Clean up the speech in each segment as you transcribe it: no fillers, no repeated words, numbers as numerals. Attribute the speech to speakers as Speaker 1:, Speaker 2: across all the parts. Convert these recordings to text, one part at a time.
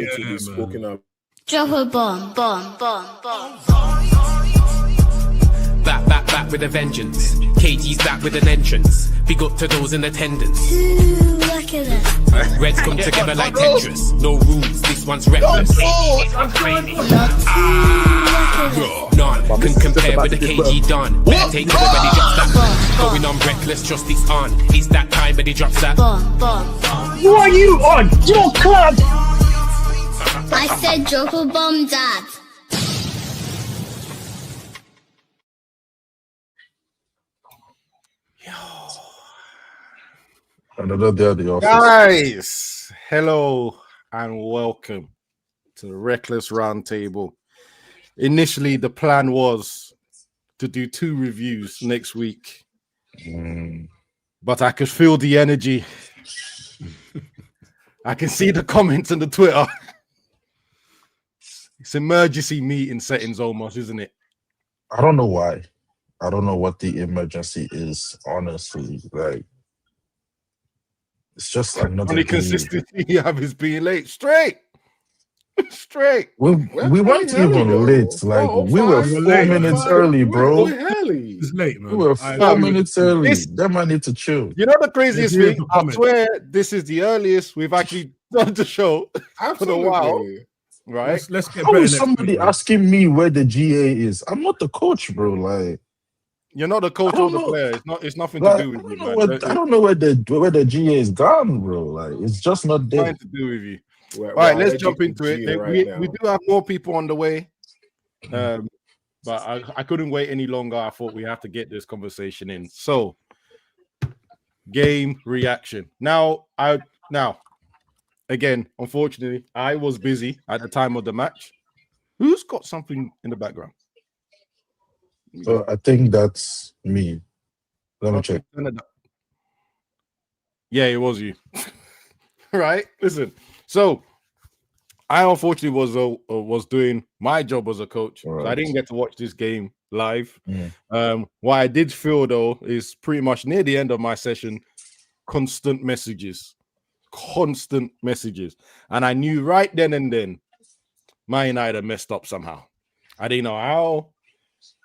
Speaker 1: to be spoken up.
Speaker 2: Drop a bomb.
Speaker 3: Back with a vengeance. KG's back with an entrance. Big up to those in attendance.
Speaker 2: Look at that.
Speaker 3: Reds come together like Tetris. No rules, this one's reckless. None can compare with the KG Don. Better take it when he drops that. Going on reckless, trust it's on. It's that time when he drops that.
Speaker 4: Who are you on? Your club!
Speaker 2: I said drop a bomb, Dad.
Speaker 5: Another day at the office.
Speaker 1: Guys, hello and welcome to the Reckless Roundtable. Initially, the plan was to do 2 reviews next week, but I could feel the energy. I can see the comments on the Twitter. It's emergency meeting settings almost, isn't it?
Speaker 5: I don't know why. I don't know what the emergency is, honestly. Like, it's just another
Speaker 1: Only
Speaker 5: day.
Speaker 1: consistency you have is being late. Straight.
Speaker 5: We weren't even late. Like, we were 4 minutes early, bro.
Speaker 6: It's late, man.
Speaker 5: We were 4 minutes early. That man need to chill.
Speaker 1: You know the craziest thing? I swear this is the earliest we've actually done the show for a while. Right?
Speaker 6: Let's get
Speaker 5: How
Speaker 6: better.
Speaker 5: is somebody asking me where the GA is? I'm not the coach, bro. Like,
Speaker 1: you're not the coach or the player. It's nothing to do with you, man.
Speaker 5: I don't know where the GA is gone, bro. Like, it's just not there.
Speaker 1: Nothing to do with you. All right, let's jump into it. We do have more people on the way, but I couldn't wait any longer. I thought we have to get this conversation in. So, game reaction. Now, again, unfortunately, I was busy at the time of the match. Who's got something in the background?
Speaker 5: I think that's me. Let me check.
Speaker 1: Yeah, it was you. Right? Listen. So, I unfortunately was doing my job as a coach.
Speaker 5: Right.
Speaker 1: So I didn't get to watch this game live. What I did feel, though, is pretty much near the end of my session, constant messages. And I knew right then and then Man United had messed up somehow. I didn't know how.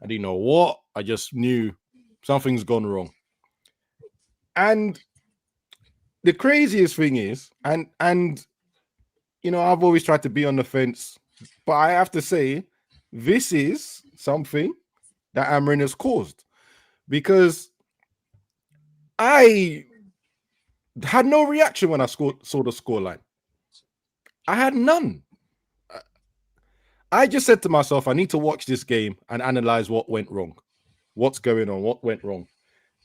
Speaker 1: I didn't know what. I just knew something's gone wrong. And the craziest thing is, and you know, I've always tried to be on the fence, but I have to say, this is something that Amrin has caused, because I had no reaction when I saw the scoreline. I had none. I just said to myself, I need to watch this game and analyze what went wrong, what's going on, what went wrong.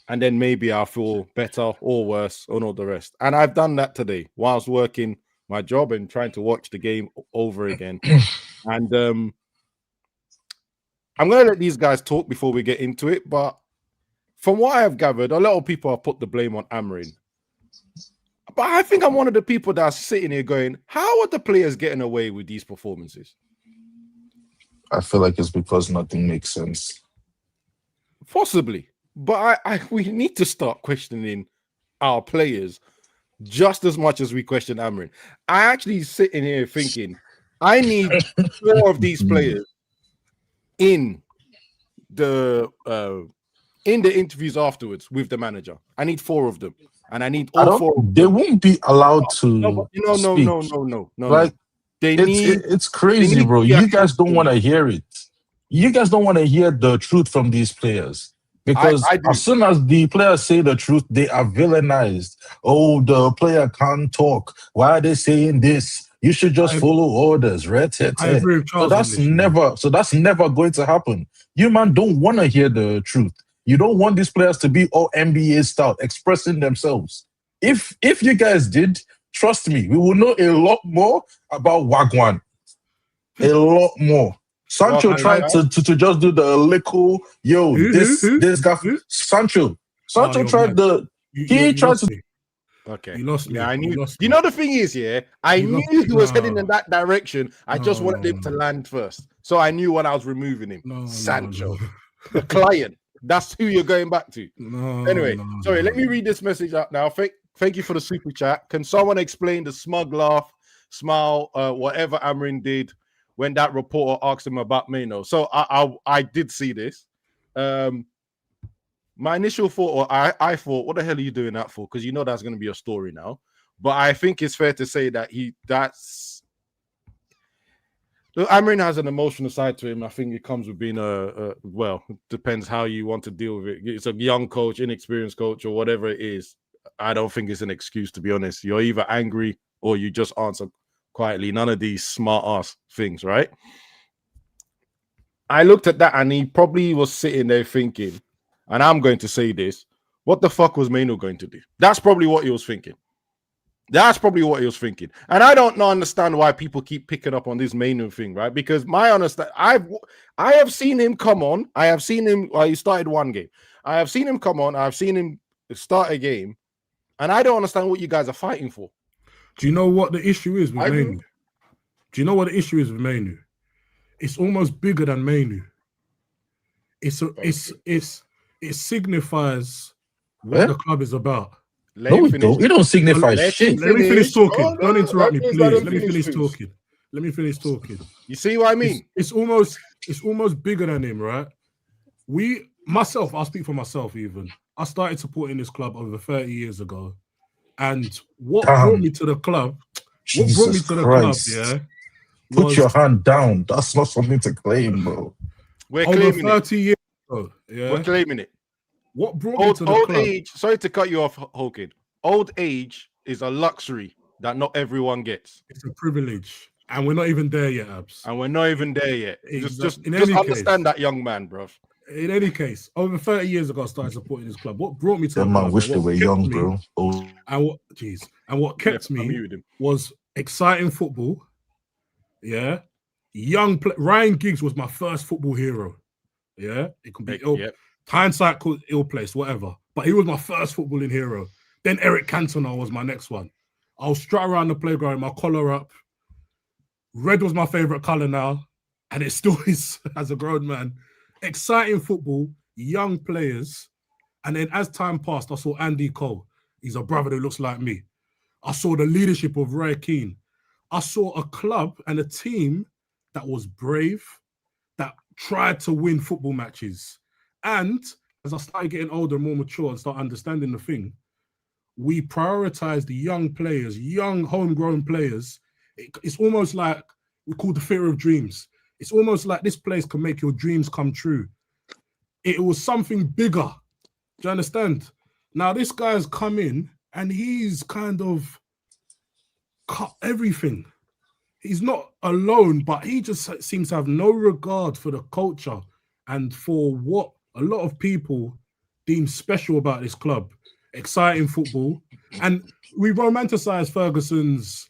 Speaker 1: And then maybe I'll feel better or worse or not the rest. And I've done that today whilst working my job and trying to watch the game over again. And I'm going to let these guys talk before we get into it. But from what I've gathered, a lot of people have put the blame on Amrin. But I think I'm one of the people that's sitting here going, how are the players getting away with these performances?
Speaker 5: I feel like it's because nothing makes sense.
Speaker 1: Possibly. But we need to start questioning our players just as much as we question Amrin. I actually sitting here thinking, I need 4 of these players in the interviews afterwards with the manager. I need 4 of them, and I need all 4.
Speaker 5: They won't be allowed to.
Speaker 1: No.
Speaker 5: Like, it's crazy, bro. You guys don't want to hear it. You guys don't want to hear the truth from these players. Because as soon as the players say the truth, they are villainized. Oh, the player can't talk. Why are they saying this? You should just follow orders, right? So that's never going to happen. You man don't want to hear the truth. You don't want these players to be all NBA style, expressing themselves. If you guys did, trust me, we will know a lot more about Wagwan. A lot more. Sancho tried to just do the little this guy. Sancho tried to.
Speaker 1: Okay.
Speaker 6: You lost me.
Speaker 1: I knew. You know the thing is, I knew he was heading in that direction. I just wanted him to land first, so I knew when I was removing him. Sancho, the client. That's who you're going back to. Anyway, sorry. Let me read this message out now. Thank you for the super chat. Can someone explain the smug laugh smile, whatever Amrin did when that reporter asked him about Mainoo. So I did see this. My initial thought, or I thought, what the hell are you doing that for? Because you know that's going to be a story now. But I think it's fair to say that look, Amrin has an emotional side to him. I think it comes with being well, it depends how you want to deal with it. It's a young coach, inexperienced coach, or whatever it is. I don't think it's an excuse, to be honest. You're either angry or you just answer quietly. None of these smart ass things, right? I looked at that and he probably was sitting there thinking, and I'm going to say this, what the fuck was Mainoo going to do? That's probably what he was thinking. That's probably what he was thinking. And I don't understand why people keep picking up on this Mainoo thing, right? Because my understanding, I have seen him come on. I have seen him, he started one game. I have seen him come on. I've seen him start a game. And I don't understand what you guys are fighting for.
Speaker 6: Do you know what the issue is with Mainoo? Do you know what the issue is with Mainoo? It's almost bigger than Mainoo. It signifies what the club is about.
Speaker 5: No, we don't. We don't signify shit.
Speaker 6: Let me finish talking. Don't interrupt me, please. Let me finish talking. Let me finish talking.
Speaker 1: You see what I mean?
Speaker 6: It's almost bigger than him, right? I'll speak for myself even. I started supporting this club over 30 years ago. And what brought me to the club,
Speaker 5: Put your hand down. That's not something to claim, bro.
Speaker 1: We're claiming
Speaker 6: 30 years ago. Yeah.
Speaker 1: We're claiming it.
Speaker 6: What brought me to the club?
Speaker 1: Age, sorry to cut you off, Hawkins. Old age is a luxury that not everyone gets.
Speaker 6: It's a privilege. And we're not even there yet, Abs.
Speaker 1: And we're not even there yet. Just understand that, young man, bro.
Speaker 6: In any case, over 30 years ago, I started supporting this club. What brought me to the
Speaker 5: club?
Speaker 6: Man,
Speaker 5: wish they were young, bro.
Speaker 6: And what kept me was exciting football. Yeah. Ryan Giggs was my first football hero. Yeah. It can be hindsight, ill place, whatever. But he was my first footballing hero. Then Eric Cantona was my next one. I was strut around the playground, my collar up. Red was my favorite color now, and it still is as a grown man. Exciting football, young players. And then as time passed, I saw Andy Cole. He's a brother who looks like me. I saw the leadership of Roy Keane. I saw a club and a team that was brave, that tried to win football matches. And as I started getting older and more mature and start understanding the thing, we prioritized the young players, young homegrown players. It's almost like we call the fear of dreams. It's almost like this place can make your dreams come true. It was something bigger. Do you understand? Now this guy's come in and he's kind of cut everything. He's not alone, but he just seems to have no regard for the culture and for what a lot of people deem special about this club. Exciting football. And we romanticize Ferguson's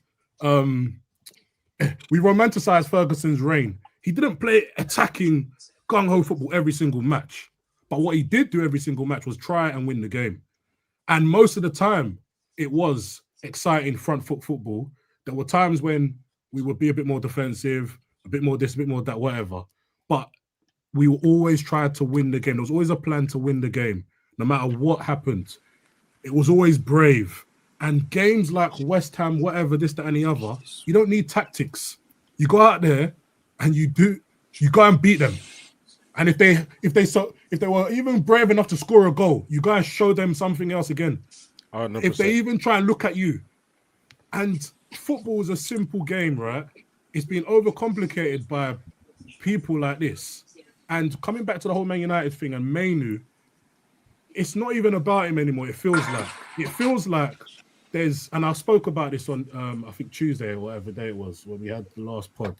Speaker 6: reign. He didn't play attacking gung-ho football every single match. But what he did do every single match was try and win the game. And most of the time, it was exciting front foot football. There were times when we would be a bit more defensive, a bit more this, a bit more that, whatever. But we were always trying to win the game. There was always a plan to win the game, no matter what happened. It was always brave. And games like West Ham, whatever, this, that, and the other, you don't need tactics. You go out there and you go and beat them. And if they were even brave enough to score a goal, you go and show them something else again. 100%. If they even try and look at you. And football is a simple game, right? It's been overcomplicated by people like this. And coming back to the whole Man United thing and Mainoo, it's not even about him anymore. It feels like there's, and I spoke about this on I think Tuesday or whatever day it was when we had the last pod,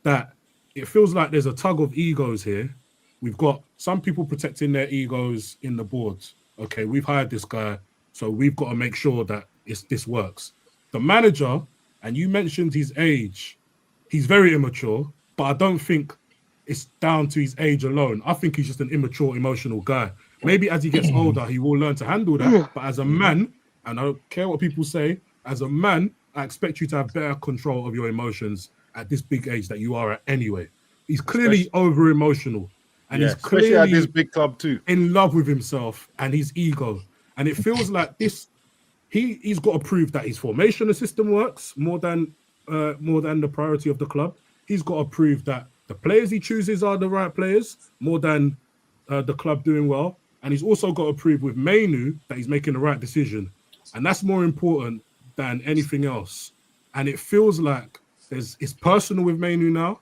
Speaker 6: that it feels like there's a tug of egos here. We've got some people protecting their egos in the boards. Okay, we've hired this guy, so we've got to make sure that this works. The manager, and you mentioned his age, he's very immature, but I don't think it's down to his age alone. I think he's just an immature, emotional guy. Maybe as he gets older, he will learn to handle that. But as a man, and I don't care what people say, as a man, I expect you to have better control of your emotions at this big age that you are at anyway. He's clearly over-emotional. And he's clearly
Speaker 1: at this big club too,
Speaker 6: in love with himself and his ego. And it feels like this, he's got to prove that his formation system works more than more than the priority of the club. He's got to prove that the players he chooses are the right players more than the club doing well. And he's also got to prove with Mainoo that he's making the right decision. And that's more important than anything else. And it feels like it's personal with Mainoo now,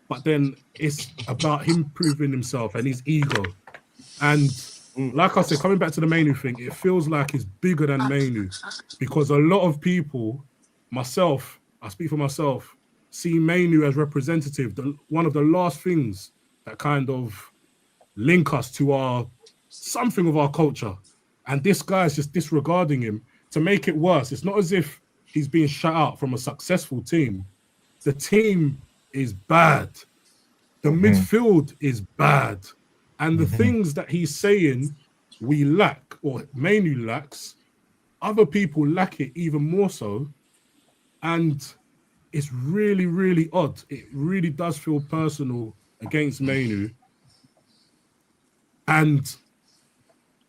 Speaker 6: but then it's about him proving himself and his ego. And like I said, coming back to the Mainoo thing, it feels like it's bigger than Mainoo because a lot of people, myself, I speak for myself, see Mainoo as representative, one of the last things that kind of link us to something of our culture. And this guy is just disregarding him. To make it worse, it's not as if he's being shut out from a successful team. The team is bad. The midfield is bad. And the things that he's saying we lack, or Mainoo lacks, other people lack it even more so. And it's really, really odd. It really does feel personal against Mainoo. And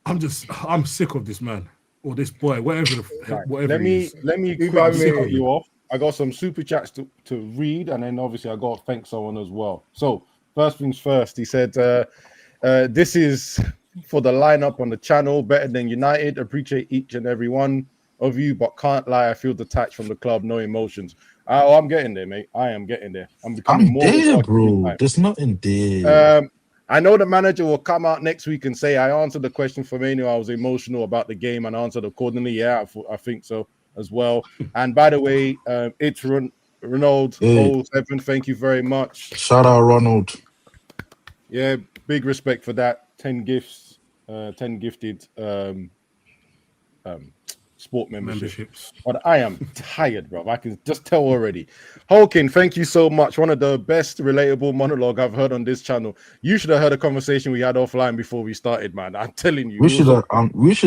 Speaker 6: I'm sick of this man or this boy, whatever.
Speaker 1: Let me quickly cut you off. I got some super chats to read, and then obviously I got to thank someone as well. So first things first, he said, this is for the lineup on the channel, better than United. Appreciate each and every one of you, but can't lie, I feel detached from the club, no emotions. I'm getting there, mate. I am getting there. I'm becoming more
Speaker 5: there, bro. There's nothing there.
Speaker 1: I know the manager will come out next week and say, I answered the question for Mainoo. I was emotional about the game and answered accordingly. Yeah, I think so as well. And by the way, it's Ronald 07. Thank you very much.
Speaker 5: Shout out, Ronald.
Speaker 1: Yeah, big respect for that. 10 gifts, 10 gifted sport memberships. But I am tired, bro. I can just tell already. Hawking, thank you so much. One of the best relatable monologue I've heard on this channel. You should have heard a conversation we had offline before we started, man. I'm telling you.
Speaker 5: We should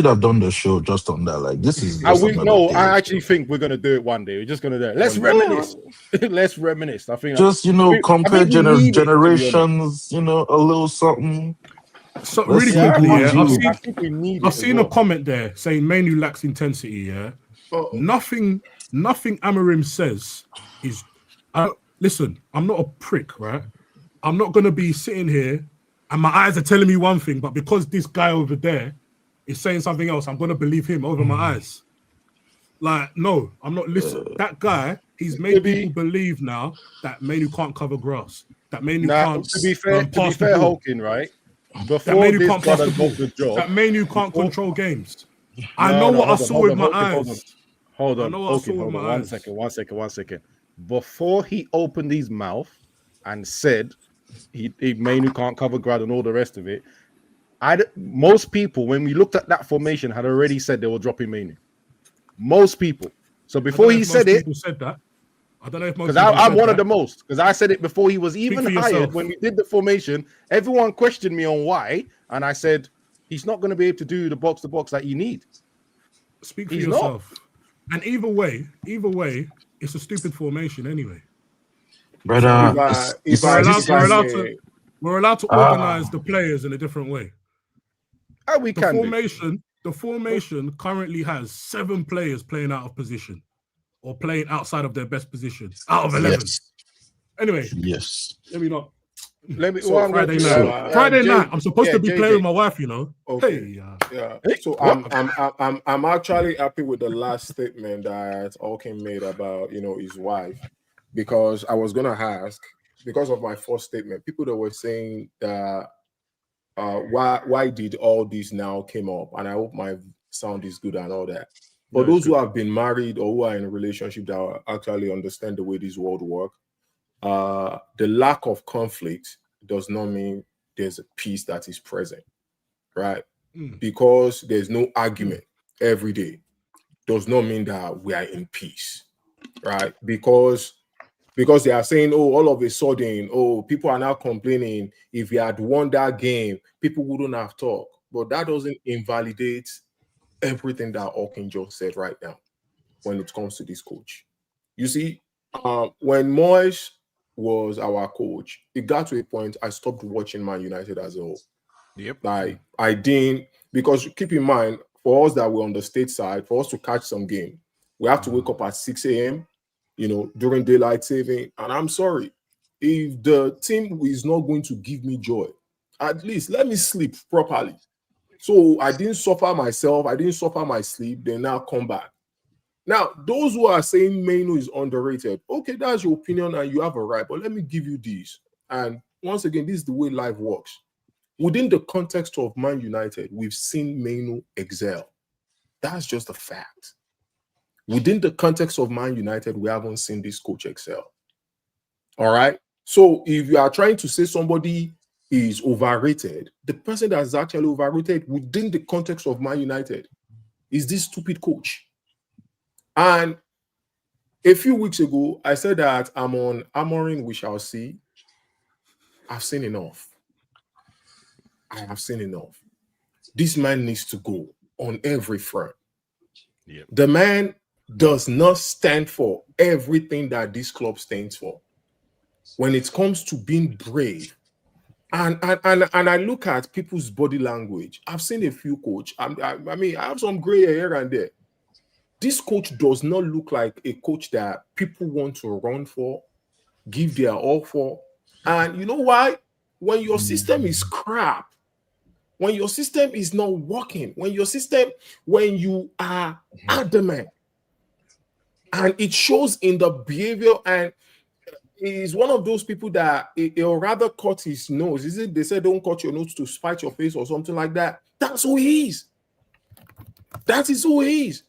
Speaker 5: have done the show just on that. Like, this is
Speaker 1: I actually think we're gonna do it one day. We're just gonna do it. Let's reminisce. Let's reminisce. I think
Speaker 5: just compare generations, a little something.
Speaker 6: So really quickly, I've seen a comment there saying Mainoo lacks intensity. Yeah, nothing Amarim says is. Listen, I'm not a prick, right? I'm not gonna be sitting here and my eyes are telling me one thing, but because this guy over there is saying something else, I'm gonna believe him over my eyes. Like, no, I'm not listening. That guy, he's made people believe now that Mainoo can't cover grass. That Mainoo can't.
Speaker 1: To be fair, Hawking, right? Before this brother got the job,
Speaker 6: that Mainoo can't control games. I know what I saw with my eyes.
Speaker 1: Hold on. One second. Before he opened his mouth and said Mainoo can't cover ground and all the rest of it, most people, when we looked at that formation, had already said they were dropping Mainoo. Most people. So before he said it,
Speaker 6: said that. I don't know if most
Speaker 1: because I'm one of the most, because I said it before he was even hired. When we did the formation, everyone questioned me on why, and I said he's not going to be able to do the box to box that you need.
Speaker 6: Speak for yourself. And either way, it's a stupid formation anyway.
Speaker 5: Brother,
Speaker 6: we're allowed to organize the players in a different way. The formation currently has 7 players playing out of position. Or playing outside of their best position, out of 11. Yes. Anyway, Friday night. I'm supposed to be playing with my wife,
Speaker 7: Okay. Hey, So I'm actually happy with the last statement that Hawking made about his wife, because I was gonna ask, because of my first statement, people that were saying that why did all this now came up, and I hope my sound is good and all that. For those who have been married or who are in a relationship that actually understand the way this world works, the lack of conflict does not mean there's a peace that is present, right? Because there's no argument every day does not mean that we are in peace, right? Because they are saying, all of a sudden, people are now complaining if we had won that game, people wouldn't have talked. But that doesn't invalidate everything that Hawking just said right now when it comes to this coach. You see, when Moyes was our coach, it got to a point I stopped watching Man United as a whole.
Speaker 1: Yep.
Speaker 7: Like, I didn't, because keep in mind, for us that we're on the state side, for us to catch some game, we have to wake up at 6 a.m. during daylight saving. And I'm sorry, if the team is not going to give me joy, at least let me sleep properly. So I didn't suffer myself. I didn't suffer my sleep. Then now come back. Now, those who are saying Mainoo is underrated, okay, that's your opinion and you have a right. But let me give you these. And once again, this is the way life works. Within the context of Man United, we've seen Mainoo excel. That's just a fact. Within the context of Man United, we haven't seen this coach excel. All right? So if you are trying to say somebody is overrated, the person that's actually overrated within the context of Man United is this stupid coach. And a few weeks ago, I said that I'm on Amorim, we shall see. I've seen enough. I have seen enough. This man needs to go on every front. Yep. The man does not stand for everything that this club stands for. When it comes to being brave, and I look at people's body language. I've seen a few coaches. I have some gray hair here and there. This coach does not look like a coach that people want to run for, give their all for. And you know why? When your system is crap, when your system is not working, when you are adamant, and it shows in the behavior, and he's one of those people that he'll rather cut his nose. Is it? They say don't cut your nose to spite your face or something like that. That's who he is. That is who he is.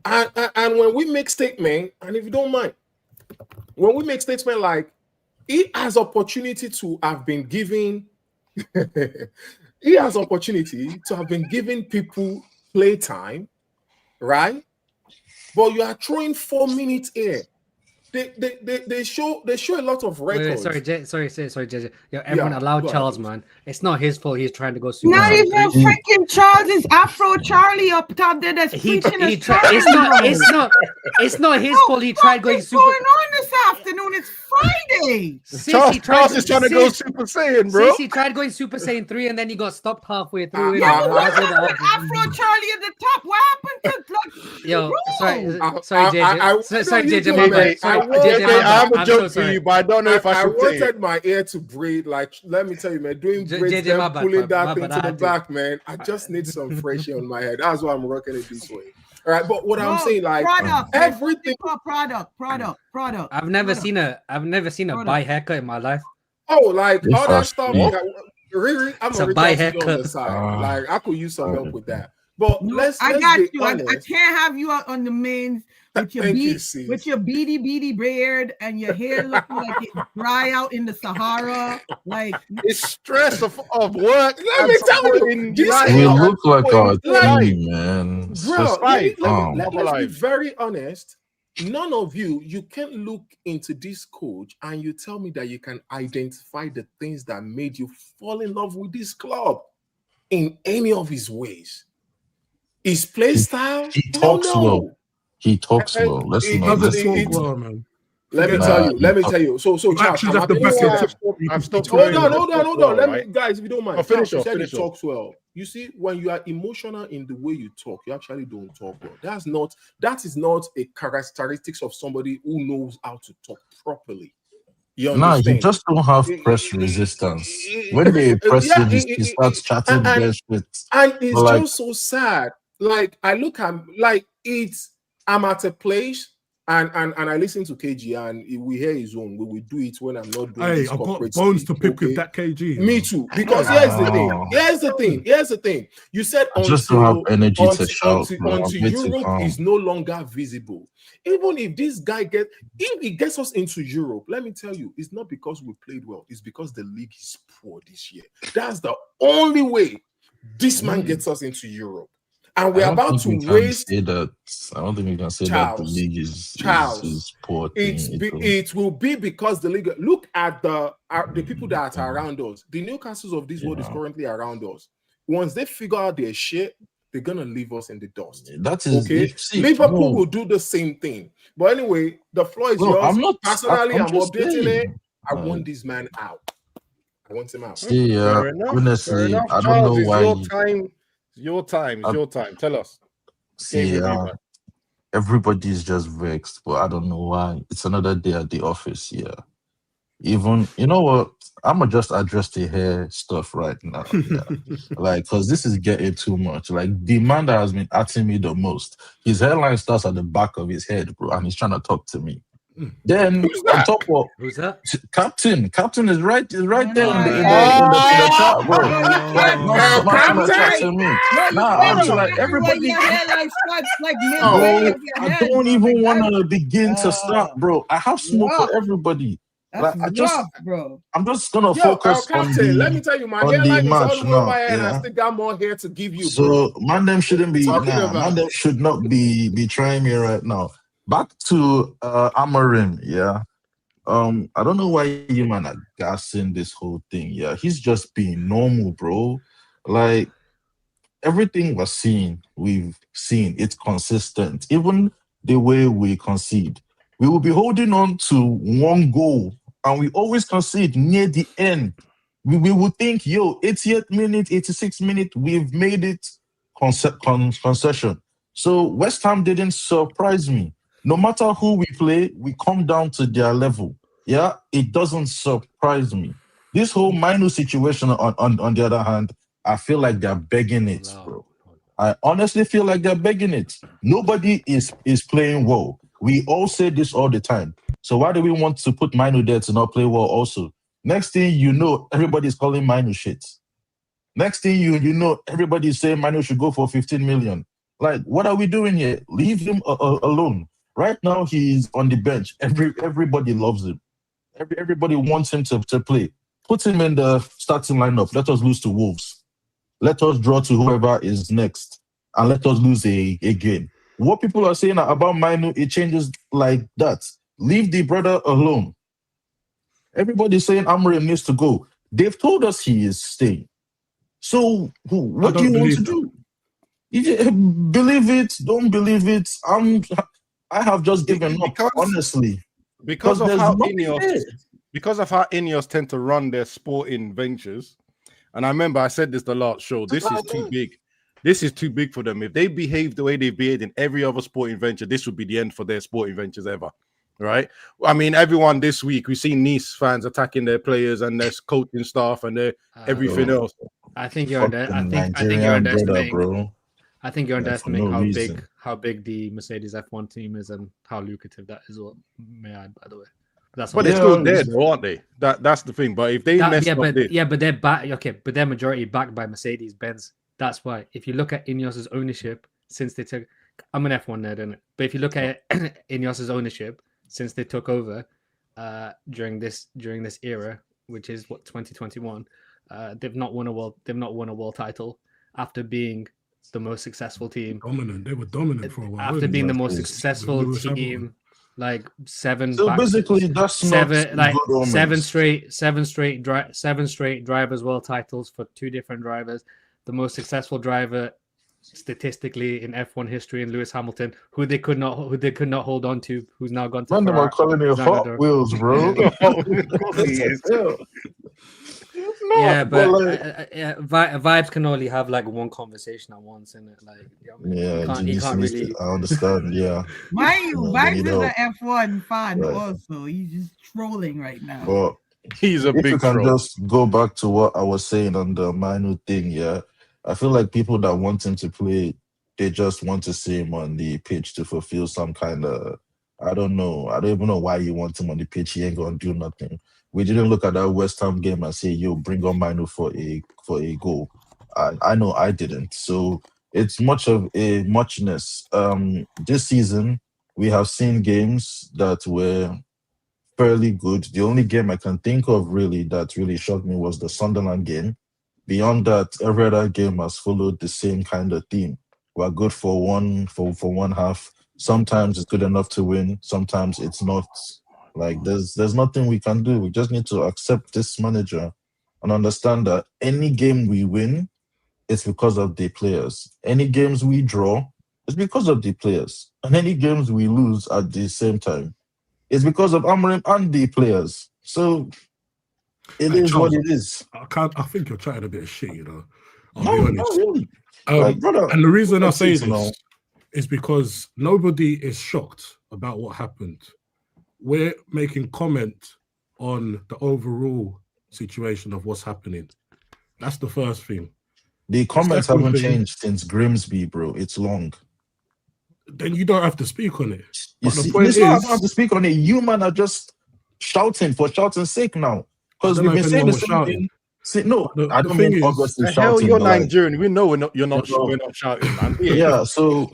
Speaker 7: And when we make statement, and if you don't mind, when we make statement like he has opportunity to have been given, he has opportunity to have been giving people playtime, right? But you are throwing 4 minutes here. They show a lot of records.
Speaker 8: Sorry, JJ. Everyone allow Charles, man. It's not his fault. He's trying to go super.
Speaker 9: Not even freaking Charles. Is Afro Charlie up top there that's preaching.
Speaker 8: It's not his fault. He tried going super.
Speaker 9: What's going on this afternoon? It's Friday.
Speaker 1: Charles is trying to go Super Saiyan, bro.
Speaker 8: He tried going Super Saiyan 3 and then he got stopped halfway through.
Speaker 9: Afro Charlie at the top. What happened to
Speaker 8: sorry, JJ.
Speaker 1: I have a joke for you, but I don't know if I should say it.
Speaker 7: I wanted my ear to breathe. Like, let me tell you, man, doing braids, pulling that thing to the back, man. I just need some fresh air on my head. That's why I'm rocking it this way. All right, but what I'm saying, like, everything.
Speaker 9: Product.
Speaker 8: I've never seen a bi haircut in my life.
Speaker 7: Oh, like all that stuff. Really, I'm
Speaker 8: a bi haircut
Speaker 7: on the side. Like, I could use some help with that. But
Speaker 9: I got you. I can't have you out on the mains with your beady beard and your hair looking like it dry out in the Sahara. Like
Speaker 1: it's stress of work.
Speaker 7: Let me tell you,
Speaker 5: we look like our team, man.
Speaker 7: Bro, let me be very honest. None of you can look into this coach and you tell me that you can identify the things that made you fall in love with this club in any of his ways. His play style.
Speaker 5: He talks well. Let
Speaker 7: me tell you. So Charles, hold on. Let me, guys, if you don't mind. Finish off. He talks well. You see, when you are emotional in the way you talk, you actually don't talk well. That is not a characteristics of somebody who knows how to talk properly. You
Speaker 5: just don't have press resistance. When they press him, he starts chatting their shit.
Speaker 7: And it's just so sad. Like, I look at, like, I'm at a place and I listen to KG and we hear his own. We will do it when I'm not doing
Speaker 6: Hey, I've got bones to pick with that KG.
Speaker 7: Me too. Because here's the thing. You said
Speaker 5: until
Speaker 7: Europe is no longer visible. Even if this guy gets us into Europe, let me tell you, it's not because we played well. It's because the league is poor this year. That's the only way this man gets us into Europe. And we're about to raise
Speaker 5: that. I don't think we can say that the league is poor.
Speaker 7: It will be because the league. Look at the people that are around us. The Newcastles of this world is currently around us. Once they figure out their shit, they're gonna leave us in the dust.
Speaker 5: That is
Speaker 7: okay. Liverpool will do the same thing. But anyway, the floor is yours. I'm updating it. I want this man out. I want him out.
Speaker 5: Honestly, I don't know why.
Speaker 1: Your time. Tell us.
Speaker 5: See, everybody's just vexed, but I don't know why. It's another day at the office. Yeah. Even you know what? I'ma just address the hair stuff right now. Yeah. Like, cause this is getting too much. Like the man that has been asking me the most, his hairline starts at the back of his head, bro, and he's trying to talk to me. Then on top of
Speaker 8: who's that?
Speaker 5: Captain is right there in the chat, bro. Like not trying to chat to me. Nah, I'm like everybody. I don't even want to begin to start, bro. I have smoke for everybody. Like I'm just gonna focus on the.
Speaker 7: Let me tell you, my hairline is all over my head. I still got more hair to give you.
Speaker 5: So man, them shouldn't be. Man, them should not be trying me right now. Back to Amorim, yeah. I don't know why you man are gassing this whole thing. Yeah, he's just being normal, bro. Like everything we've seen, it's consistent. Even the way we concede, we will be holding on to one goal, and we always concede near the end. We would think, 80th minute, 86th minute, we've made it concession. So West Ham didn't surprise me. No matter who we play, we come down to their level. Yeah, it doesn't surprise me. This whole Mainoo situation, on the other hand, I feel like they're begging it, bro. I honestly feel like they're begging it. Nobody is playing well. We all say this all the time. So why do we want to put Mainoo there to not play well also? Next thing you know, everybody's calling Mainoo shit. Next thing you know, everybody's saying Mainoo should go for 15 million. Like, what are we doing here? Leave him alone. Right now, he's on the bench. Everybody loves him. Everybody wants him to play. Put him in the starting lineup. Let us lose to Wolves. Let us draw to whoever is next. And let us lose a game. What people are saying about Mainoo, it changes like that. Leave the brother alone. Everybody's saying Amorim needs to go. They've told us he is staying. So what do you want to do? Believe it, don't believe it. I have just given up, honestly.
Speaker 1: Because of how Ineos tend to run their sporting ventures. And I remember I said this the last show. This is too big. This is too big for them. If they behave the way they behaved in every other sporting venture, this would be the end for their sporting ventures ever. Right? I mean, everyone this week, we've seen Nice fans attacking their players and their coaching staff and their everything else.
Speaker 8: I think you're underestimating. I think you're underestimating how big the Mercedes F1 team is and how lucrative that is. What may I, by the way.
Speaker 1: But they're still there, though, aren't they? That's the thing. But if they
Speaker 8: but they're back. Okay, but they're majority backed by Mercedes Benz. That's why. If you look at Ineos's ownership since they took, I'm an F1 nerd, isn't it? But if you look at Ineos's ownership since they took over during this era, which is 2021, they've not won a world title after being the most successul team.
Speaker 6: They were dominant for a while.
Speaker 8: After being the most successful team, like seven straight drivers world titles for two different drivers. The most successful driver statistically in F1 history in Lewis Hamilton, who they could not hold on to, who's now gone to
Speaker 5: Ferrari. Are calling it Hot Wheels, bro.
Speaker 8: Yeah, but vibes can only have like one conversation at once, in it. Like, you can't really.
Speaker 5: I understand. Yeah.
Speaker 9: Vibes is an F1 fan also. He's just trolling right now.
Speaker 5: But
Speaker 1: he's a big troll.
Speaker 5: If you can just go back to what I was saying on the Mainoo thing, yeah. I feel like people that want him to play, they just want to see him on the pitch to fulfill some kind of, I don't know. I don't even know why you want him on the pitch. He ain't gonna do nothing. We didn't look at that West Ham game and say, bring on Mainoo for a goal. I know I didn't. So it's much of a muchness. This season, we have seen games that were fairly good. The only game I can think of really that really shocked me was the Sunderland game. Beyond that, every other game has followed the same kind of theme. We're good for one half. Sometimes it's good enough to win. Sometimes it's not. Like there's nothing we can do. We just need to accept this manager and understand that any game we win, it's because of the players. Any games we draw, it's because of the players. And any games we lose at the same time, it's because of Amorim and the players. So it is Charles, what it is.
Speaker 6: I think you're chatting a bit of shit, you know.
Speaker 5: I'll be honest. Not really.
Speaker 6: Brother, and the reason I say this, is because nobody is shocked about what happened. We're making comment on the overall situation of what's happening. That's the first thing.
Speaker 5: The comments haven't changed since Grimsby, bro. It's long.
Speaker 6: Then you don't have to speak on it.
Speaker 5: You see, I don't have to speak on it. You man are just shouting for shouting's sake now. Because we've been saying the same thing. See, no, I don't mean obviously shouting.
Speaker 1: Hell, you're Nigerian. We know we're not shouting, man.
Speaker 5: Yeah, so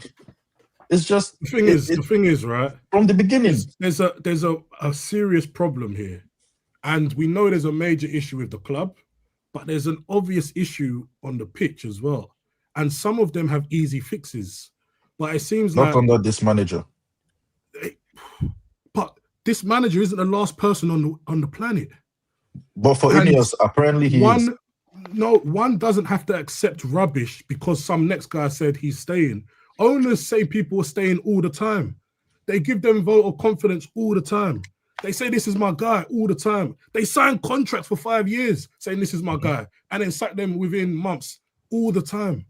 Speaker 5: it's just
Speaker 6: the thing is, right?
Speaker 5: From the beginning,
Speaker 6: there's a serious problem here, and we know there's a major issue with the club, but there's an obvious issue on the pitch as well, and some of them have easy fixes. But it seems
Speaker 5: not under this manager.
Speaker 6: But this manager isn't the last person on the planet.
Speaker 5: But for Ineos, apparently he is.
Speaker 6: No, one doesn't have to accept rubbish because some next guy said he's staying. Owners say people are staying all the time. They give them vote of confidence all the time. They say this is my guy all the time. They sign contracts for 5 years saying this is my guy and then sack them within months all the time.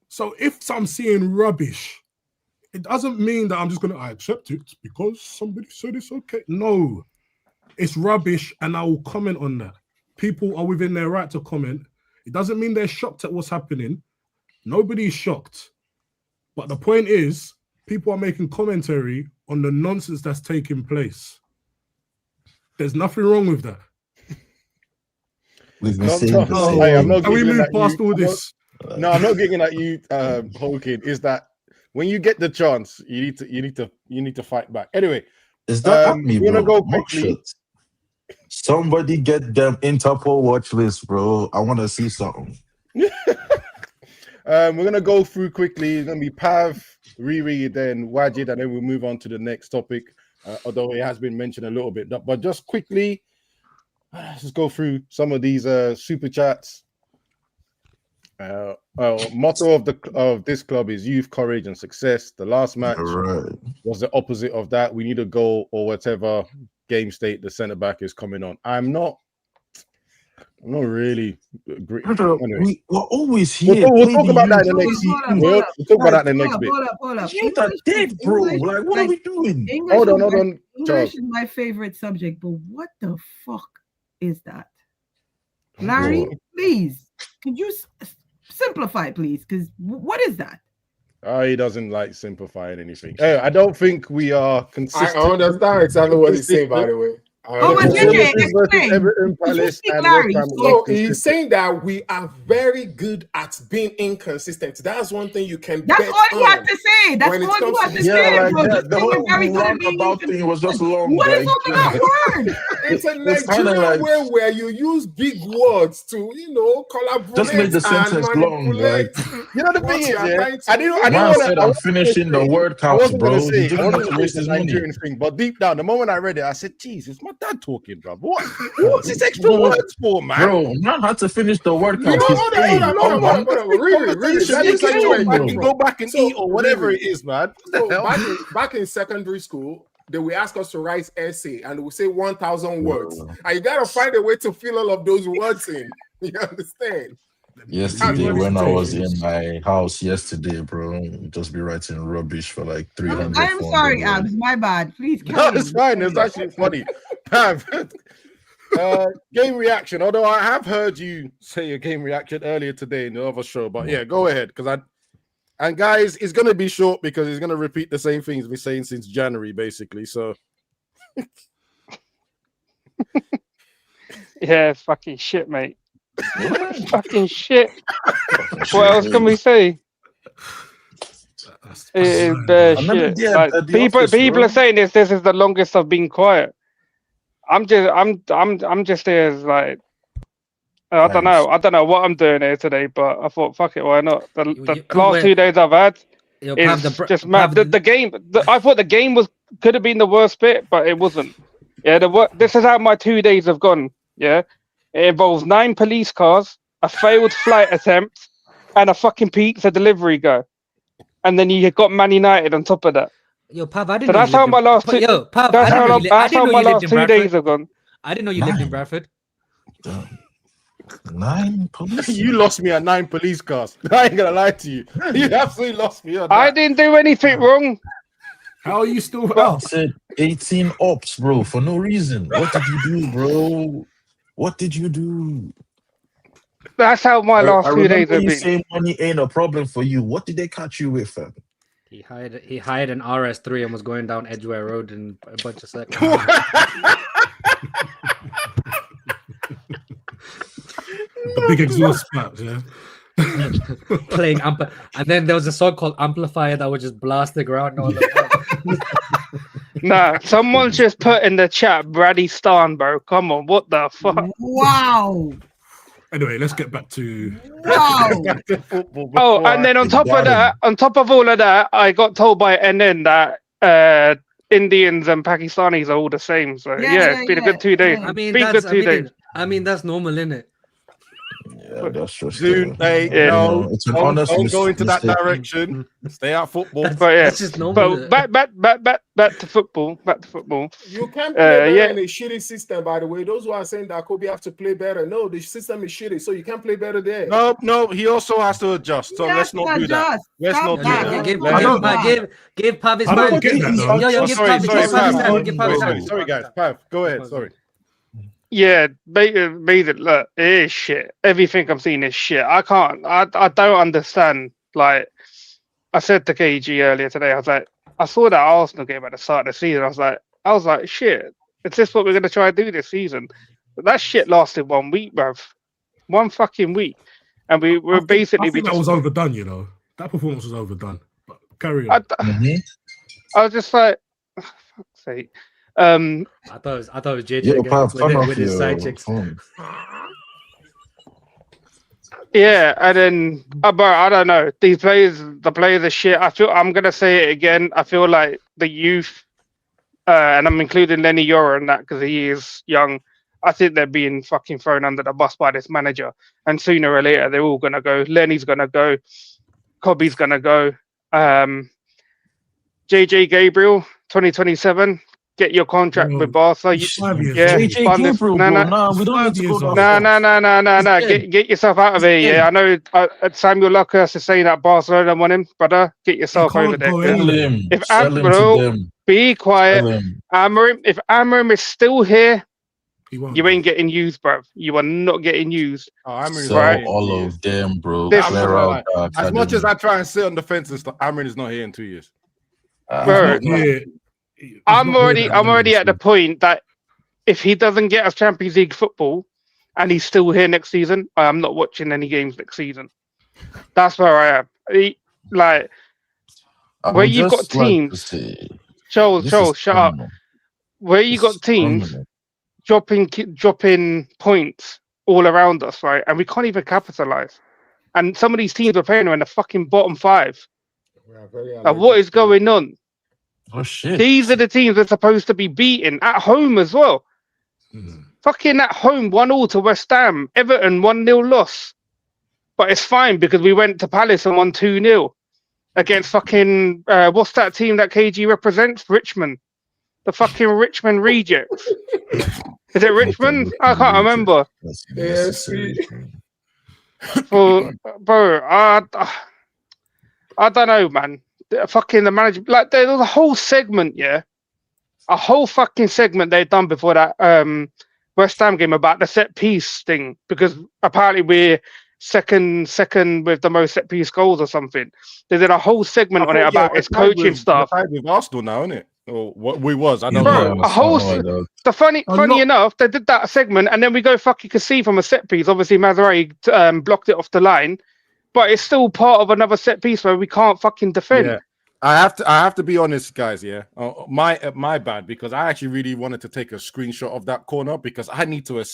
Speaker 6: So if I'm seeing rubbish, it doesn't mean that I'm just going to accept it because somebody said it's okay. No, it's rubbish and I will comment on that. People are within their right to comment. It doesn't mean they're shocked at what's happening. Nobody's shocked. But the point is, people are making commentary on the nonsense that's taking place. There's nothing wrong with that.
Speaker 1: I'm not
Speaker 6: Can we move past all this?
Speaker 1: No, I'm not getting at you, Hawking. Is that when you get the chance, you need to fight back. Anyway,
Speaker 5: is that at me,
Speaker 1: we're gonna
Speaker 5: bro?
Speaker 1: go quickly.
Speaker 5: Somebody get them Interpol watch list, bro. I want to see something.
Speaker 1: We're gonna go through quickly. It's gonna be Pav, Riri, then Wajid, and then we'll move on to the next topic. Although it has been mentioned a little bit, but just quickly, let's go through some of these super chats. Motto of this club is youth, courage, and success. The last match was the opposite of that. We need a goal or whatever game state the centre back is coming on. I'm not really agree.
Speaker 5: Anyway. We're always here.
Speaker 1: We'll talk about that in the next. We'll talk about that in the next bit.
Speaker 9: Hold up.
Speaker 5: You are dead, bro. Like, what are we doing?
Speaker 1: Hold on.
Speaker 9: English is my favorite subject, but what the fuck is that? Larry, please, could you simplify, please? Because what is that?
Speaker 1: He doesn't like simplifying anything. I don't think we are consistent.
Speaker 7: I understand exactly what he's saying, by the way.
Speaker 9: So
Speaker 7: he's saying that we are very good at being inconsistent. That's one thing you can.
Speaker 9: That's all you have to say. That's all you have to say.
Speaker 5: The whole roundabout thing was just long.
Speaker 9: What is up with that word?
Speaker 7: It's a Nigerian way where you use big words to, collaborate.
Speaker 5: Just make the sentence long, right?
Speaker 1: You know the thing is, I didn't
Speaker 5: want to. I'm finishing the word count, bro.
Speaker 1: You didn't want to waste his Nigerian thing, but deep down, the moment I read it, I said, "Jesus, my dad talking, bro. What's this extra words for, man?"
Speaker 5: Bro, man had to finish the word count.
Speaker 7: Really?
Speaker 1: Go back and eat or whatever it is, man.
Speaker 7: Back in secondary school, they will ask us to write essay and we'll say 1,000 words. And you gotta find a way to fill all of those words in. You understand?
Speaker 5: Yesterday, when I was in my house bro, just be writing rubbish for like 300.
Speaker 9: I'm sorry, Abs. My bad. Please.
Speaker 1: No, it's fine. It's actually funny. Pav, game reaction. Although I have heard you say your game reaction earlier today in the other show, but yeah, go ahead. And guys, it's gonna be short because he's gonna repeat the same things we've been saying since January, basically. So.
Speaker 10: Yeah, fucking shit, mate. Fucking shit. What else can we say? It is bare shit. Like, people are saying this is the longest I've been quiet. I'm just here as like I don't know what I'm doing here today, but I thought fuck it, why not? The last 2 days I've had is just mad. The game, I thought the game could have been the worst bit, but it wasn't. Yeah, this is how my 2 days have gone. Yeah. It involves 9 police cars, a failed flight attempt, and a fucking pizza delivery guy. And then you got Man United on top of that.
Speaker 11: Yo, Pav, I didn't
Speaker 10: so
Speaker 11: know
Speaker 10: that's how my last two.
Speaker 11: Yo, Pav,
Speaker 10: that's how my last 2 days have gone.
Speaker 11: I didn't know you lived in Bradford.
Speaker 5: 9 police.
Speaker 1: You lost me at 9 police cars. I ain't gonna lie to you. You absolutely lost me on that.
Speaker 10: I didn't do anything wrong.
Speaker 6: How are you still
Speaker 5: I
Speaker 6: out?
Speaker 5: said 18 ops, bro, for no reason. What did you do, bro? What did you do?
Speaker 10: That's how my last 2 days have
Speaker 5: you
Speaker 10: been.
Speaker 5: saying money ain't a problem for you. What did they catch you with, fam?
Speaker 8: He hired an RS3 and was going down Edgware Road in a bunch of seconds.
Speaker 6: The big exhaust pipes, yeah.
Speaker 8: Playing and then there was a song called Amplifier that would just blast the ground. All
Speaker 10: Nah, someone just put in the chat Brady Stan, bro. Come on, what the fuck?
Speaker 9: Wow.
Speaker 6: Anyway, let's get back to
Speaker 1: football.
Speaker 10: Oh, and then on top of all of that, I got told by NN that Indians and Pakistanis are all the same. So it's been a good 2 days.
Speaker 8: I mean,
Speaker 10: been good 2 days.
Speaker 8: I mean, that's normal, innit?
Speaker 5: Yeah, that's just
Speaker 1: Dude,
Speaker 5: no, it's an honest
Speaker 1: don't go into that
Speaker 5: mistake.
Speaker 1: direction. Stay out football.
Speaker 10: That's
Speaker 8: just normal.
Speaker 10: But back to football. Back to football.
Speaker 7: You can't play better in a shitty system, by the way. Those who are saying that Kobe have to play better. No, the system is shitty, so you can't play better there.
Speaker 1: No, he also has to adjust. So let's not do that. Let's not do that.
Speaker 8: Give Pav his
Speaker 6: I don't get that, though.
Speaker 8: give Pav his time.
Speaker 1: Sorry, guys. Pav, go ahead. Sorry.
Speaker 10: Yeah, look, it is shit. Everything I'm seeing is shit. I don't understand. Like, I said to KG earlier today, I was like, I saw that Arsenal game at the start of the season. I was like, shit, is this what we're going to try and do this season? But that shit lasted 1 week, bruv. 1 fucking week. And we were basically...
Speaker 6: I think that was overdone, you know. That performance was overdone. But carry
Speaker 10: I
Speaker 6: on.
Speaker 10: was just like, for fuck's sake.
Speaker 8: I thought it was JJ with his side chicks.
Speaker 10: Yeah, and then I don't know. The players are shit. I'm gonna say it again. I feel like the youth, and I'm including Lenny Yoro in that because he is young. I think they're being fucking thrown under the bus by this manager, and sooner or later they're all gonna go. Lenny's gonna go. Cobby's gonna go. JJ Gabriel, 2027. Get your contract with Barca.
Speaker 5: JJ Gabriel, no, we don't need to go
Speaker 10: No. Get yourself out of here. Yeah, I know Samuel Luckhurst is saying that Barcelona want him, brother. Get yourself over there. Be quiet. If Amorim is still here, you ain't getting used, bro. You are not getting used.
Speaker 5: All of them, bro.
Speaker 1: As much as I try and sit on the fence and stuff, Amorim is not here in 2 years.
Speaker 10: I'm already at the point that if he doesn't get us Champions League football and he's still here next season, I am not watching any games next season. That's where I am. Where you've got teams, Charles, shut up. Where you got teams dropping points all around us, right? And we can't even capitalize. And some of these teams are playing in the fucking bottom 5. What is going on?
Speaker 5: Oh shit!
Speaker 10: These are the teams that are supposed to be beaten at home as well. Fucking at home, 1-1 to West Ham. Everton 1-0 loss, but it's fine because we went to Palace and won 2-0 against fucking what's that team that KG represents? Richmond, the fucking Richmond Rejects. Is it Richmond? I can't remember. Well, bro, I don't know, man. The manager, like there was a whole segment, a whole fucking segment they'd done before that West Ham game about the set piece thing because apparently we're second with the most set piece goals or something. They did a whole segment on it about his coaching stuff.
Speaker 1: With Arsenal now, isn't it? Or what we was? I don't
Speaker 10: know.
Speaker 1: A
Speaker 10: whole. The funny enough, they did that segment, and then we go fucking concede from a set piece. Obviously, Mazzarri blocked it off the line. But it's still part of another set piece where we can't fucking defend.
Speaker 1: Yeah. I have to be honest, guys. Yeah, my bad because I actually really wanted to take a screenshot of that corner because I need to.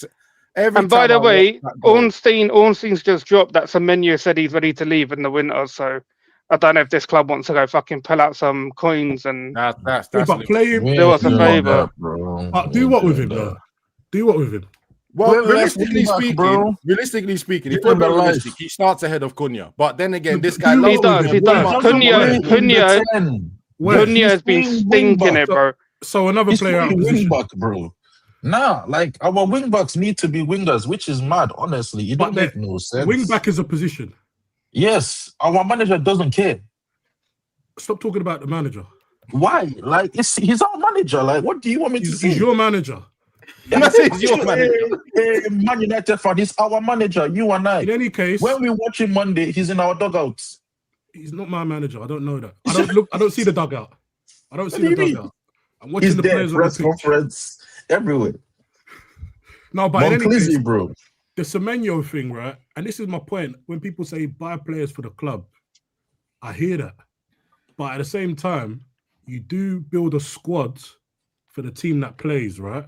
Speaker 10: And by the way, Ornstein's just dropped that Semenyo said he's ready to leave in the winter. So I don't know if this club wants to go fucking pull out some coins and
Speaker 1: that's
Speaker 6: but play him.
Speaker 10: Do us a favor.
Speaker 6: Do what with him though? Do what with him?
Speaker 1: Well, realistically speaking, if we're realistic, he starts ahead of Cunha. But then again, this guy
Speaker 10: he does. Cunha has been stinking it, bro.
Speaker 6: So another player out of position,
Speaker 5: back, bro. Nah, like our wing backs need to be wingers, which is mad. Honestly, it don't make no sense.
Speaker 6: Wing back is a position.
Speaker 5: Yes, our manager doesn't care.
Speaker 6: Stop talking about the manager.
Speaker 5: Why? Like, he's our manager. Like, what do you want me to say?
Speaker 6: He's your manager.
Speaker 1: He's your manager.
Speaker 5: Man United fan, he's our manager. You and I.
Speaker 6: In any case,
Speaker 5: when we watch him Monday, he's in our dugouts.
Speaker 6: He's not my manager. I don't know that. I don't see the dugout. I don't see the dugout. I'm watching
Speaker 5: He's
Speaker 6: the
Speaker 5: there,
Speaker 6: players
Speaker 5: press
Speaker 6: on the pitch.
Speaker 5: conference everywhere.
Speaker 6: No, but in any case,
Speaker 5: bro.
Speaker 6: The Semenyo thing, right? And this is my point. When people say buy players for the club, I hear that. But at the same time, you do build a squad for the team that plays, right?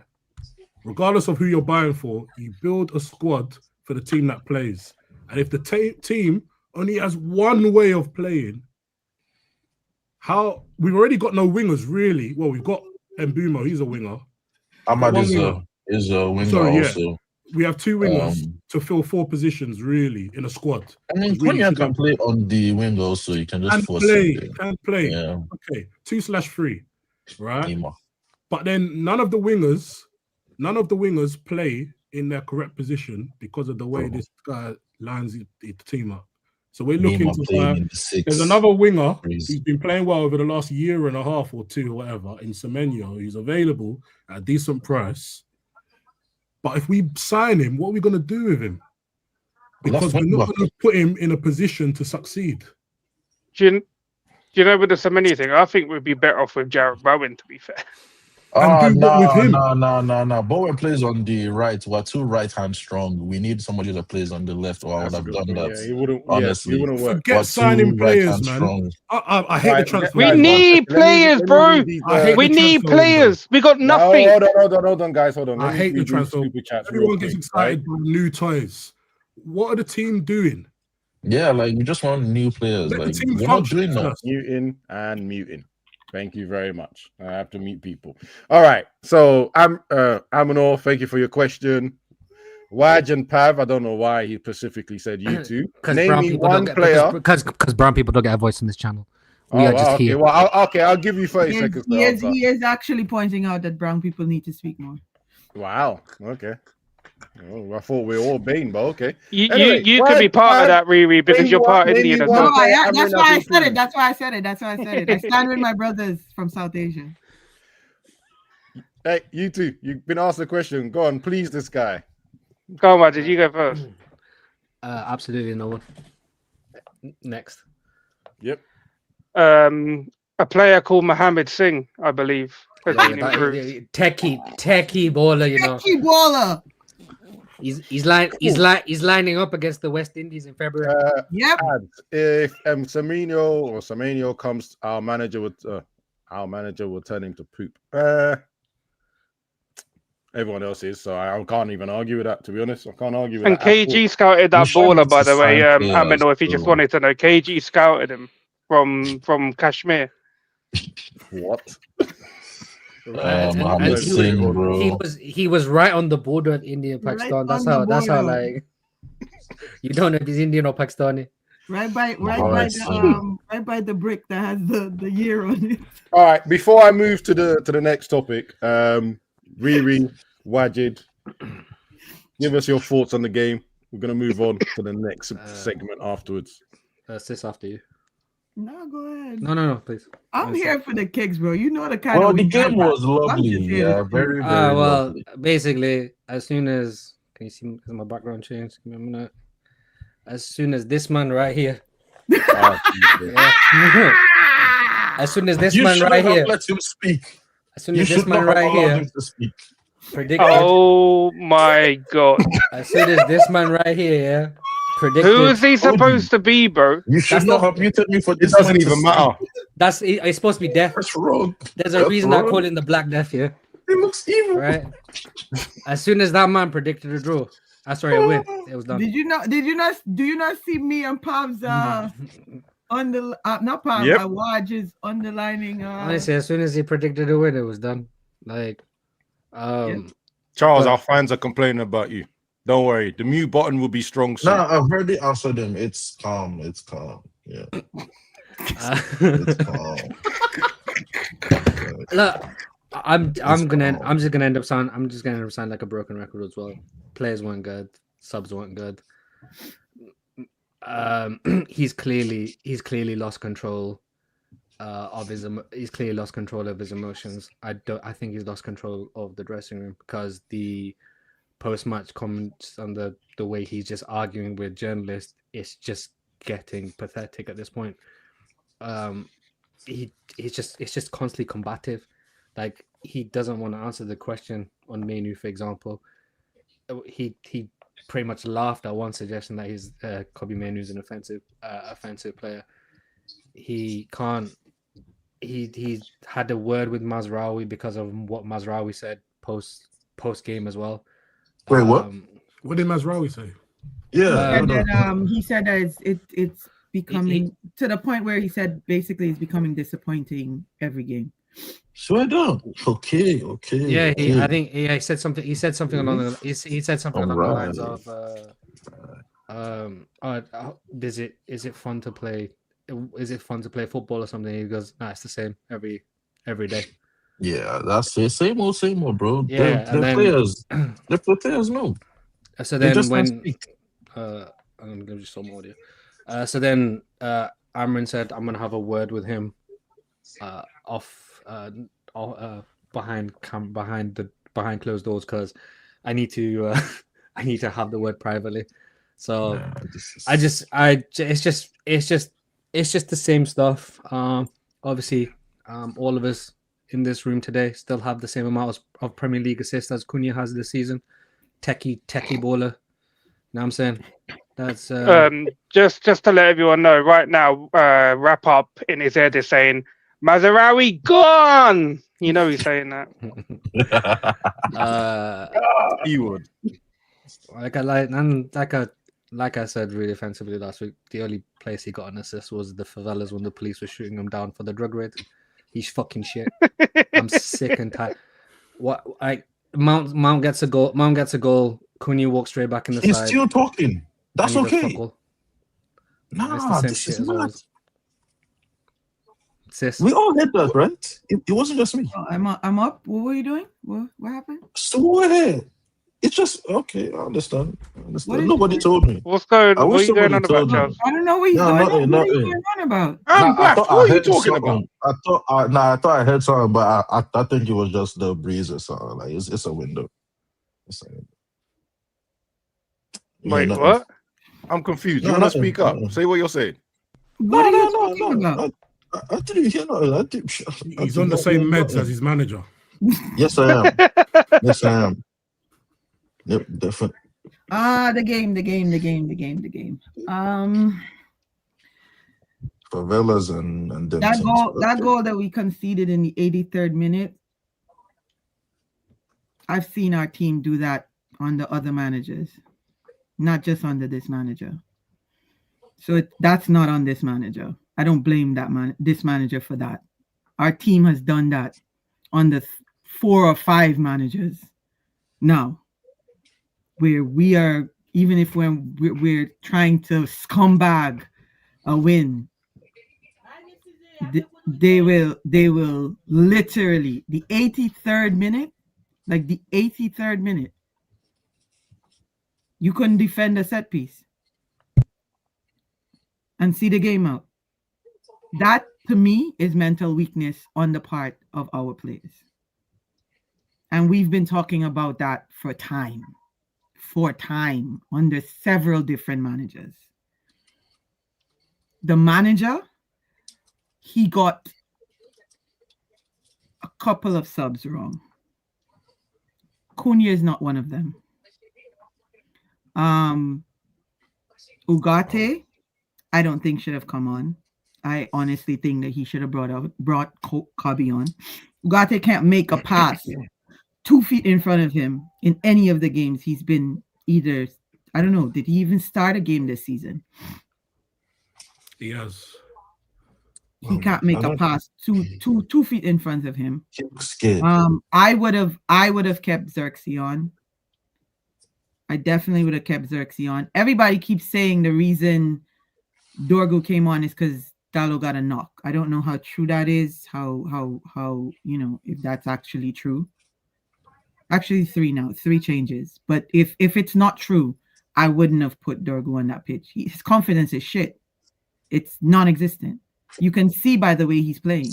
Speaker 6: Regardless of who you're buying for, you build a squad for the team that plays. And if the team only has one way of playing, we've already got no wingers, really. Well, we've got Mbumo, he's a winger.
Speaker 5: Ahmad is a winger also.
Speaker 6: We have two wingers to fill 4 positions, really, in a squad.
Speaker 5: I mean, Cunha can play on the wing also. You can just force it.
Speaker 6: Can play. Yeah. Okay, 2/3, right? But then none of the wingers play in their correct position because of the way this guy lines the team up. So we're looking to there's another winger who's been playing well over the last year and a half or 2 or whatever in Semenyo. He's available at a decent price. But if we sign him, what are we going to do with him? Because we're not going to put him in a position to succeed.
Speaker 10: Do you know with the Semenyo thing? I think we'd be better off with Jarrett Bowen, to be fair.
Speaker 5: No. Bowen plays on the right. We're too right-hand strong. We need somebody that plays on the left, or I would have done that.
Speaker 1: Yeah, he wouldn't.
Speaker 5: Honestly,
Speaker 1: he wouldn't work.
Speaker 6: Forget signing players, man. I hate the transfer.
Speaker 10: We need players, bro. We need players. We got nothing.
Speaker 1: Hold on, guys. Hold on.
Speaker 6: I hate the transfer. Everyone gets excited by new toys. What are the team doing?
Speaker 5: Yeah, like we just want new players. Like we're not doing that.
Speaker 1: Muting. Thank you very much. I have to meet people. All right. So Amanor, thank you for your question. Waj and Pav, I don't know why he specifically said you two. Name me one player.
Speaker 8: Because brown people don't get a voice in this channel. We are just here.
Speaker 1: Well, I'll give you 30 seconds.
Speaker 9: He is actually pointing out that brown people need to speak more.
Speaker 1: Wow. Okay. Oh, I thought we were all Bane, but okay.
Speaker 10: You could be part of that, Riri, because you're part Indian as well.
Speaker 9: That's why I said it. That's why I said it. I stand with my brothers from South Asia.
Speaker 1: Hey, you two, you've been asked a question. Go on, please, this guy.
Speaker 10: Go on, Majid, you go first.
Speaker 8: Absolutely no one. Next.
Speaker 1: Yep.
Speaker 10: A player called Mohammed Singh, I believe.
Speaker 8: Techie baller, you know.
Speaker 9: Techie baller.
Speaker 8: He's lining up against the West Indies in February.
Speaker 9: Yep.
Speaker 1: If Semenyo comes, our manager would turn him to poop. Everyone else is, so I can't even argue with that. To be honest, I can't argue with
Speaker 10: and
Speaker 1: that.
Speaker 10: And KG scouted that baller, by the way. I don't know if you just wanted to know. KG scouted him from Kashmir.
Speaker 1: What?
Speaker 8: He was right on the border of India and Pakistan. That's how like you don't know if he's Indian or Pakistani.
Speaker 9: Right by the brick that has the year on it.
Speaker 1: All right, before I move to the next topic, Riri, Wajid, give us your thoughts on the game. We're gonna move on to the next segment afterwards.
Speaker 8: Sis, after you.
Speaker 9: No, go ahead.
Speaker 8: No, please.
Speaker 9: I'm here for the kicks, bro. You know the kind
Speaker 5: of. Well, the game was lovely. Yeah, very, very lovely.
Speaker 8: Basically, as soon as can you see my background change? Give me a minute. As soon as this man right here. As soon as this man right here.
Speaker 5: Let him speak.
Speaker 8: As soon as this man right here.
Speaker 10: Predicted. Oh my god!
Speaker 8: As soon as this man right here. Predicted.
Speaker 10: Who is he supposed to be, bro?
Speaker 5: You should not have muted me for this.
Speaker 1: It doesn't even matter.
Speaker 8: It's supposed to be death.
Speaker 5: That's wrong.
Speaker 8: There's a reason I call him the Black Death here.
Speaker 5: It looks evil.
Speaker 8: Right. As soon as that man predicted a draw, a win. It was done.
Speaker 9: Do you not see me and Pav's on the not Pav, Waj's underlining
Speaker 8: honestly, as soon as he predicted a win, it was done. Like
Speaker 1: Charles, our fans are complaining about you. Don't worry, the mute button will be strong soon.
Speaker 5: No, I've already answered them. It's calm. Yeah.
Speaker 8: Look, I'm just gonna end up sounding like a broken record as well. Players weren't good, subs weren't good. He's clearly lost control of his emotions. I think he's lost control of the dressing room because the post-match comments and the way he's just arguing with journalists is just getting pathetic at this point. It's just constantly combative. Like, he doesn't want to answer the question on Mainoo, for example. He pretty much laughed at one suggestion that he's Kobbie Mainoo's an offensive player. He can't. He had a word with Mazraoui because of what Mazraoui said post game as well.
Speaker 5: Wait, what?
Speaker 6: What did Mazraoui say?
Speaker 5: Yeah,
Speaker 9: he said that it's becoming to the point where he said basically it's becoming disappointing every game.
Speaker 5: Swear down. Okay.
Speaker 8: Yeah, I think he said something. He said something along the. He said something along the lines of, is it fun to play? Is it fun to play football or something? He goes, nah, it's the same every day.
Speaker 5: Yeah, that's it. Same old, bro.
Speaker 8: Yeah,
Speaker 5: they're players. They're players, no.
Speaker 8: So then when I'm gonna give you some audio. So then Amrin said, I'm gonna have a word with him behind closed doors because I need to have the word privately. So it's just the same stuff. Obviously, all of us in this room today still have the same amount of Premier League assists as Cunha has this season. Techie baller. Know what I'm saying? That's
Speaker 10: just to let everyone know right now. Wrap up in his head is saying, Mazraoui gone. You know he's saying that.
Speaker 1: He would.
Speaker 8: Like I said really offensively last week, the only place he got an assist was the favelas when the police were shooting him down for the drug raid. He's fucking shit. I'm sick and tired. Mount gets a goal. Cunha walks straight back in the side.
Speaker 5: He's still talking. That's okay.
Speaker 8: Nah, this is mad. Sis.
Speaker 5: We all had that, right? It wasn't just me.
Speaker 9: Oh, I'm up. What were you doing? What happened?
Speaker 5: So ahead. It's just okay. I understand. Nobody told me.
Speaker 10: What's going?
Speaker 5: What
Speaker 10: are you going on about, Charles?
Speaker 9: I don't know what he's going on about.
Speaker 1: What are you talking about?
Speaker 5: I thought I heard something, but I think it was just the breeze or something. Like it's a window.
Speaker 10: Wait, what?
Speaker 1: I'm confused. You want to speak up? Say what you're saying.
Speaker 9: What are you talking about?
Speaker 5: I didn't hear nothing.
Speaker 6: He's on the same meds as his manager.
Speaker 5: Yes, I am. Yes, I am. Yep, definitely.
Speaker 9: The game.
Speaker 5: Favelas and them
Speaker 9: that goal that we conceded in the 83rd minute. I've seen our team do that under other managers, not just under this manager. So that's not on this manager. I don't blame this manager for that. Our team has done that on the 4 or 5 managers now, where we are, even if we're trying to scumbag a win, they will literally the 83rd minute, you couldn't defend a set piece and see the game out. That, to me, is mental weakness on the part of our players. And we've been talking about that for time under several different managers. The manager, he got a couple of subs wrong. Cunha is not one of them. Ugarte, I don't think should have come on. I honestly think that he should have brought Kobbie on. Ugarte can't make a pass 2 feet in front of him in any of the games he's been either. I don't know. Did he even start a game this season?
Speaker 6: He has.
Speaker 9: He can't make a pass 2 feet in front of him.
Speaker 5: Scared.
Speaker 9: I would have kept Xerxes on. I definitely would have kept Xerxes on. Everybody keeps saying the reason Dorgu came on is because Dallo got a knock. I don't know how true that is. How if that's actually true. Actually, 3 changes. But if it's not true, I wouldn't have put Dorgu on that pitch. His confidence is shit. It's non-existent. You can see by the way he's playing.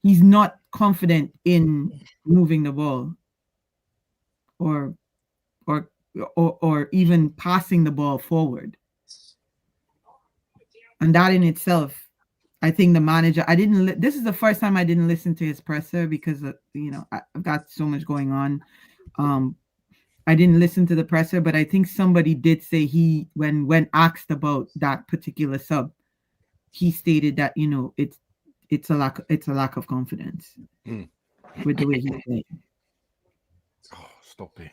Speaker 9: He's not confident in moving the ball or even passing the ball forward. And that in itself, I think the manager, this is the first time I didn't listen to his presser because, I've got so much going on. I didn't listen to the presser, but I think somebody did say when asked about that particular sub, he stated that, it's a lack of confidence with the way he's playing.
Speaker 1: Oh, stop it.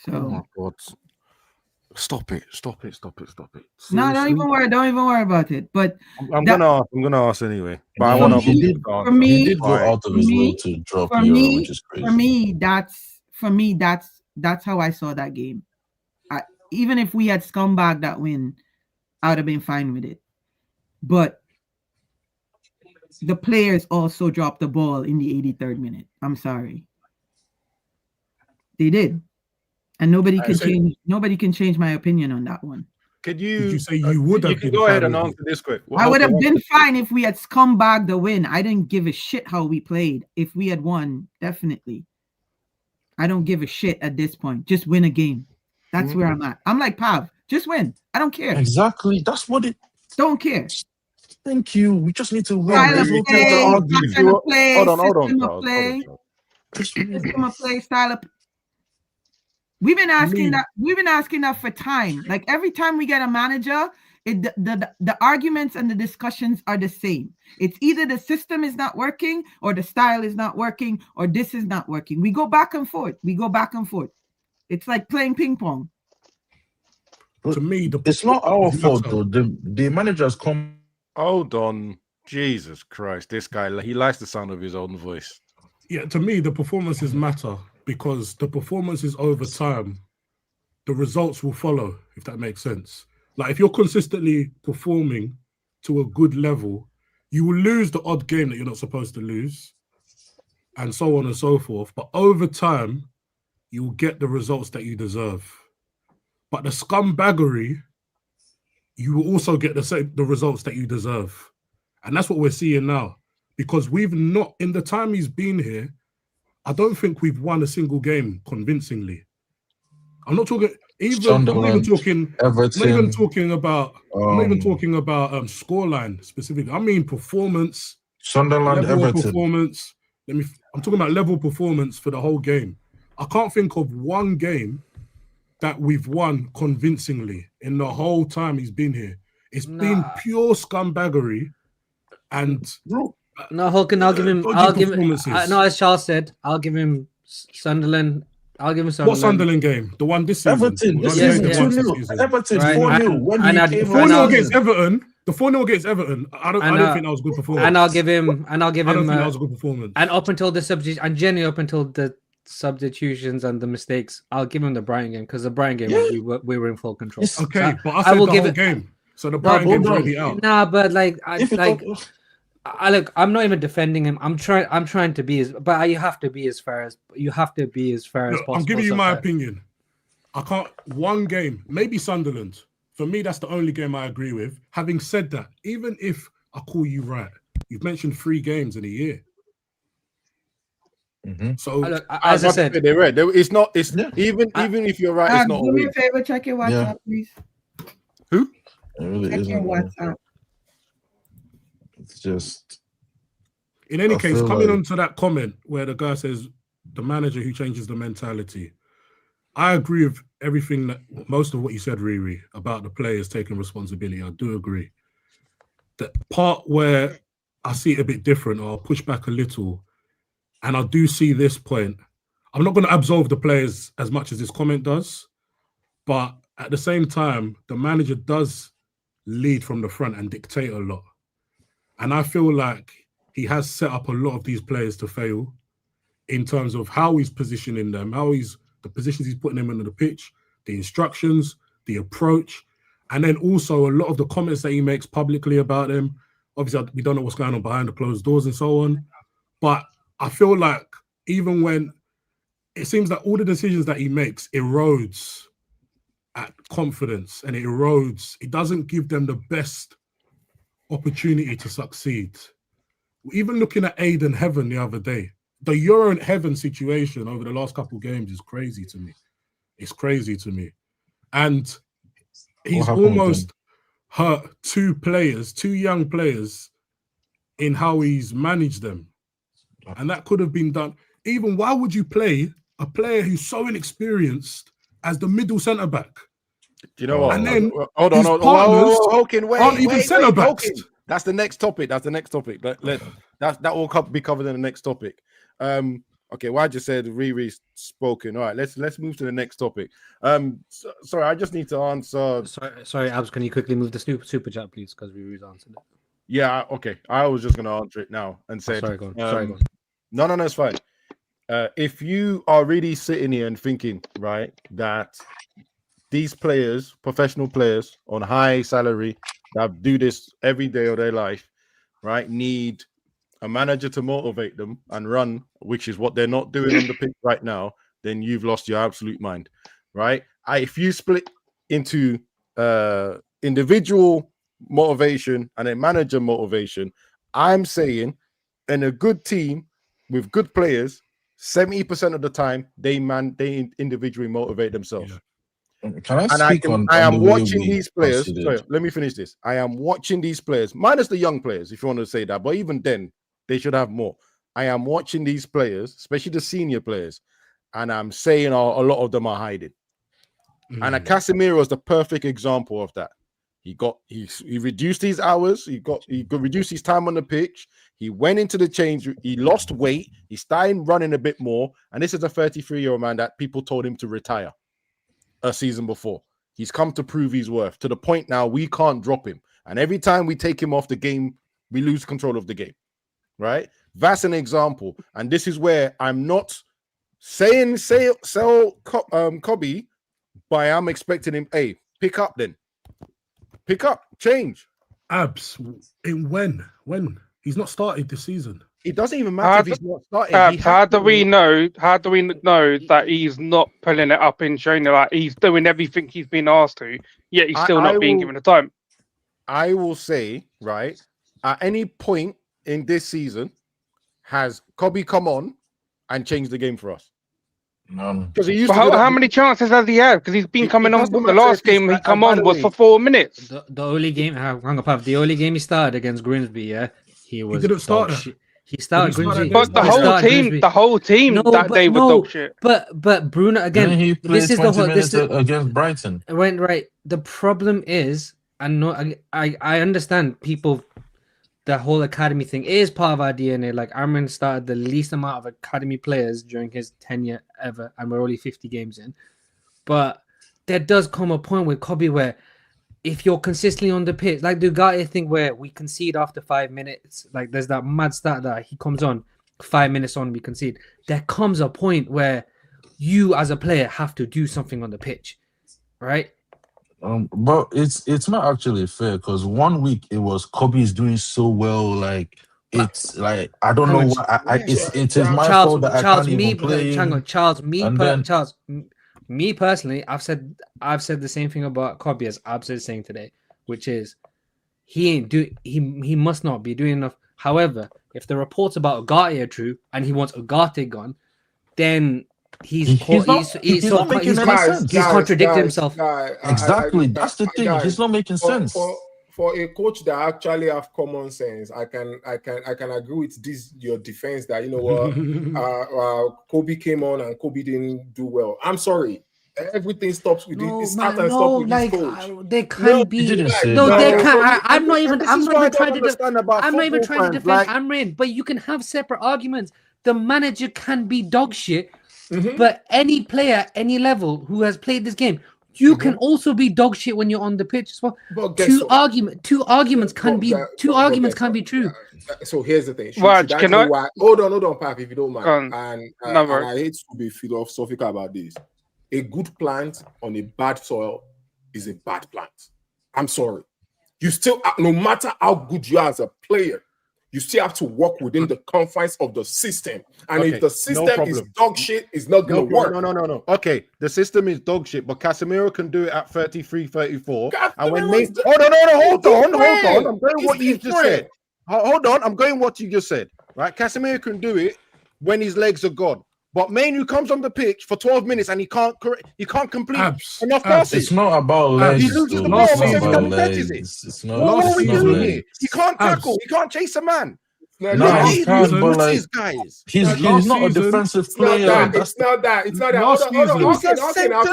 Speaker 9: So,
Speaker 1: oh my God. Stop it.
Speaker 9: No, don't even worry about it. But
Speaker 1: I'm gonna ask anyway. But I want to.
Speaker 5: He did go out of his way to drop Euro, which is crazy.
Speaker 9: For me, that's how I saw that game. Even if we had scumbagged that win, I would have been fine with it. But the players also dropped the ball in the 83rd minute. I'm sorry. They did. And nobody can change my opinion on that one.
Speaker 1: Did
Speaker 6: you say you would have?
Speaker 1: You can go ahead and answer this quick.
Speaker 9: I would have been fine if we had scumbagged the win. I didn't give a shit how we played. If we had won, definitely. I don't give a shit at this point. Just win a game. That's where I'm at. I'm like Pav. Just win. I don't care.
Speaker 5: Exactly. That's what it.
Speaker 9: Don't care.
Speaker 5: Thank you. We just need to win.
Speaker 9: Style of. We've been asking that for time. Like every time we get a manager, the arguments and the discussions are the same. It's either the system is not working, or the style is not working, or this is not working. We go back and forth. It's like playing ping pong.
Speaker 6: To me,
Speaker 5: it's not our fault though. The managers come.
Speaker 1: Hold on, Jesus Christ! This guy, he likes the sound of his own voice.
Speaker 6: Yeah, to me, the performances matter because the performances over time, the results will follow. If that makes sense. Like if you're consistently performing to a good level, you will lose the odd game that you're not supposed to lose, and so on and so forth. But over time, you will get the results that you deserve. But the scumbaggery, you will also get the results that you deserve. And that's what we're seeing now. Because we've not, in the time he's been here, I don't think we've won a single game convincingly. I'm not talking talking about scoreline specifically. I mean performance.
Speaker 5: Sunderland, Everton.
Speaker 6: Performance. I'm talking about level performance for the whole game. I can't think of one game that we've won convincingly in the whole time he's been here. It's been pure scumbaggery and
Speaker 8: no, Hulkin, I'll give him. No, as Charles said, I'll give him Sunderland.
Speaker 6: What Sunderland game? The one this season?
Speaker 5: Everton. This season 2-0. Everton 4-0.
Speaker 6: 4-0 against Everton. The 4-0 against Everton. I don't think that was a good performance.
Speaker 8: And I'll give him. I don't think
Speaker 6: that was a good performance.
Speaker 8: And up until the substitutions and the mistakes, I'll give him the Brighton game because the Brighton game we were in full control.
Speaker 6: Okay, so but I said the whole game. So the Brighton game's already out.
Speaker 8: Nah, but look, I'm not even defending him. I'm trying to be but you have to be as fair as possible.
Speaker 6: I'm giving you my opinion. I can't one game, maybe Sunderland. For me, that's the only game I agree with. Having said that, even if I call you right, you've mentioned 3 games in a year.
Speaker 5: Mm-hmm.
Speaker 6: So
Speaker 8: as I said,
Speaker 1: they're right. It's not. It's even if you're right, it's not.
Speaker 9: Do me a favor, check your WhatsApp, please.
Speaker 1: Who?
Speaker 9: Check your WhatsApp.
Speaker 5: It's just.
Speaker 6: In any case, coming on to that comment where the guy says the manager who changes the mentality, I agree with everything most of what you said, Riri, about the players taking responsibility. I do agree. The part where I see it a bit different, or I'll push back a little. And I do see this point. I'm not going to absolve the players as much as this comment does, but at the same time, the manager does lead from the front and dictate a lot. And I feel like he has set up a lot of these players to fail in terms of how he's positioning them, the positions he's putting them into the pitch, the instructions, the approach, and then also a lot of the comments that he makes publicly about them Obviously, we don't know what's going on behind the closed doors and so on. But I feel like even when it seems that all the decisions that he makes erodes at confidence and it erodes, it doesn't give them the best opportunity to succeed. Even looking at Aiden Heaven the other day, the Euro and Heaven situation over the last couple of games is crazy to me. It's crazy to me. And he's almost hurt two young players in how he's managed them. And that could have been done. Even why would you play a player who's so inexperienced as the middle centre back?
Speaker 1: Do you know what?
Speaker 6: And then
Speaker 1: hold on.
Speaker 6: aren't even centre backs.
Speaker 1: That's the next topic. That will be covered in the next topic. Okay, well, I just said Riri's spoken. All right, let's move to the next topic. Sorry, I just need to answer.
Speaker 8: Sorry, Abs, can you quickly move the super chat, please? Because Riri's answered it.
Speaker 1: Yeah, okay. I was just going to answer it now and say.
Speaker 8: Sorry, go on.
Speaker 1: No, it's fine. If you are really sitting here and thinking, right, that these players, professional players on high salary that do this every day of their life, right, need a manager to motivate them and run, which is what they're not doing on the pitch right now, then you've lost your absolute mind, right? If you split into individual motivation and a manager motivation, I'm saying in a good team with good players, 70% of the time they individually motivate themselves.
Speaker 5: Yeah. Can I speak I
Speaker 1: am watching these players. Sorry, let me finish this. I am watching these players, minus the young players, if you want to say that, but even then, they should have more. I am watching these players, especially the senior players, and I'm saying a lot of them are hiding. And Casemiro is the perfect example of that. He reduced his hours. He could reduce his time on the pitch. He went into the change. He lost weight. He started running a bit more. And this is a 33-year-old man that people told him to retire a season before. He's come to prove his worth to the point now we can't drop him. And every time we take him off the game, we lose control of the game. Right? That's an example. And this is where I'm not saying sell Kobe, but I am expecting him, hey, pick up then. Pick up, change.
Speaker 6: Abs, when? He's not started this season.
Speaker 1: It doesn't even matter if he's not started.
Speaker 10: How do we know that he's not pulling it up in training? Like he's doing everything he's been asked to, yet he's still not being given the time.
Speaker 1: I will say, right, at any point in this season, has Kobe come on and changed the game for us?
Speaker 5: Because
Speaker 1: he used
Speaker 10: how many chances has he had? Because he's been coming on. The last game he come on was for 4 minutes.
Speaker 8: The only game, the only game he started against Grimsby, yeah, he didn't start. He started Grimsby,
Speaker 10: but the whole team that day was dog shit.
Speaker 8: But Bruno again.
Speaker 5: He played 20 minutes against Brighton.
Speaker 8: Right. The problem is, I understand people. The whole academy thing is part of our DNA. Like Amrin started the least amount of academy players during his tenure ever, and we're only 50 games in. But there does come a point with Kobe where if you're consistently on the pitch, like the Ugarte thing where we concede after 5 minutes, like there's that mad stat that he comes on 5 minutes on, we concede. There comes a point where you as a player have to do something on the pitch, right?
Speaker 5: But it's not actually fair because 1 week it was Kobe's doing so well, like it's like I don't know why it is my fault that I can't even play.
Speaker 8: Me personally, I've said the same thing about Kobe as Abs is saying today, which is he must not be doing enough. However, if the reports about Ugarte are true and he wants Ugarte gone, then he's contradicting himself.
Speaker 5: Exactly, that's the thing. He's not making sense.
Speaker 7: For a coach that actually have common sense, I can agree with this your defense that you know what Kobe came on and Kobe didn't do well. I'm sorry. Everything stops with this. Start and stop with this coach.
Speaker 8: They can't be. They can't. I'm not even trying to defend Amrin, but you can have separate arguments. The manager can be dog shit. But any player, any level who has played this game, you can also be dog shit when you're on the pitch as well. Two arguments can be true.
Speaker 7: So here's the thing. Hold on, Pap, if you don't mind. And I hate to be philosophical about this. A good plant on a bad soil is a bad plant. I'm sorry. You still, no matter how good you are as a player, you still have to work within the confines of the system. And if the system is dog shit, it's not going to work.
Speaker 1: No. Okay, the system is dog shit, but Casemiro can do it at 33, 34. And when hold on. I'm going what you just said. Hold on, I'm going what you just said. Right, Casemiro can do it when his legs are gone. But Mainoo comes on the pitch for 12 minutes and he can't complete enough passes.
Speaker 5: It's not about legs.
Speaker 1: He loses the ball every time he touches it. What are we doing here? He can't tackle. He can't chase a man.
Speaker 5: He's not a defensive player.
Speaker 7: It's not that. Hold on. I'll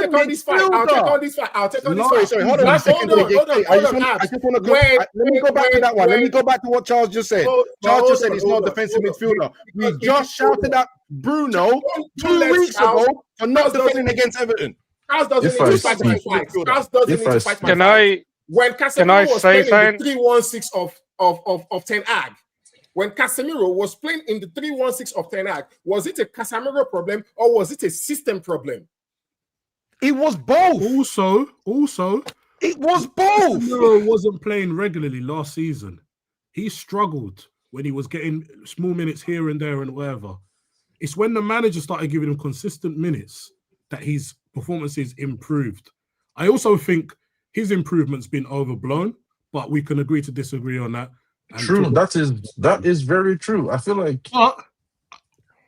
Speaker 7: take on this fight.
Speaker 1: Sorry, hold on a second. I just want to go. Let me go back to that one. Let me go back to what Charles just said. Charles just said he's not a defensive midfielder. We just shouted at Bruno 2 weeks ago for not defending against Everton.
Speaker 7: Charles doesn't need to fight my fight. When Casemiro was playing in the 3-1-6 of Ten Hag, when Casemiro was playing in the 3-1-6 of Ten Hag, was it a Casemiro problem or was it a system problem?
Speaker 1: It was both.
Speaker 6: Also,
Speaker 1: it was both.
Speaker 6: Casemiro wasn't playing regularly last season. He struggled when he was getting small minutes here and there and whatever. It's when the manager started giving him consistent minutes that his performances improved. I also think his improvement's been overblown, but we can agree to disagree on that.
Speaker 5: True, that is very true. I feel like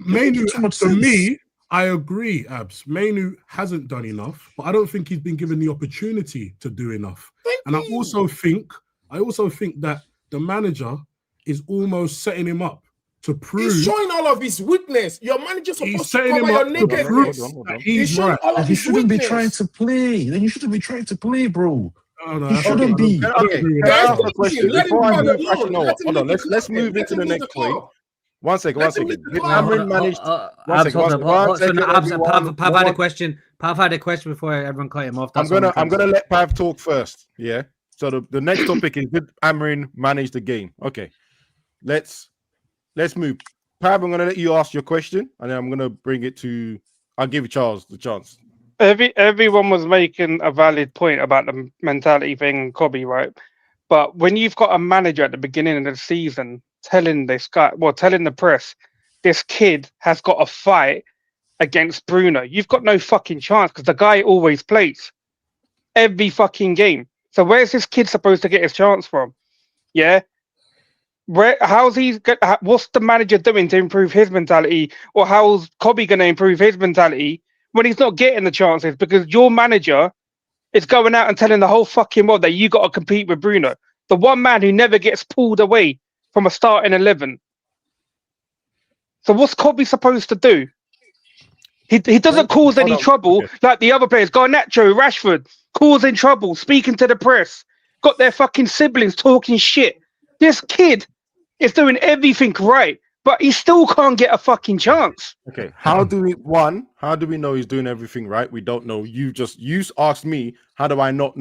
Speaker 6: Mainoo, to me, I agree, Abs. Mainoo hasn't done enough, but I don't think he's been given the opportunity to do enough. I also think that the manager is almost setting him up to prove.
Speaker 7: He's showing all of his weakness. Your manager's supposed to cover your nakedness.
Speaker 6: He's showing all of
Speaker 5: his
Speaker 6: weakness.
Speaker 5: Shouldn't be trying to play. Then you shouldn't be trying to play, bro.
Speaker 1: He shouldn't be. Okay. Hold on. Let's move into the next point. One second. Did Amrin manage?
Speaker 8: Pav had a question. Pav had a question before everyone cut him off.
Speaker 1: I'm gonna let Pav talk first. Yeah. So the next topic is, did Amrin manage the game? Okay. Let's move. Pav, I'm gonna let you ask your question, and then I'm gonna bring it to. I'll give Charles the chance.
Speaker 10: Everyone was making a valid point about the mentality thing, Kobe, right? But when you've got a manager at the beginning of the season telling the press, this kid has got a fight against Bruno, you've got no fucking chance because the guy always plays every fucking game. So where's this kid supposed to get his chance from? Yeah. What's the manager doing to improve his mentality, or how's Kobe going to improve his mentality when he's not getting the chances? Because your manager is going out and telling the whole fucking world that you got to compete with Bruno, the one man who never gets pulled away from a starting 11. So what's Kobe supposed to do? He doesn't cause any trouble like the other players. Garnacho, Rashford, causing trouble, speaking to the press, got their fucking siblings talking shit. This kid is doing everything right, but he still can't get a fucking chance.
Speaker 1: Okay, how do we know he's doing everything right? We don't know. You asked me, how do I know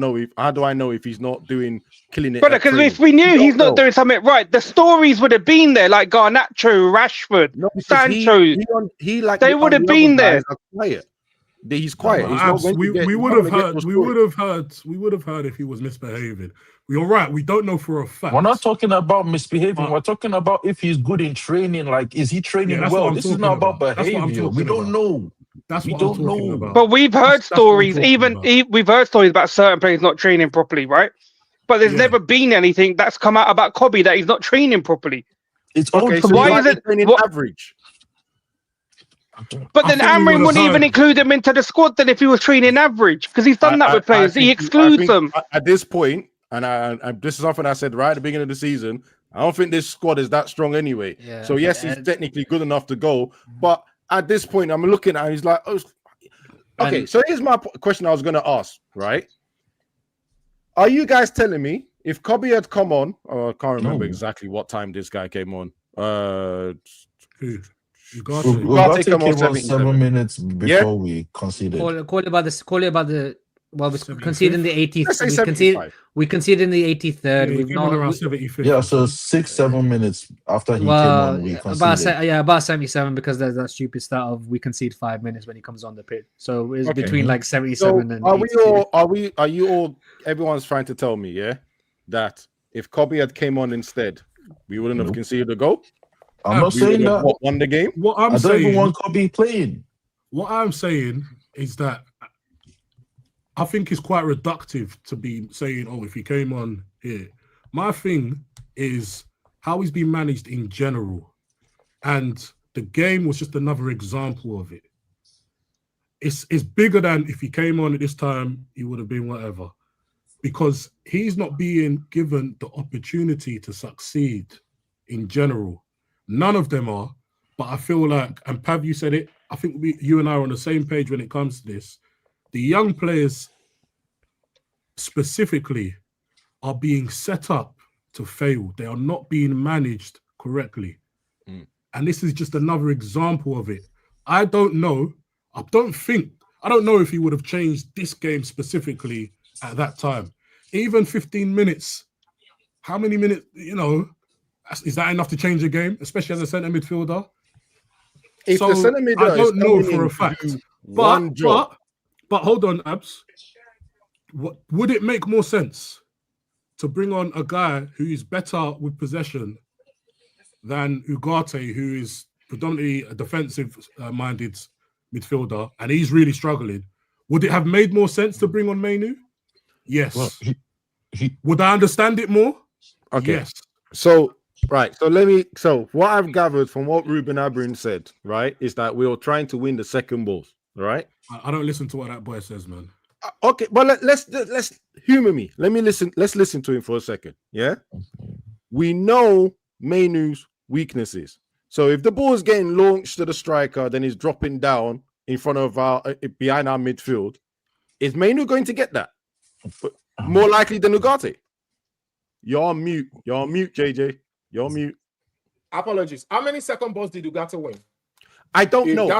Speaker 1: if he's not killing it?
Speaker 10: But because if we knew he's not doing something right, the stories would have been there, like Garnacho, Rashford, Sancho. They would have been there.
Speaker 1: He's quiet.
Speaker 6: We would have heard if he was misbehaving. You're right. We don't know for a fact.
Speaker 5: We're not talking about misbehaving. We're talking about if he's good in training. Like, is he training well? This is not about behavior. We don't know.
Speaker 6: That's what I'm talking about.
Speaker 10: But we've heard stories. We've heard stories about certain players not training properly, right? But there's never been anything that's come out about Kobe that he's not training properly.
Speaker 5: It's okay.
Speaker 1: So why is it average?
Speaker 10: But then Amrin wouldn't even include him into the squad then if he was training average, because he's done that with players. He excludes them.
Speaker 1: At this point, and this is something I said right at the beginning of the season, I don't think this squad is that strong anyway. Yeah, so yes, he's technically good enough to go. But at this point, I'm looking at him, he's like, oh, okay, so here's my question I was going to ask, right? Are you guys telling me if Kobe had come on, I can't remember exactly what time this guy came on.
Speaker 5: Ugarte came on 7 minutes before we conceded.
Speaker 8: Call it about the. Well, we conceded in the 80th. We conceded in the 83rd.
Speaker 5: Yeah, so 6-7 minutes after he came on, we conceded.
Speaker 8: About 77, because there's that stupid start of we concede 5 minutes when he comes on the pitch. So it's between like 77 and.
Speaker 1: Are you all? Everyone's trying to tell me, yeah, that if Kobe had came on instead, we wouldn't have conceded a goal?
Speaker 5: I'm not saying that.
Speaker 1: Won the game?
Speaker 6: What
Speaker 5: I don't even want Kobe playing.
Speaker 6: What I'm saying is that I think it's quite reductive to be saying, oh, if he came on here. My thing is how he's been managed in general. And the game was just another example of it. It's bigger than if he came on at this time, he would have been whatever. Because he's not being given the opportunity to succeed in general. None of them are. But I feel like, and Pav, you said it, I think you and I are on the same page when it comes to this. The young players specifically are being set up to fail. They are not being managed correctly. And this is just another example of it. I don't know. I don't know if he would have changed this game specifically at that time. Even 15 minutes, how many minutes, is that enough to change a game, especially as a centre midfielder?
Speaker 1: If the centre midfielder
Speaker 6: I don't know for a fact. But hold on, Abs. Would it make more sense to bring on a guy who is better with possession than Ugarte, who is predominantly a defensive-minded midfielder, and he's really struggling? Would it have made more sense to bring on Mainoo? Yes.
Speaker 5: Well,
Speaker 6: Would I understand it more?
Speaker 1: Okay.
Speaker 6: Yes.
Speaker 1: So what I've gathered from what Ruben Amorim said, right, is that we were trying to win the second balls, right?
Speaker 6: I don't listen to what that boy says, man.
Speaker 1: Okay, but let's humor me. Let's listen to him for a second. Yeah. We know Mainoo's weaknesses. So if the ball is getting launched to the striker, then he's dropping down in front of behind our midfield. Is Mainoo going to get that? More likely than Ugarte. You're on mute, JJ. You're on mute.
Speaker 7: Apologies. How many second balls did Ugarte win?
Speaker 1: I don't know.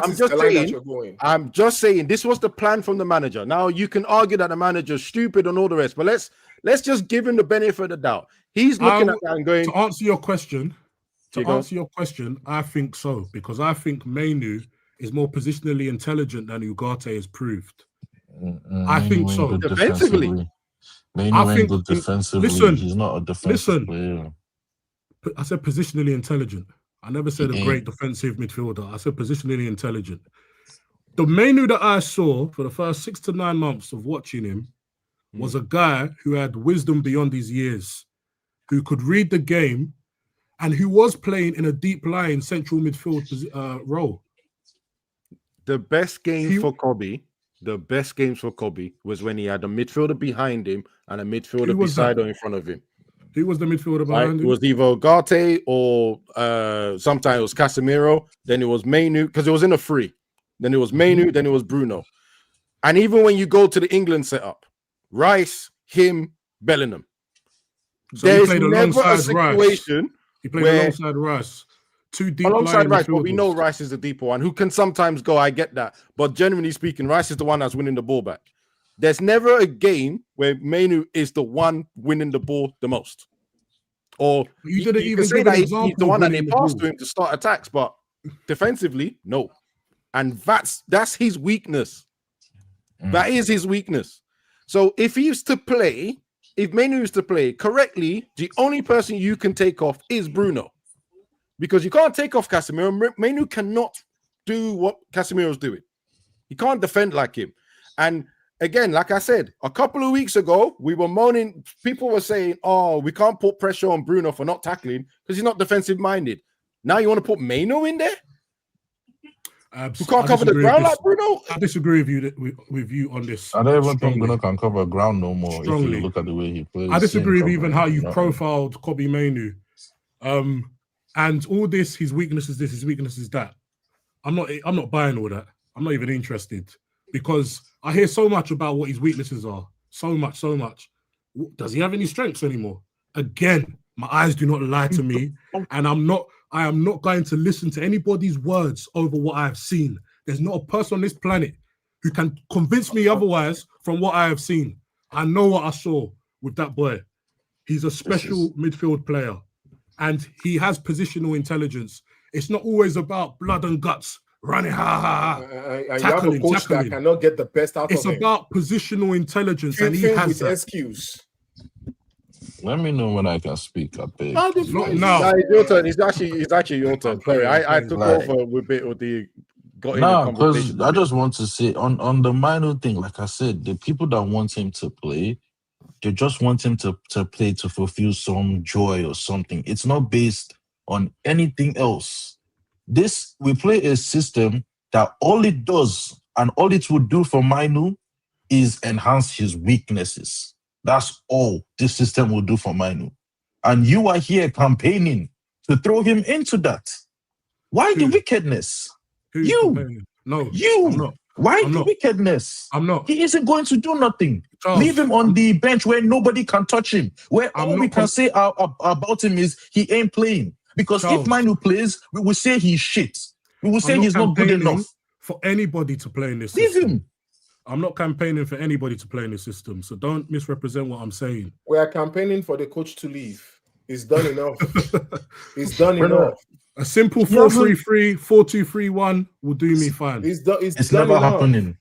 Speaker 1: I'm just saying this was the plan from the manager. Now you can argue that the manager's stupid and all the rest, but let's just give him the benefit of the doubt. He's looking at that and going,
Speaker 6: to answer your question, I think so, because I think Mainoo is more positionally intelligent than Ugarte has proved. I think so.
Speaker 1: Defensively.
Speaker 5: Mainoo ain't good defensively.
Speaker 6: Listen,
Speaker 5: he's not a defensive player.
Speaker 6: I said positionally intelligent. I never said a great defensive midfielder. I said positionally intelligent. The Mainoo that I saw for the first 6 to 9 months of watching him was a guy who had wisdom beyond his years, who could read the game, and who was playing in a deep line central midfield role.
Speaker 1: The best game for Kobe was when he had a midfielder behind him and a midfielder beside or in front of him.
Speaker 6: Who was the midfielder behind him?
Speaker 1: It was either Ugarte or sometimes it was Casemiro. Then it was Mainoo, because it was in a free. Then it was Mainoo, then it was Bruno. And even when you go to the England setup, Rice, him, Bellingham.
Speaker 6: So
Speaker 1: there's never a situation
Speaker 6: he played alongside Rice. Two deep
Speaker 1: alongside Rice, but we know Rice is the deeper one who can sometimes go. I get that, but generally speaking, Rice is the one that's winning the ball back. There's never a game where Mainoo is the one winning the ball the most. Or
Speaker 6: you didn't even
Speaker 1: say that he's the one that they passed to him to start attacks, but defensively, no. And that's his weakness. That is his weakness. So if he used to play, if Mainoo used to play correctly, the only person you can take off is Bruno. Because you can't take off Casemiro. Mainoo cannot do what Casemiro's doing. He can't defend like him. And again, like I said, a couple of weeks ago, we were moaning. People were saying, oh, we can't put pressure on Bruno for not tackling because he's not defensive-minded. Now you want to put Mainoo in there? Who can't cover the ground like Bruno?
Speaker 6: I disagree with you on this.
Speaker 5: I don't even think Bruno can cover ground no more. Strongly. If you look at the way he plays.
Speaker 6: I disagree with even how you've profiled Kobe Mainoo. And all this, his weakness is this, his weakness is that. I'm not buying all that. I'm not even interested because I hear so much about what his weaknesses are. So much. Does he have any strengths anymore? Again, my eyes do not lie to me, and I am not going to listen to anybody's words over what I have seen. There's not a person on this planet who can convince me otherwise from what I have seen. I know what I saw with that boy. He's a special midfield player. And he has positional intelligence. It's not always about blood and guts, running, tackling.
Speaker 7: You have a coach that cannot get the best out of him.
Speaker 6: It's about positional intelligence, and he has that.
Speaker 7: Excuse.
Speaker 5: Let me know when I can speak. I beg.
Speaker 6: No.
Speaker 1: It's your turn. It's actually your turn. Sorry, I took over with bit of the got in the conversation.
Speaker 5: Because I just want to say on the Mainoo thing, like I said, the people that want him to play, they just want him to play to fulfill some joy or something. It's not based on anything else. We play a system that all it does and all it will do for Mainoo is enhance his weaknesses. That's all this system will do for Mainoo. And you are here campaigning to throw him into that. Why the wickedness?
Speaker 6: No,
Speaker 5: you.
Speaker 6: I'm not.
Speaker 5: Why the wickedness?
Speaker 6: I'm not.
Speaker 5: He isn't going to do nothing.
Speaker 6: Charles,
Speaker 5: leave him on the bench where nobody can touch him. Where all we can say about him is he ain't playing. Because if Mainoo plays, we will say he's shit. We will say he's not good enough.
Speaker 6: For anybody to play in this
Speaker 5: leave
Speaker 6: system.
Speaker 5: Him.
Speaker 6: I'm not campaigning for anybody to play in the system, so don't misrepresent what I'm saying.
Speaker 7: We are campaigning for the coach to leave. It's done enough. It's done enough.
Speaker 6: A simple 4-3-3, 4-2-3-1 will do me fine.
Speaker 7: It's
Speaker 5: never happening.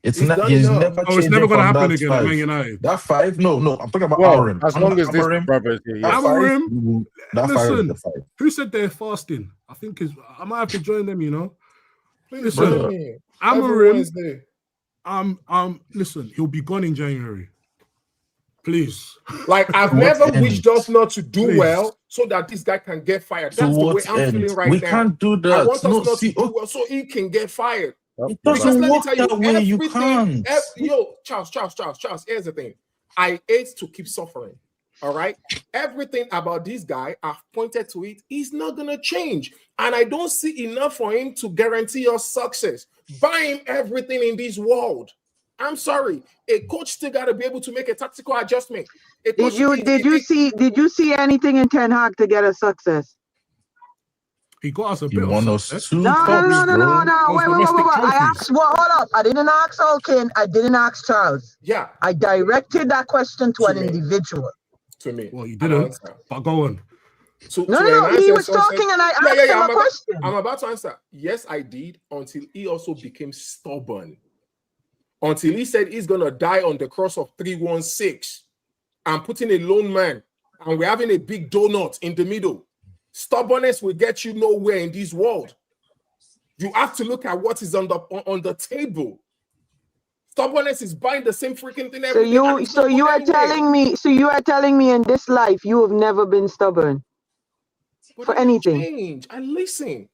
Speaker 5: It's never changing.
Speaker 6: It's never going to happen again
Speaker 5: at
Speaker 6: Man United.
Speaker 5: That 5? No. I'm talking about Amorim.
Speaker 1: As long as this brother,
Speaker 6: Amorim. Listen, who said they're fasting? I might have to join them. Listen, Amorim. Listen, he'll be gone in January. Please.
Speaker 7: Like, I've never wished us not to do well so that this guy can get fired. That's the way I'm feeling right now.
Speaker 5: We can't do that.
Speaker 7: I want us not to do well so he can get fired.
Speaker 5: It doesn't work that way. You can't.
Speaker 7: Charles, here's the thing. I hate to keep suffering. All right? Everything about this guy, I've pointed to it, he's not going to change. And I don't see enough for him to guarantee us success. Buy him everything in this world. I'm sorry. A coach still got to be able to make a tactical adjustment.
Speaker 11: Did you see anything in Ten Hag to get us success?
Speaker 6: He got us a bit
Speaker 5: of
Speaker 6: success.
Speaker 11: No. Wait. I asked. Hold up. I didn't ask Alkin. I didn't ask Charles.
Speaker 7: Yeah.
Speaker 11: I directed that question to an individual.
Speaker 7: To me.
Speaker 6: Well, you didn't. But go on.
Speaker 11: No. He was talking, and I asked him a question.
Speaker 7: I'm about to answer. Yes, I did. Until he also became stubborn. Until he said he's going to die on the cross of 316 and putting a lone man and we're having a big donut in the middle. Stubbornness will get you nowhere in this world. You have to look at what is on the table. Stubbornness is buying the same freaking thing every day.
Speaker 11: So you are telling me in this life you have never been stubborn for anything.
Speaker 7: Change. I listen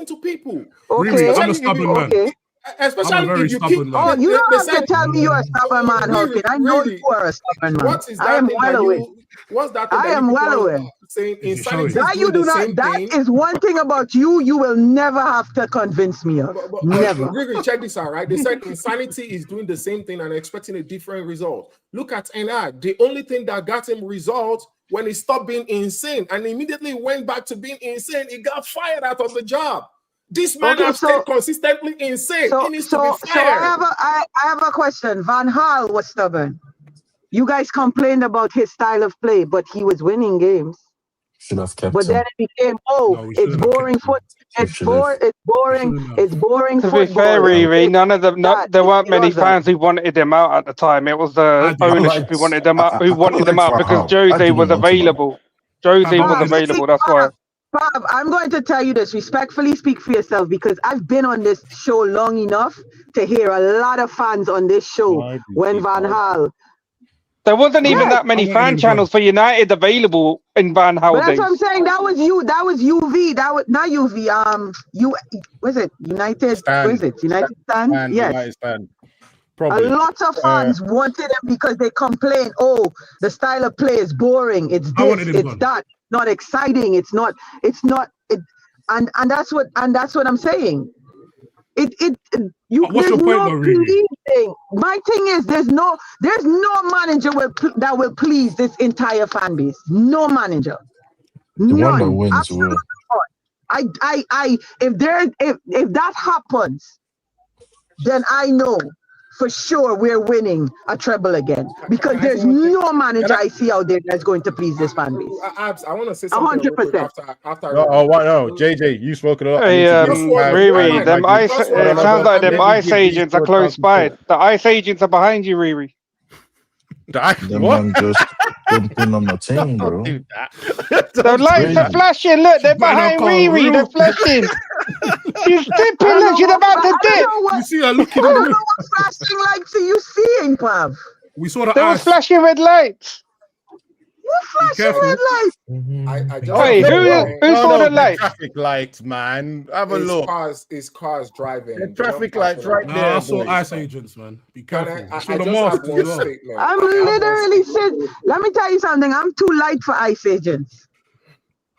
Speaker 7: to people.
Speaker 11: Okay.
Speaker 6: I'm a stubborn man.
Speaker 11: Okay.
Speaker 7: Especially if you keep.
Speaker 11: You don't have to tell me you're a stubborn man, Hawkins. I know you are a stubborn man.
Speaker 7: What is that?
Speaker 11: I am well aware.
Speaker 7: What's that?
Speaker 11: I am well aware.
Speaker 7: Saying insanity.
Speaker 11: That is one thing about you. You will never have to convince me of. Never.
Speaker 7: Really, check this out, right? They said insanity is doing the same thing and expecting a different result. Look at NI. The only thing that got him results when he stopped being insane and immediately went back to being insane, he got fired out of the job. This man has stayed consistently insane. He needs to be fired.
Speaker 11: I have a question. Van Gaal was stubborn. You guys complained about his style of play, but he was winning games.
Speaker 5: Should have kept
Speaker 11: but
Speaker 5: him.
Speaker 11: then it became, it's boring foot. It's boring.
Speaker 10: To be fair, Riri, none of them. There weren't many fans who wanted him out at the time. It was the ownership who wanted them out. Because Jose was available. Jose was available. That's why.
Speaker 11: Bob, I'm going to tell you this respectfully. Speak for yourself, because I've been on this show long enough to hear a lot of fans on this show when Van Gaal.
Speaker 10: There wasn't even that many fan channels for United available in Van Gaal days.
Speaker 11: That's what I'm saying. That was UV. That was not UV. Was it United?
Speaker 1: Stand.
Speaker 11: Was it United Stand? Yes.
Speaker 1: United Stand. Probably.
Speaker 11: A lot of fans wanted him because they complained. Oh, the style of play is boring. It's this. It's that. Not exciting. It's not. And that's what I'm saying. There's no pleasing. My thing is there's no manager that will please this entire fan base. No manager. None. Absolutely not. If that happens, then I know for sure we're winning a treble again, because there's no manager I see out there that's going to please this fan base.
Speaker 7: I want to say something
Speaker 11: 100%.
Speaker 7: after
Speaker 1: JJ, you spoke it up.
Speaker 10: Riri, it sounds like them ICE agents are close by. The ICE agents are behind you, Riri.
Speaker 1: What?
Speaker 5: same thing on my team, bro.
Speaker 1: Do that.
Speaker 10: The lights are flashing. Look, they're behind Riri. They're flashing. She's dipping. Look, she's about to dip.
Speaker 6: You see her looking
Speaker 11: I
Speaker 6: in the
Speaker 11: don't
Speaker 6: mirror.
Speaker 11: know what flashing lights are you seeing, Pav?
Speaker 6: We saw the
Speaker 10: There was
Speaker 6: ice.
Speaker 10: flashing red lights.
Speaker 11: What flashing red lights?
Speaker 7: I just
Speaker 10: Wait, who saw the lights?
Speaker 1: Traffic lights, man. Have a look.
Speaker 7: It's cars driving.
Speaker 1: The traffic lights right there.
Speaker 6: I saw
Speaker 1: boys.
Speaker 6: ICE agents, man. Be careful.
Speaker 7: I
Speaker 6: saw the
Speaker 7: just have
Speaker 6: mask as
Speaker 7: one
Speaker 6: well.
Speaker 7: statement.
Speaker 11: I'm literally saying, let me tell you something. I'm too light for ICE agents.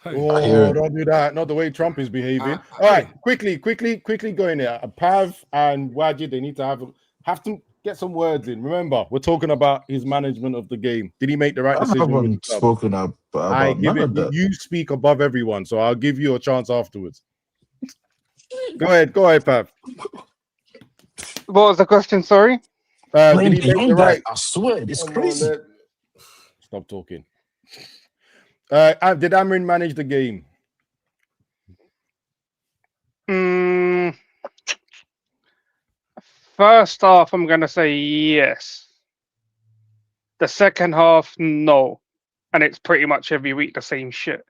Speaker 1: Oh, don't do that. Not the way Trump is behaving. All right, quickly going there. Pav and Wajid, they need to have to get some words in. Remember, we're talking about his management of the game. Did he make the right decision?
Speaker 5: I haven't spoken about none of that.
Speaker 1: You speak above everyone, so I'll give you a chance afterwards. Go ahead, Pav.
Speaker 10: What was the question? Sorry.
Speaker 1: Did he make the right?
Speaker 5: I swear, it's crazy.
Speaker 1: Stop talking. Did Amrin manage the game?
Speaker 10: First half, I'm going to say yes. The second half, no. And it's pretty much every week the same shit.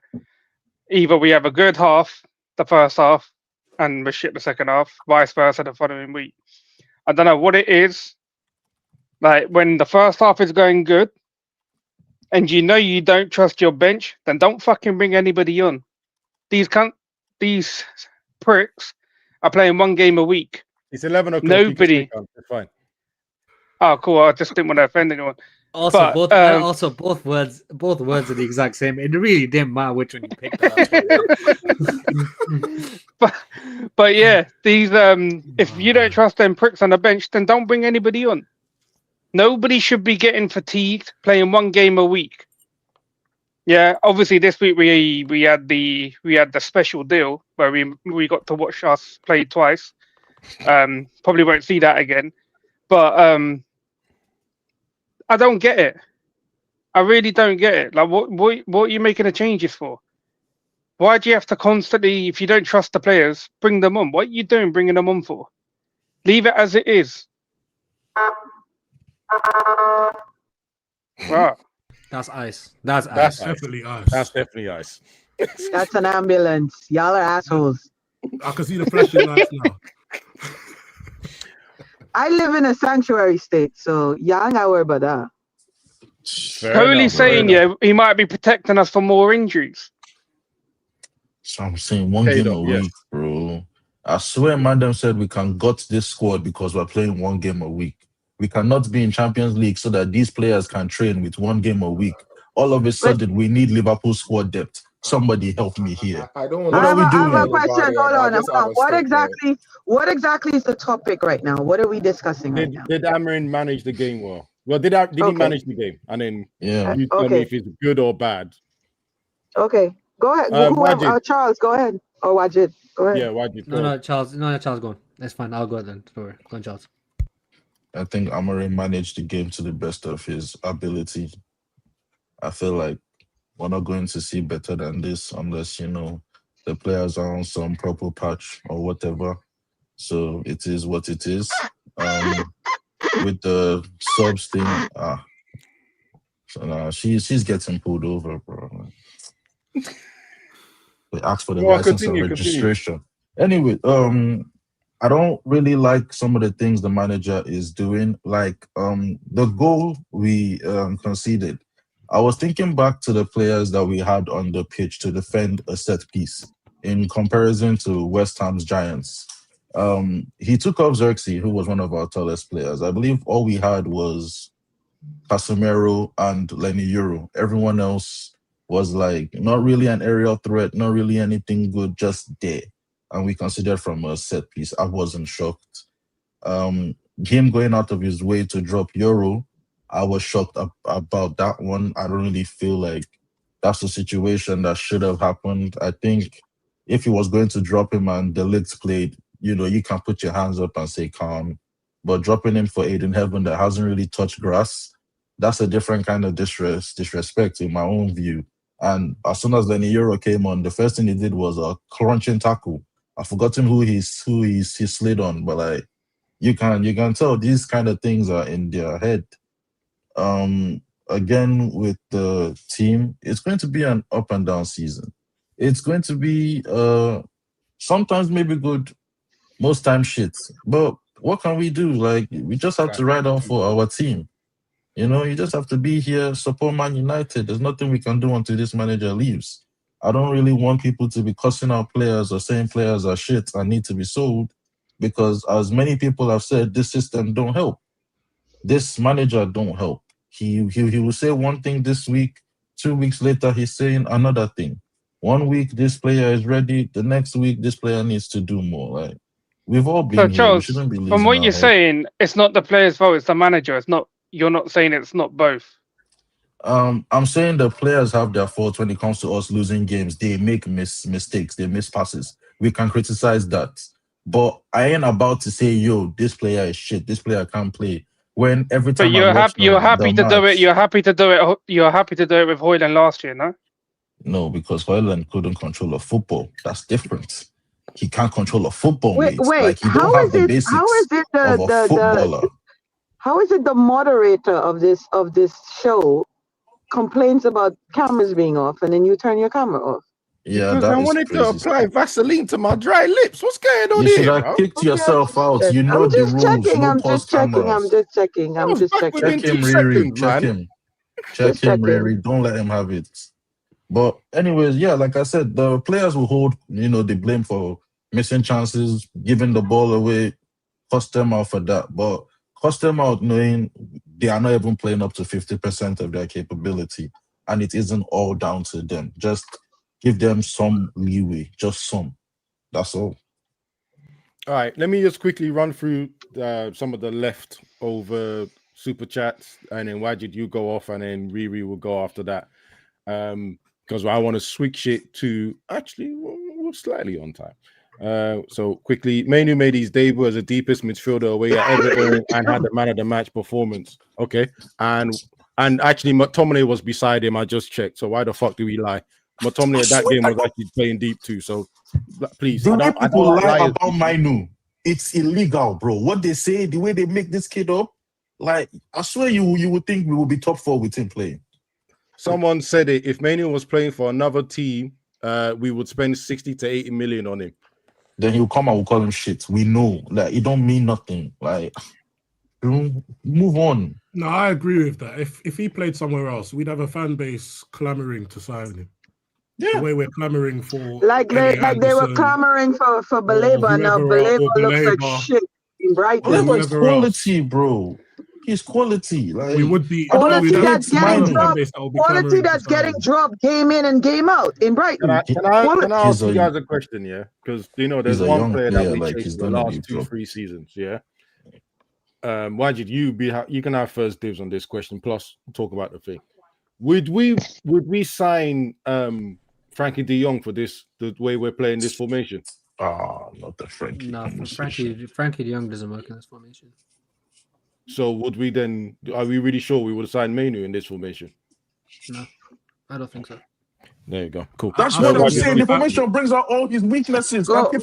Speaker 10: Either we have a good half, the first half, and we shit the second half, vice versa the following week. I don't know what it is. Like, when the first half is going good, and you know you don't trust your bench, then don't fucking bring anybody on. These pricks are playing one game a week.
Speaker 1: It's 11 o'clock.
Speaker 10: Nobody.
Speaker 1: It's fine.
Speaker 10: Oh, cool. I just didn't want to offend anyone.
Speaker 8: Also, both words are the exact same. It really didn't matter which one you picked up.
Speaker 10: but yeah, these if you don't trust them pricks on the bench, then don't bring anybody on. Nobody should be getting fatigued playing one game a week. Yeah, obviously this week we had the special deal where we got to watch us play twice. Probably won't see that again. But I don't get it. I really don't get it. Like what are you making the changes for? Why do you have to constantly, if you don't trust the players, bring them on? What are you doing bringing them on for? Leave it as it is. Wow.
Speaker 8: That's ice. That's
Speaker 6: definitely ice.
Speaker 1: That's definitely ice.
Speaker 11: That's an ambulance. Y'all are assholes.
Speaker 6: I can see the flashing lights now.
Speaker 11: I live in a sanctuary state, so y'all ain't gotta worry about that.
Speaker 10: Totally saying, he might be protecting us from more injuries.
Speaker 5: So I'm saying one game a week, bro. I swear, madam said we can gut this squad because we're playing one game a week. We cannot be in Champions League so that these players can train with one game a week. All of a sudden, we need Liverpool squad depth. Somebody help me here.
Speaker 11: I have a question. Hold on. What exactly is the topic right now? What are we discussing right now?
Speaker 1: Did Amrin manage the game well? Well, did he manage the game? And then you tell me if it's good or bad.
Speaker 11: Okay, go ahead. Charles, go ahead. Or Wajid, go ahead.
Speaker 1: Yeah, Wajid.
Speaker 8: No, Charles, go on. That's fine. I'll go then. Don't worry. Go on, Charles.
Speaker 5: I think Amrin managed the game to the best of his ability. I feel like we're not going to see better than this unless, the players are on some proper patch or whatever. So it is what it is. With the subs thing, she's getting pulled over, bro. They asked for the license and registration. Anyway, I don't really like some of the things the manager is doing. Like the goal we conceded. I was thinking back to the players that we had on the pitch to defend a set piece in comparison to West Ham's Giants. He took off Xerxes, who was one of our tallest players. I believe all we had was Casemiro and Lenny Euro. Everyone else was like not really an aerial threat, not really anything good, just there. And we considered from a set piece. I wasn't shocked. Him going out of his way to drop Euro, I was shocked about that one. I don't really feel like that's a situation that should have happened. I think if he was going to drop him and De Ligt played, you can put your hands up and say calm. But dropping him for Aiden Heaven that hasn't really touched grass, that's a different kind of disrespect in my own view. And as soon as Lenny Euro came on, the first thing he did was a crunching tackle. I've forgotten who he slid on, but you can tell these kind of things are in their head. again with the team, it's going to be an up and down season. It's going to be sometimes maybe good, most times shit. But what can we do? Like, we just have to ride on for our team. You know, you just have to be here, support Man United. There's nothing we can do until this manager leaves. I don't really want people to be cussing out players or saying players are shit and need to be sold, because as many people have said, this system don't help. This manager don't help. He will say one thing this week, 2 weeks later he's saying another thing. 1 week this player is ready, the next week this player needs to do more. Like, we've all been here.
Speaker 10: Charles,
Speaker 5: we shouldn't be losing
Speaker 10: from what
Speaker 5: our
Speaker 10: you're
Speaker 5: head.
Speaker 10: saying, it's not the player's fault, it's the manager. It's not. You're not saying it's not both.
Speaker 5: I'm saying the players have their fault when it comes to us losing games. They make mistakes, they miss passes. We can criticize that. But I ain't about to say, yo, this player is shit, this player can't play. When every time
Speaker 10: But you're happy to do it. You're happy to do it. You're happy to do it with Højlund last year, no?
Speaker 5: No, because Højlund couldn't control a football. That's different. He can't control a football.
Speaker 11: Wait,
Speaker 5: like, he don't have the basics of a footballer.
Speaker 11: How is it the moderator of this show complains about cameras being off and then you turn your camera off?
Speaker 5: Yeah,
Speaker 1: because I wanted to apply Vaseline to my dry lips. What's going on
Speaker 5: you
Speaker 1: here?
Speaker 5: You should have kicked yourself out. You know the rules.
Speaker 11: I'm just checking. I'm just checking.
Speaker 5: Check him, Riri. Check him, Riri. Don't let him have it. But anyways, yeah, like I said, the players will hold, the blame for missing chances, giving the ball away, cost them out for that. But cost them out knowing they are not even playing up to 50% of their capability. And it isn't all down to them. Just give them some leeway, just some. That's all.
Speaker 1: All right, let me just quickly run through some of the leftover super chats, and then Wajid, you go off, and then Riri will go after that. Because I want to switch it to, actually, we're slightly on time. So quickly, Mainoo made his debut as the deepest midfielder away at Everton and had the man of the match performance. Okay, and actually, McTominay was beside him. I just checked. So why the fuck do we lie? McTominay at that game was actually playing deep too. So please,
Speaker 5: the way people lie about Mainoo, it's illegal, bro. What they say, the way they make this kid up, like, I swear you would think we would be top 4 with him playing.
Speaker 1: Someone said it. If Mainoo was playing for another team, we would spend 60 to 80 million on him.
Speaker 5: Then he'll come and we'll call him shit. We know, like, it don't mean nothing. Like, move on.
Speaker 6: No, I agree with that. If he played somewhere else, we'd have a fan base clamoring to sign him.
Speaker 5: Yeah.
Speaker 6: The way we're clamoring for,
Speaker 11: like they were clamoring for Baleba. Now Baleba looks like shit in Brighton.
Speaker 5: Baleba is quality, bro. He's quality. Like,
Speaker 6: we would be
Speaker 11: quality that's getting dropped. Quality that's getting dropped game in and game out in Brighton.
Speaker 1: Can I ask you guys a question? Yeah, because there's one player that we chased the last 2-3 seasons. Yeah. Wajid, you can have first dibs on this question. Plus, talk about the thing. Would we sign Frankie De Jong for the way we're playing this formation?
Speaker 5: Not the Frankie.
Speaker 8: No, Frankie De Jong doesn't work in this formation.
Speaker 1: So would we then? Are we really sure we would have signed Mainoo in this formation?
Speaker 8: No, I don't think so.
Speaker 1: There you go. Cool.
Speaker 5: That's what I'm saying. The formation brings out all his weaknesses.
Speaker 11: Go ahead.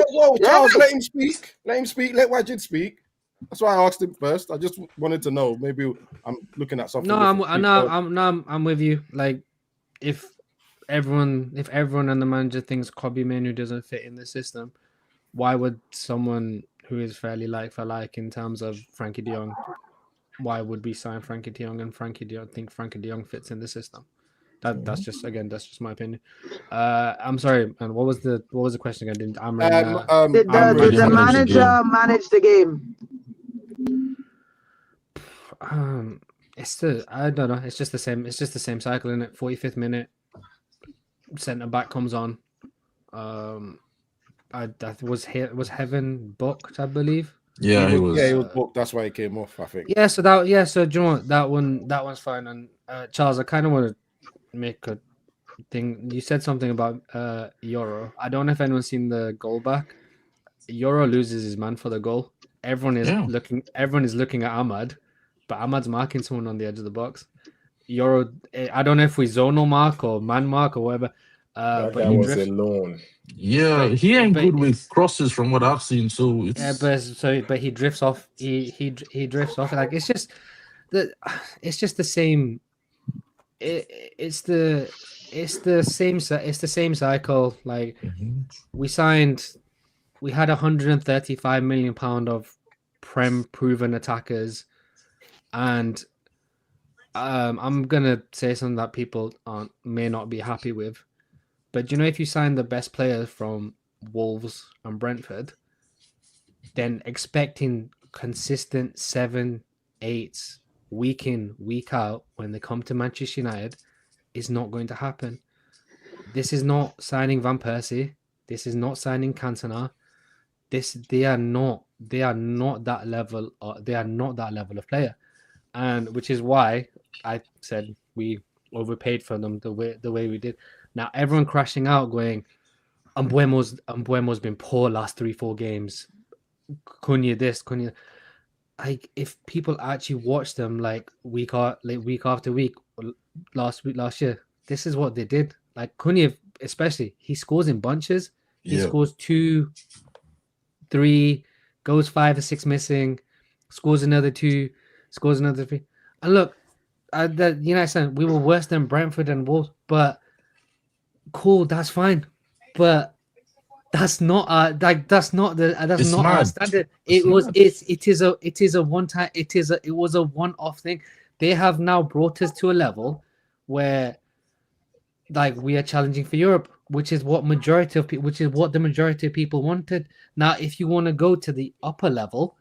Speaker 1: Whoa, Charles, let him speak. Let him speak. Let Wajid speak. That's why I asked him first. I just wanted to know. Maybe I'm looking at something.
Speaker 8: No, I'm with you. Like, if everyone and the manager thinks Kobbie Mainoo doesn't fit in the system, why would someone who is fairly like for like in terms of Frankie De Jong, why would we sign Frankie De Jong and Frankie De Jong think Frankie De Jong fits in the system? That's just my opinion. I'm sorry, and what was the question again?
Speaker 11: Did the manager manage the game?
Speaker 8: I don't know. It's just the same. It's just the same cycle, isn't it? 45th minute, centre back comes on. That was Heaven booked, I believe.
Speaker 5: Yeah, he was.
Speaker 1: Yeah, he was booked. That's why he came off, I think.
Speaker 8: Yeah, so do you know what? That one's fine. And Charles, I kind of want to make a thing. You said something about Euro. I don't know if anyone's seen the goal back. Euro loses his man for the goal. Everyone is looking at Ahmad, but Ahmad's marking someone on the edge of the box. Euro, I don't know if we zonal mark or man mark or whatever.
Speaker 7: That
Speaker 8: but
Speaker 7: guy
Speaker 8: he
Speaker 7: was
Speaker 8: drifts.
Speaker 7: alone.
Speaker 5: Yeah, he ain't good with crosses from what I've seen. So it's
Speaker 8: but he drifts off. He drifts off. Like it's just the same. It's the same cycle. Like we had 135 million pound of Prem proven attackers, and I'm gonna say something that people may not be happy with, but if you sign the best players from Wolves and Brentford, then expecting consistent 7-8s week in, week out when they come to Manchester United is not going to happen. This is not signing Van Persie. This is not signing Cantona. They are not that level. They are not that level of player, and which is why I said we overpaid for them the way we did. Now everyone crashing out, going, Mbuemo's been poor last 3-4 games. Cunha this, Cunha. Like if people actually watch them week after week, last year, this is what they did. Like Cunha, especially, he scores in bunches. He scores 2, 3, goes 5 or 6 missing, scores another 2, scores another 3. And look, we were worse than Brentford and Wolves, but cool, that's fine. But that's not our standard. It was a one-time. It was a one-off thing. They have now brought us to a level where, we are challenging for Europe, which is what the majority of people wanted. Now, if you want to go to the upper level,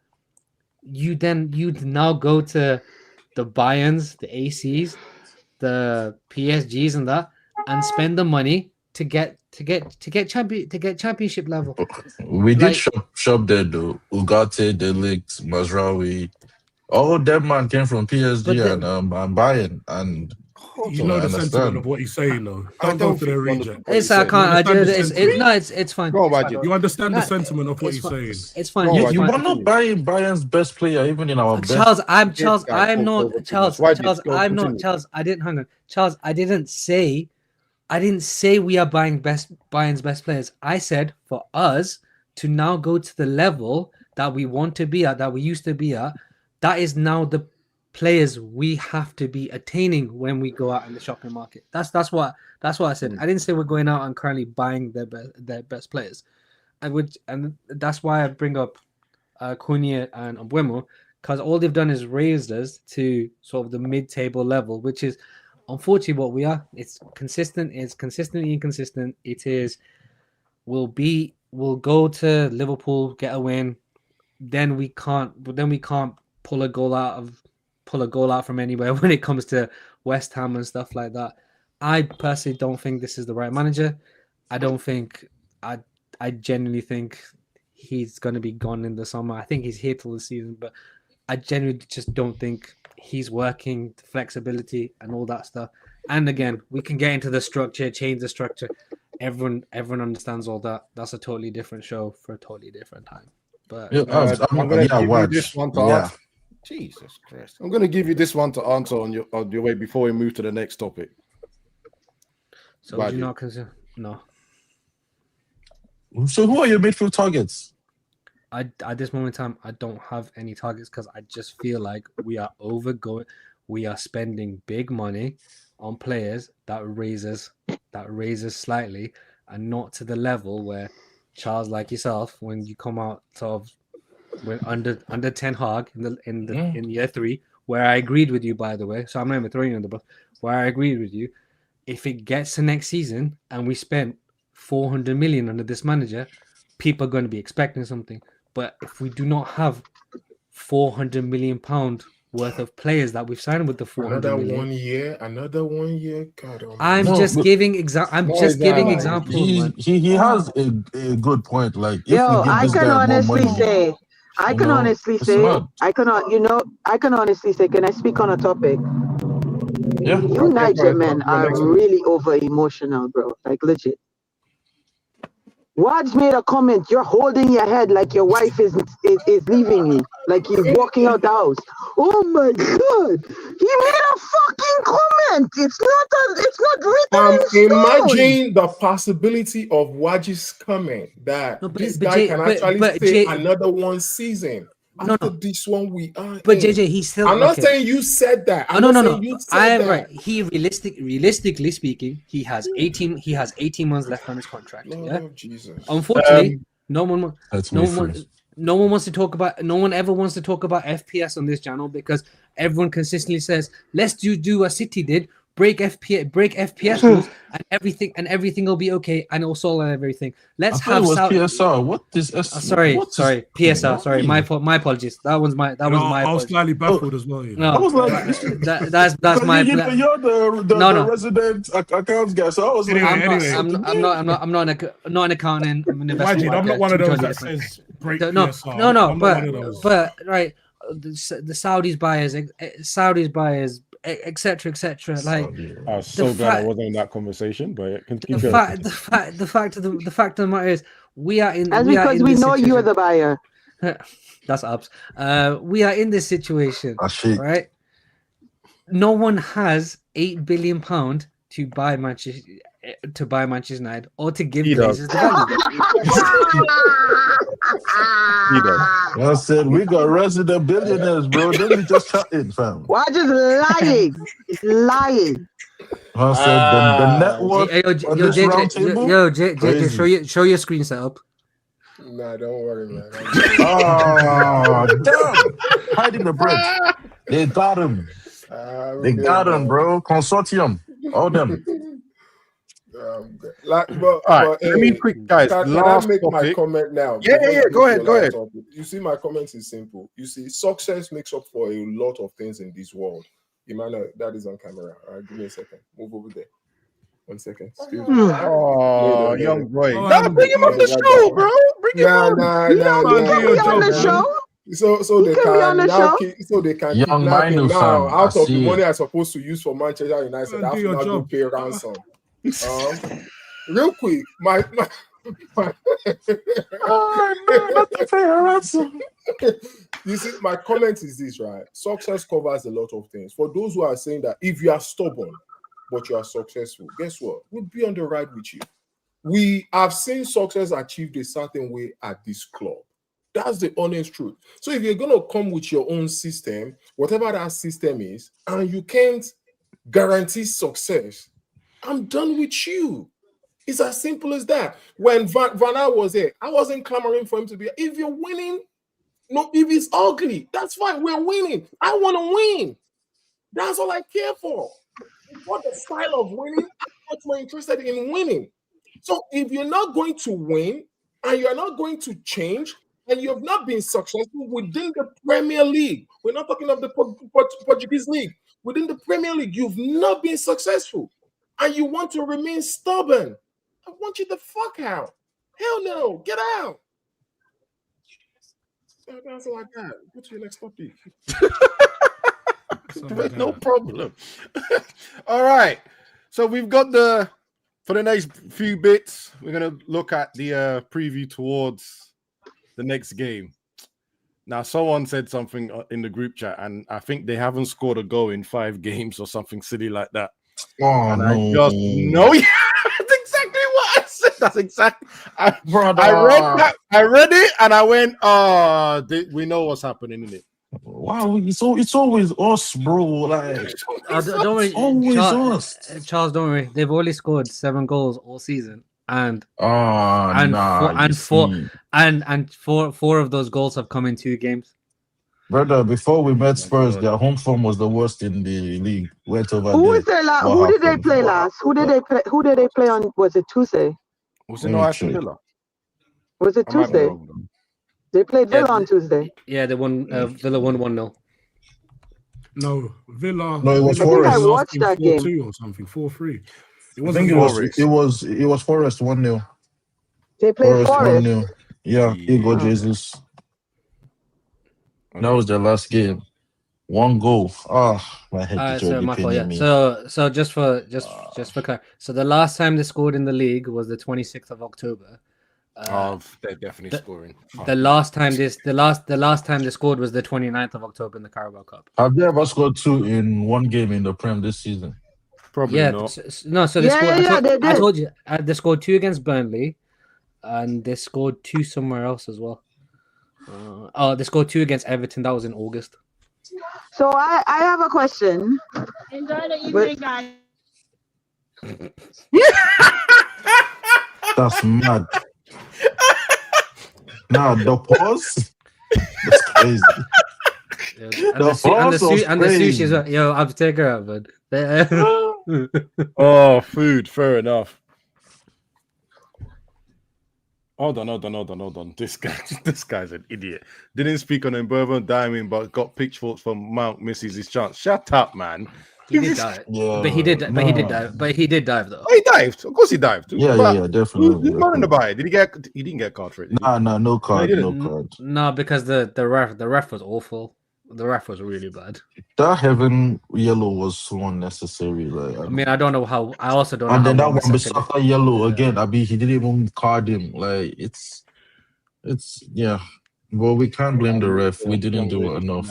Speaker 8: you'd now go to the Bayerns, the ACs, the PSGs, and spend the money to get championship level.
Speaker 5: We did shop there though. Ugarte, De Ligt, Mazraoui, all them man came from PSG and Bayern, and
Speaker 6: the sentiment of what he's saying though. Don't go to the region.
Speaker 8: It's fine.
Speaker 6: You understand the sentiment of what he's saying.
Speaker 8: It's fine.
Speaker 5: You were not buying Bayern's best player, even in our
Speaker 8: Charles. I'm not Charles. I didn't hang on. Charles, I didn't say we are buying Bayern's best players. I said for us to now go to the level that we want to be at, that we used to be at, that is now the players we have to be attaining when we go out in the shopping market. That's what I said. I didn't say we're going out and currently buying their best players. And that's why I bring up Cunha and Mbuemo, because all they've done is raised us to sort of the mid-table level, which is unfortunately what we are. It's consistent. It's consistently inconsistent. It is. We'll go to Liverpool, get a win, then we can't pull a goal out from anywhere when it comes to West Ham and stuff like that. I personally don't think this is the right manager. I genuinely think he's going to be gone in the summer. I think he's here till the season, but I genuinely just don't think he's working, flexibility and all that stuff. And again, we can get into the structure, change the structure. Everyone understands all that. That's a totally different show for a totally different time. But
Speaker 1: I'm going to give you this one to answer. Jesus Christ! I'm going to give you this one to answer on your way before we move to the next topic.
Speaker 8: So do you not consider? No.
Speaker 5: So who are your midfield targets?
Speaker 8: At this moment in time, I don't have any targets because I just feel like we are overgoing. We are spending big money on players that raises slightly, and not to the level where Charles, like yourself, when you come out of when under Ten Hag in year 3, where I agreed with you, by the way. So I'm not even throwing you on the bus. Where I agreed with you, if it gets to next season and we spent 400 million under this manager, people are going to be expecting something. But if we do not have 400 million pound worth of players that we've signed with the 400 million,
Speaker 7: another 1 year. God,
Speaker 8: I'm just giving examples.
Speaker 5: He has a good point. Like, if
Speaker 11: yo,
Speaker 5: we give
Speaker 11: I
Speaker 5: this
Speaker 11: can
Speaker 5: guy
Speaker 11: honestly
Speaker 5: more money,
Speaker 11: say, I can honestly say, can I speak on a topic?
Speaker 5: Yeah.
Speaker 11: You Niger men are really over emotional, bro. Like legit. Wad's made a comment. You're holding your head like your wife is leaving you, like you're walking out the house. Oh my God! He made a fucking comment. It's not written in stone.
Speaker 7: Imagine the possibility of Waji's comment that this guy can actually stay another one season. After this one, we are.
Speaker 12: But JJ, he's still.
Speaker 7: I'm not saying you said that.
Speaker 12: No. I am right. He realistically speaking, he has 18 months left on his contract. Yeah.
Speaker 7: Jesus.
Speaker 12: Unfortunately, no one wants to talk about. No one ever wants to talk about FPS on this channel because everyone consistently says, "Let's do what City did." Break FPS rules and everything will be okay and it'll solve everything. Let's have
Speaker 5: PSR. What is
Speaker 12: sorry, PSR. Sorry, my apologies. That was my.
Speaker 6: I was slightly baffled as well.
Speaker 12: No,
Speaker 5: I was like,
Speaker 12: that's my.
Speaker 5: You're the resident accounts guy. So I was like,
Speaker 12: I'm not an accountant. I'm an investment.
Speaker 6: I'm not one of those that says break PSR.
Speaker 12: No, but right, the Saudis buyers. Etc. Like,
Speaker 1: I was so glad I wasn't in that conversation, but
Speaker 12: the fact of the matter is, we are in.
Speaker 11: That's because we know you're the buyer.
Speaker 12: That's ups. We are in this situation, right? No one has £8 billion to buy Manchester United or to give Glazers the value.
Speaker 5: I said we got resident billionaires, bro. Then we just chatting, fam.
Speaker 11: Why just lying? It's lying.
Speaker 5: I said the network on this roundtable.
Speaker 12: JJ, show your screen setup.
Speaker 7: Nah, don't worry, man.
Speaker 5: Oh, damn! Hiding the bread. They got him. They got him, bro. Consortium, all them.
Speaker 7: Let
Speaker 1: me quick, guys.
Speaker 7: Can I make my comment now?
Speaker 1: Yeah. Go ahead.
Speaker 7: You see, my comment is simple. You see, success makes up for a lot of things in this world. Emmanuel, that is on camera. All right, give me a second. Move over there. 1 second. Excuse me.
Speaker 1: Oh, young boy. Bring him on the show, bro. Bring him on.
Speaker 11: On the show.
Speaker 7: So they can
Speaker 5: young
Speaker 7: kidnap him now out of the money I'm supposed to use for Manchester United. I have to now pay ransom. Real quick, my you see, my comment is this, right? Success covers a lot of things. For those who are saying that if you are stubborn but you are successful, guess what? We'll be on the ride with you. We have seen success achieved a certain way at this club. That's the honest truth. So if you're gonna come with your own system, whatever that system is, and you can't guarantee success, I'm done with you. It's as simple as that. When Van Gaal was there, I wasn't clamoring for him to be. If you're winning, no, if it's ugly, that's fine. We're winning. I want to win. That's all I care for. What the style of winning, I'm much more interested in winning. So if you're not going to win and you're not going to change and you have not been successful within the Premier League, we're not talking of the Portuguese League, within the Premier League, you've not been successful. And you want to remain stubborn, I want you the fuck out. Hell no, get out. That's like that. Go to your next topic.
Speaker 1: No problem. All right. So we've got for the next few bits, we're going to look at the preview towards the next game. Now, someone said something in the group chat, and I think they haven't scored a goal in 5 games or something silly like that.
Speaker 5: Oh, no.
Speaker 1: I just know. That's exactly what I said. That's exactly. I read it, and I went, we know what's happening in it.
Speaker 5: Wow, it's always us, bro. Like,
Speaker 12: don't worry,
Speaker 5: always us.
Speaker 12: Charles, don't worry. They've only scored 7 goals all season, and four of those goals have come in 2 games.
Speaker 5: Brother, before we met Spurs, their home form was the worst in the league. Went over
Speaker 11: Who was there last? Who did they play last? Who did they play on? Was it Tuesday?
Speaker 1: Was it no Aston Villa?
Speaker 11: Was it Tuesday? They played Villa on Tuesday.
Speaker 12: Yeah, they won. Villa won 1-0.
Speaker 6: No, Villa.
Speaker 5: No, it was
Speaker 11: Forest. I watched that game.
Speaker 6: 4-2 or something, 4-3.
Speaker 5: It was Forest 1-0.
Speaker 11: They played Forest.
Speaker 5: 1-0. Yeah, Igor Jesus. That was their last game. 1 goal. My head is already pinning me.
Speaker 12: So just for clarity, so the last time they scored in the league was the 26th of October,
Speaker 1: They're definitely scoring.
Speaker 12: The last time they scored was the 29th of October in the Carabao Cup.
Speaker 5: Have they ever scored 2 in one game in the Prem this season?
Speaker 1: Probably not.
Speaker 12: So they scored. I told you they scored 2 against Burnley, and they scored 2 somewhere else as well. They scored 2 against Everton. That was in August.
Speaker 11: So I have a question.
Speaker 2: Enjoy the evening, guys.
Speaker 5: That's mad. Nah, the pause. That's crazy.
Speaker 12: And the sushi as well. Yo, I'll take her out, man.
Speaker 1: Oh, food. Fair enough. Hold on. This guy's an idiot. Didn't speak on Mburvan diving, but got pitchforks from Mount, misses his chance. Shut up, man.
Speaker 12: He did dive. Yeah, but he did dive though.
Speaker 1: Oh, he dived. Of course he dived.
Speaker 5: Yeah, definitely.
Speaker 1: Who's running the by? He didn't get a card for it.
Speaker 5: No card.
Speaker 12: No, because the ref was awful. The ref was really bad.
Speaker 5: That Heaven yellow was so unnecessary. Like,
Speaker 12: I mean, I don't know how. I also don't know.
Speaker 5: And then that one Bissaka yellow again. I mean, he didn't even card him. Like it's yeah. Well, we can't blame the ref. We didn't do it enough.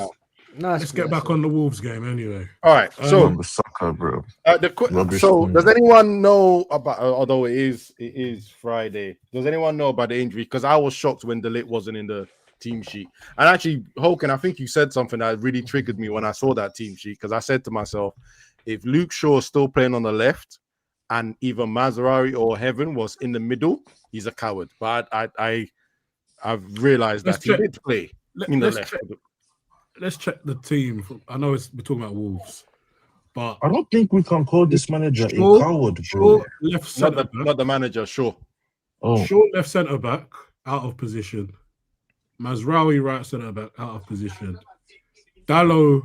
Speaker 6: No, let's get back on the Wolves game anyway.
Speaker 1: All right, so
Speaker 5: Bissaka, bro.
Speaker 1: So does anyone know about? Although it is Friday, does anyone know about the injury? Because I was shocked when De Ligt wasn't in the team sheet. And actually, Hoken, I think you said something that really triggered me when I saw that team sheet, because I said to myself, if Luke Shaw is still playing on the left and either Mazraoui or Heaven was in the middle, he's a coward. But I've realized that he did play in the left.
Speaker 6: Let's check the team. I know we're talking about Wolves, but
Speaker 5: I don't think we can call this manager a coward, bro.
Speaker 1: Not the manager, Shaw.
Speaker 6: Shaw left centre back out of position. Mazraoui right centre back out of position. Dallo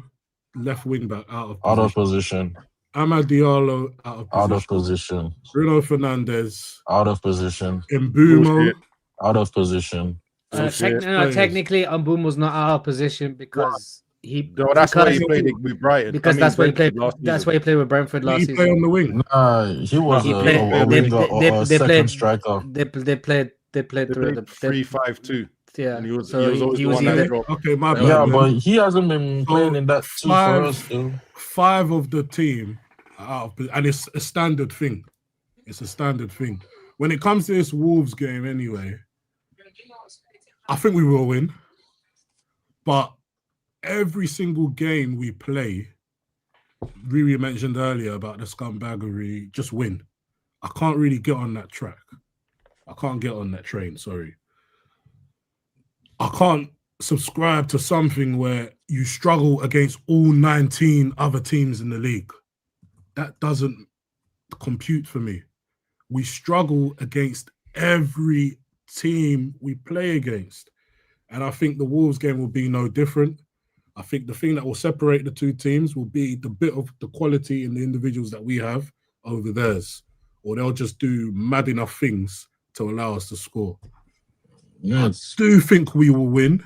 Speaker 6: left wing back out of position. Amad Diallo out of position. Bruno Fernandes
Speaker 5: out of position.
Speaker 6: Mbeumo
Speaker 5: out of position.
Speaker 12: Technically, Mbeumo's not out of position because
Speaker 1: that's why he played with Brighton.
Speaker 12: Because that's why he played. That's why he played with Brentford last season.
Speaker 6: He played on the wing.
Speaker 5: He was a winger or a second striker.
Speaker 12: They played through the
Speaker 1: 3-5-2.
Speaker 12: Yeah,
Speaker 1: and he was
Speaker 6: either okay. My bad.
Speaker 5: Yeah, but he hasn't been playing in that too for us. Still.
Speaker 6: 5 of the team are out of, and it's a standard thing. It's a standard thing when it comes to this Wolves game. Anyway, I think we will win, but every single game we play, Riri mentioned earlier about the scumbaggery, just win. I can't really get on that track. I can't get on that train. Sorry. I can't subscribe to something where you struggle against all 19 other teams in the league. That doesn't compute for me. We struggle against every team we play against. And I think the Wolves game will be no different. I think the thing that will separate the two teams will be the bit of the quality in the individuals that we have over theirs. Or they'll just do mad enough things to allow us to score. Yes. I do think we will win,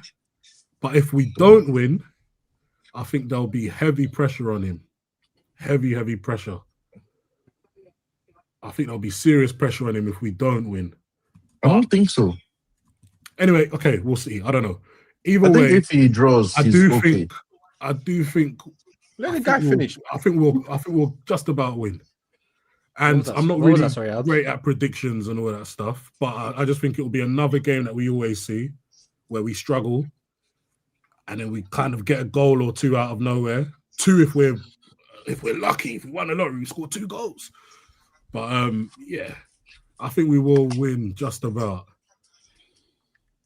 Speaker 6: but if we don't win, I think there'll be heavy pressure on him. Heavy pressure. I think there'll be serious pressure on him if we don't win.
Speaker 5: I don't think so.
Speaker 6: Anyway, okay, we'll see. I don't know. Either
Speaker 5: I
Speaker 6: way,
Speaker 5: think if he draws,
Speaker 6: I do think.
Speaker 1: Let the guy finish.
Speaker 6: I think we'll just about win. And I'm not really great at predictions and all that stuff, but I just think it will be another game that we always see where we struggle and then we kind of get a goal or 2 out of nowhere. 2 if we're lucky. If we won the lottery, we score 2 goals. But yeah, I think we will win just about.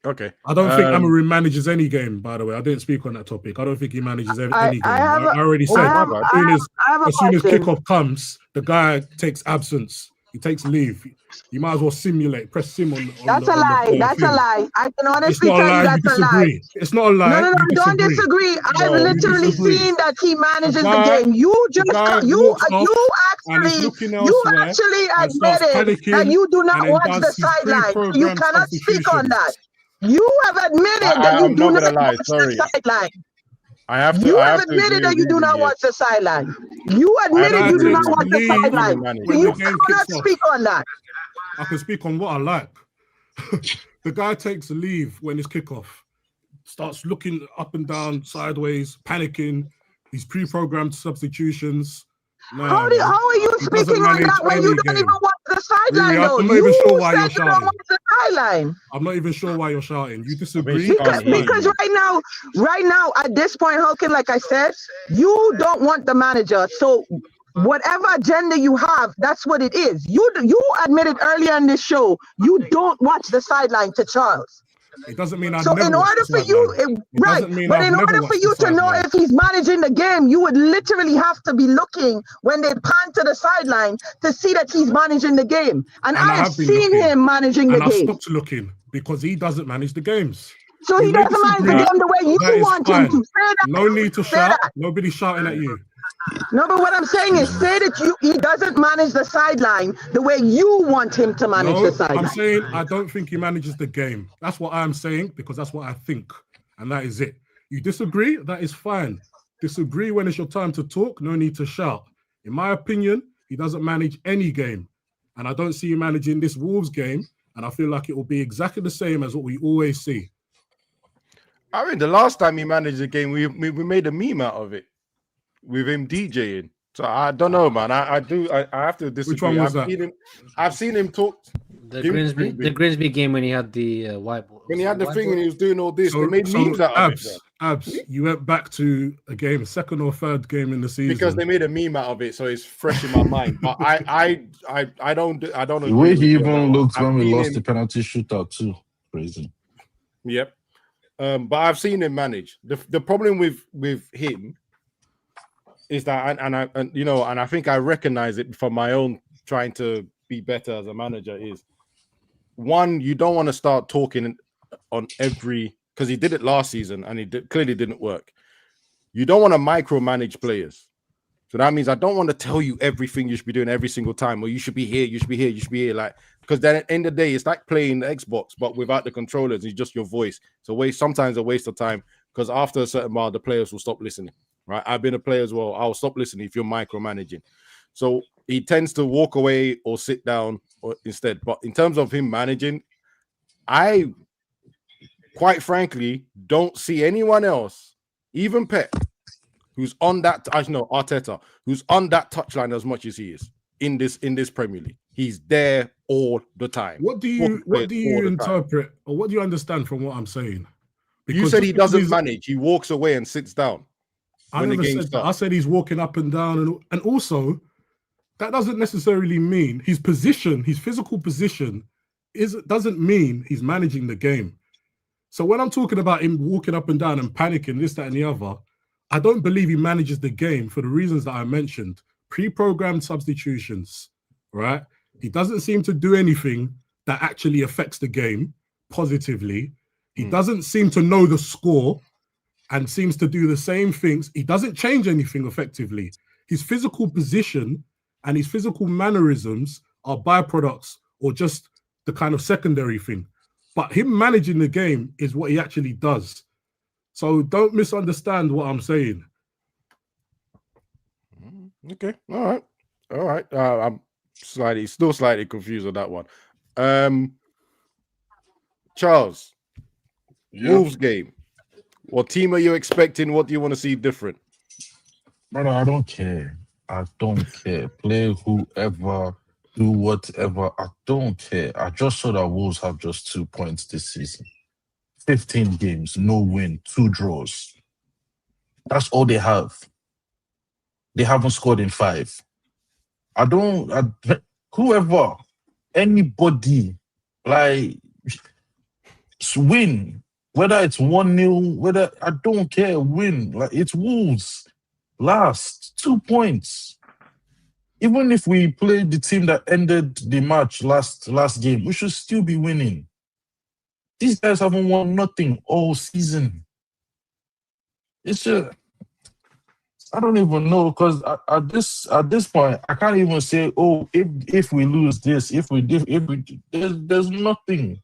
Speaker 1: Okay.
Speaker 6: I don't think Amorim manages any game, by the way. I didn't speak on that topic. I don't think he manages any game. I already said as soon as kickoff comes, the guy takes absence. He takes leave. You might as well simulate. Press sim on
Speaker 11: That's a lie. That's a lie. I can honestly tell you that's a lie.
Speaker 6: It's not a lie.
Speaker 11: No, don't disagree. I've literally seen that he manages the game. You actually admitted that you do not watch the sideline. You cannot speak on that. You have admitted that you do not watch the sideline. You have admitted that you do not watch the sideline. You admitted you do not watch the sideline. You cannot speak on that.
Speaker 6: I can speak on what I like. The guy takes a leave when it's kickoff, starts looking up and down, sideways, panicking. He's pre-programmed substitutions.
Speaker 11: How are you speaking on that when you don't even watch the sideline, though?
Speaker 6: I'm not even sure why you're
Speaker 11: You don't watch the sideline.
Speaker 6: I'm not even sure why you're shouting. You disagree?
Speaker 11: Because right now, at this point, Hulkin, like I said, you don't want the manager. So whatever agenda you have, that's what it is. You admitted earlier in this show, you don't watch the sideline to Charles.
Speaker 6: It doesn't mean
Speaker 11: so in order for you, right? But in order for you to know if he's managing the game, you would literally have to be looking when they pan to the sideline to see that he's managing the game. And I've seen him managing the game.
Speaker 6: And I stopped looking because he doesn't manage the games.
Speaker 11: So he doesn't manage the game the way you want him to. Say that.
Speaker 6: No need to shout. Nobody's shouting at you.
Speaker 11: No, but what I'm saying is, say that he doesn't manage the sideline the way you want him to manage the sideline.
Speaker 6: I'm saying I don't think he manages the game. That's what I'm saying because that's what I think, and that is it. You disagree? That is fine. Disagree when it's your time to talk. No need to shout. In my opinion, he doesn't manage any game, and I don't see him managing this Wolves game. And I feel like it will be exactly the same as what we always see.
Speaker 1: I mean, the last time he managed the game, we made a meme out of it. With him DJing, so I don't know, man. I have to disagree.
Speaker 6: Which one was that?
Speaker 1: I've seen him talk.
Speaker 12: The Grimsby game when he had the whiteboard.
Speaker 1: When he had the thing and he was doing all this, they made memes out of it.
Speaker 6: Abs, you went back to a game, second or third game in the season
Speaker 1: because they made a meme out of it, so it's fresh in my mind. But I don't.
Speaker 5: The way he even looked when we lost the penalty shootout too, crazy.
Speaker 1: Yep. But I've seen him manage. The problem with him is that, and I think I recognize it from my own trying to be better as a manager is, one, you don't want to start talking on every, because he did it last season and it clearly didn't work. You don't want to micromanage players. So that means I don't want to tell you everything you should be doing every single time, or you should be here, you should be here, you should be here. Like, because then at the end of the day, it's like playing the Xbox, but without the controllers, it's just your voice. So sometimes a waste of time, because after a certain while, the players will stop listening. Right, I've been a player as well. I'll stop listening if you're micromanaging. So he tends to walk away or sit down or instead. But in terms of him managing, I quite frankly don't see anyone else, even Pep, who's on that. I know Arteta, who's on that touchline as much as he is in this Premier League. He's there all the time.
Speaker 6: What do you interpret or what do you understand from what I'm saying?
Speaker 1: Because you said he doesn't manage. He walks away and sits down.
Speaker 6: I never said that. I said he's walking up and down, and also that doesn't necessarily mean his position, his physical position, doesn't mean he's managing the game. So when I'm talking about him walking up and down and panicking, this, that, and the other, I don't believe he manages the game for the reasons that I mentioned. Pre-programmed substitutions, right? He doesn't seem to do anything that actually affects the game positively. He doesn't seem to know the score and seems to do the same things. He doesn't change anything effectively. His physical position and his physical mannerisms are byproducts or just the kind of secondary thing. But him managing the game is what he actually does. So don't misunderstand what I'm saying.
Speaker 1: Okay. All right. I'm still slightly confused on that one. Charles, Wolves game. What team are you expecting? What do you want to see different?
Speaker 5: Brother, I don't care. I don't care. Play whoever, do whatever. I don't care. I just saw that Wolves have just 2 points this season. 15 games, no win, 2 draws. That's all they have. They haven't scored in 5. Whoever, anybody, like, win. Whether it's 1-0, I don't care, win. Like, it's Wolves. Last 2 points. Even if we play the team that ended the match last game, we should still be winning. These guys haven't won nothing all season. It's just, I don't even know, because at this point, I can't even say, oh, if we lose this, there's nothing.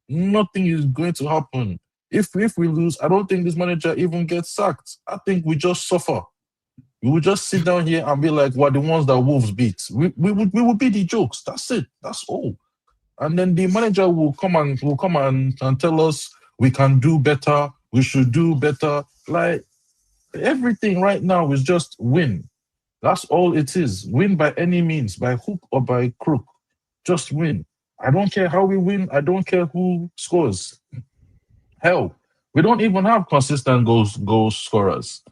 Speaker 5: Nothing is going to happen. If we lose, I don't think this manager even gets sacked. I think we just suffer. We will just sit down here and be like, we're the ones that Wolves beat. We will be the jokes. That's it. That's all. and then the manager will come and tell us we can do better, we should do better. Like everything right now is just win. That's all it is. Win by any means, by hook or by crook. Just win. I don't care how we win. I don't care who scores. Hell, we don't even have consistent goal scorers.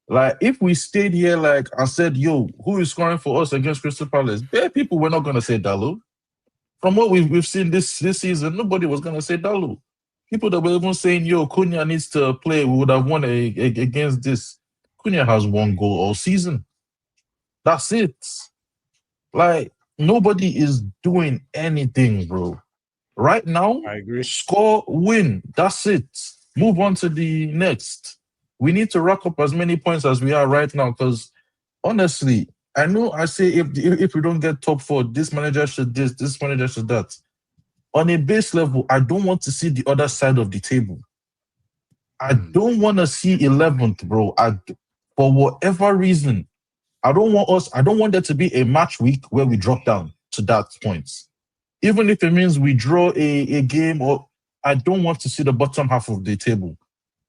Speaker 5: Like if we stayed here, like I said, yo, who is scoring for us against Crystal Palace? Bare people were not gonna say Dalot. From what we've seen this season, nobody was gonna say Dalot. People that were even saying, yo, Cunha needs to play, we would have won against this. Cunha has 1 goal all season. That's it. Like nobody is doing anything, bro. Right now,
Speaker 1: I agree.
Speaker 5: Score, win. That's it. Move on to the next. We need to rack up as many points as we are right now. Because honestly, I know I say if we don't get top 4, this manager should this manager should that. On a base level, I don't want to see the other side of the table. I don't want to see 11th, bro. For whatever reason, I don't want there to be a match week where we drop down to that point. Even if it means we draw a game, or I don't want to see the bottom half of the table.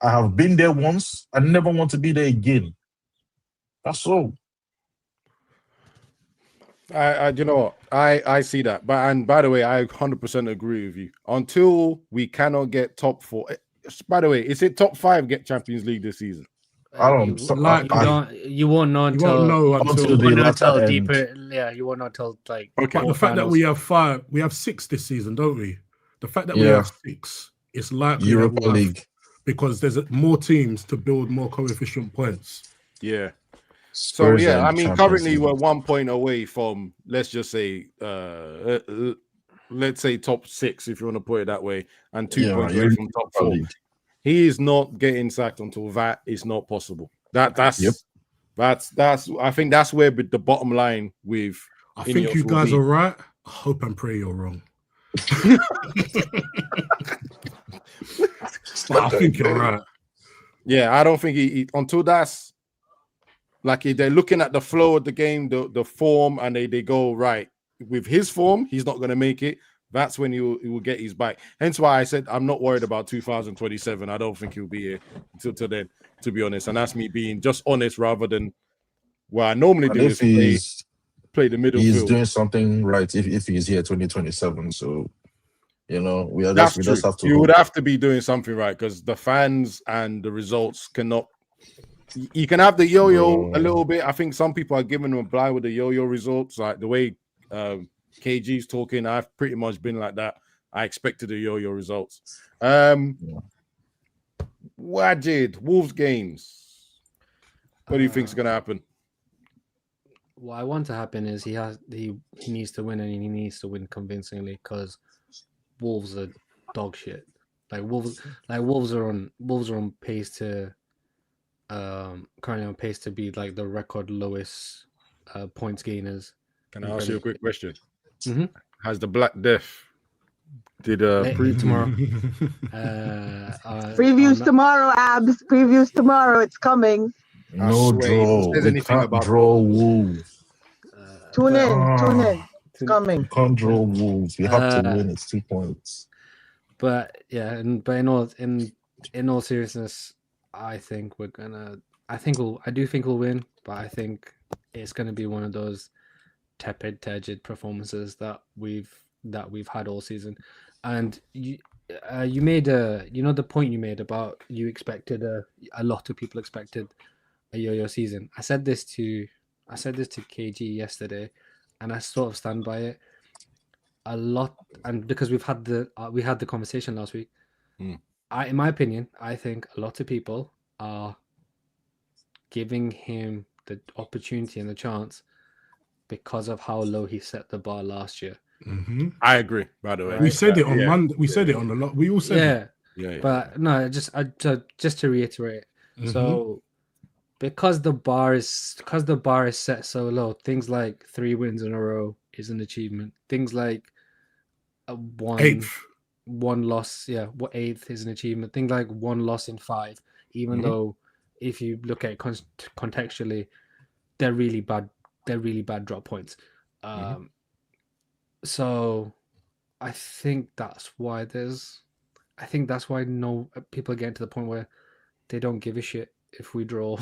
Speaker 5: I have been there once. I never want to be there again. That's all.
Speaker 1: You know what? I see that. And by the way, I 100% agree with you. Until we cannot get top 4. By the way, is it top 5 get Champions League this season?
Speaker 5: I don't
Speaker 8: you won't know until deeper. Yeah, you won't know until like.
Speaker 6: Okay. But the fact that we have 6 this season, don't we? The fact that we have 6, it's likely
Speaker 5: Europa League
Speaker 6: because there's more teams to build more coefficient points.
Speaker 1: Yeah. So yeah, I mean, currently we're 1 point away from, let's just say, let's say top 6 if you want to put it that way, and 2 points away from top 4. He is not getting sacked until that is not possible. That's I think that's where the bottom line with.
Speaker 6: I think you guys are right. I hope and pray you're wrong. I think you're right.
Speaker 1: Yeah, I don't think he until that's like if they're looking at the flow of the game, the form, and they go right with his form, he's not going to make it. That's when he will get his back. Hence why I said I'm not worried about 2027. I don't think he'll be here until then, to be honest. And that's me being just honest rather than what I normally do is play the middle
Speaker 5: he's
Speaker 1: field.
Speaker 5: Doing something right if he's here 2027. So, you know, we just have to.
Speaker 1: You would have to be doing something right because the fans and the results cannot. You can have the yo-yo a little bit. I think some people are giving him a blind with the yo-yo results, like the way KG's talking. I've pretty much been like that. I expected the yo-yo results. Wajid, Wolves games. What do you think is going to happen?
Speaker 8: What I want to happen is he needs to win, and he needs to win convincingly because Wolves are dog shit. Wolves are on pace to currently on pace to be like the record lowest points gainers.
Speaker 1: Can I ask you a quick question?
Speaker 8: Mm-hmm.
Speaker 1: Has the Black Death did preview
Speaker 8: tomorrow?
Speaker 11: Previews tomorrow, Abs. Previews tomorrow. It's coming.
Speaker 5: No draw. We can't draw Wolves.
Speaker 11: Tune in. It's coming.
Speaker 5: We can't draw Wolves. We have to win. It's 2 points.
Speaker 8: But yeah, but in all seriousness, I think we're gonna. I do think we'll win, but I think it's gonna be one of those tepid, turgid performances that we've had all season. And you made the point you made about you expected a lot of people expected a yo-yo season. I said this to KG yesterday, and I sort of stand by it a lot. And because we had the conversation last week, in my opinion, I think a lot of people are giving him the opportunity and the chance because of how low he set the bar last year.
Speaker 6: Mm-hmm.
Speaker 1: I agree. By the way,
Speaker 6: we said it on Monday. We said it on the lot. We all said
Speaker 1: it.
Speaker 8: But no, just to reiterate. Mm-hmm. So because the bar is set so low, things like 3 wins in a row is an achievement. Things like one loss, eighth is an achievement. Things like 1 loss in 5, even though if you look at it contextually, they're really bad drop points. So
Speaker 12: I think that's why no people are getting to the point where they don't give a shit if we draw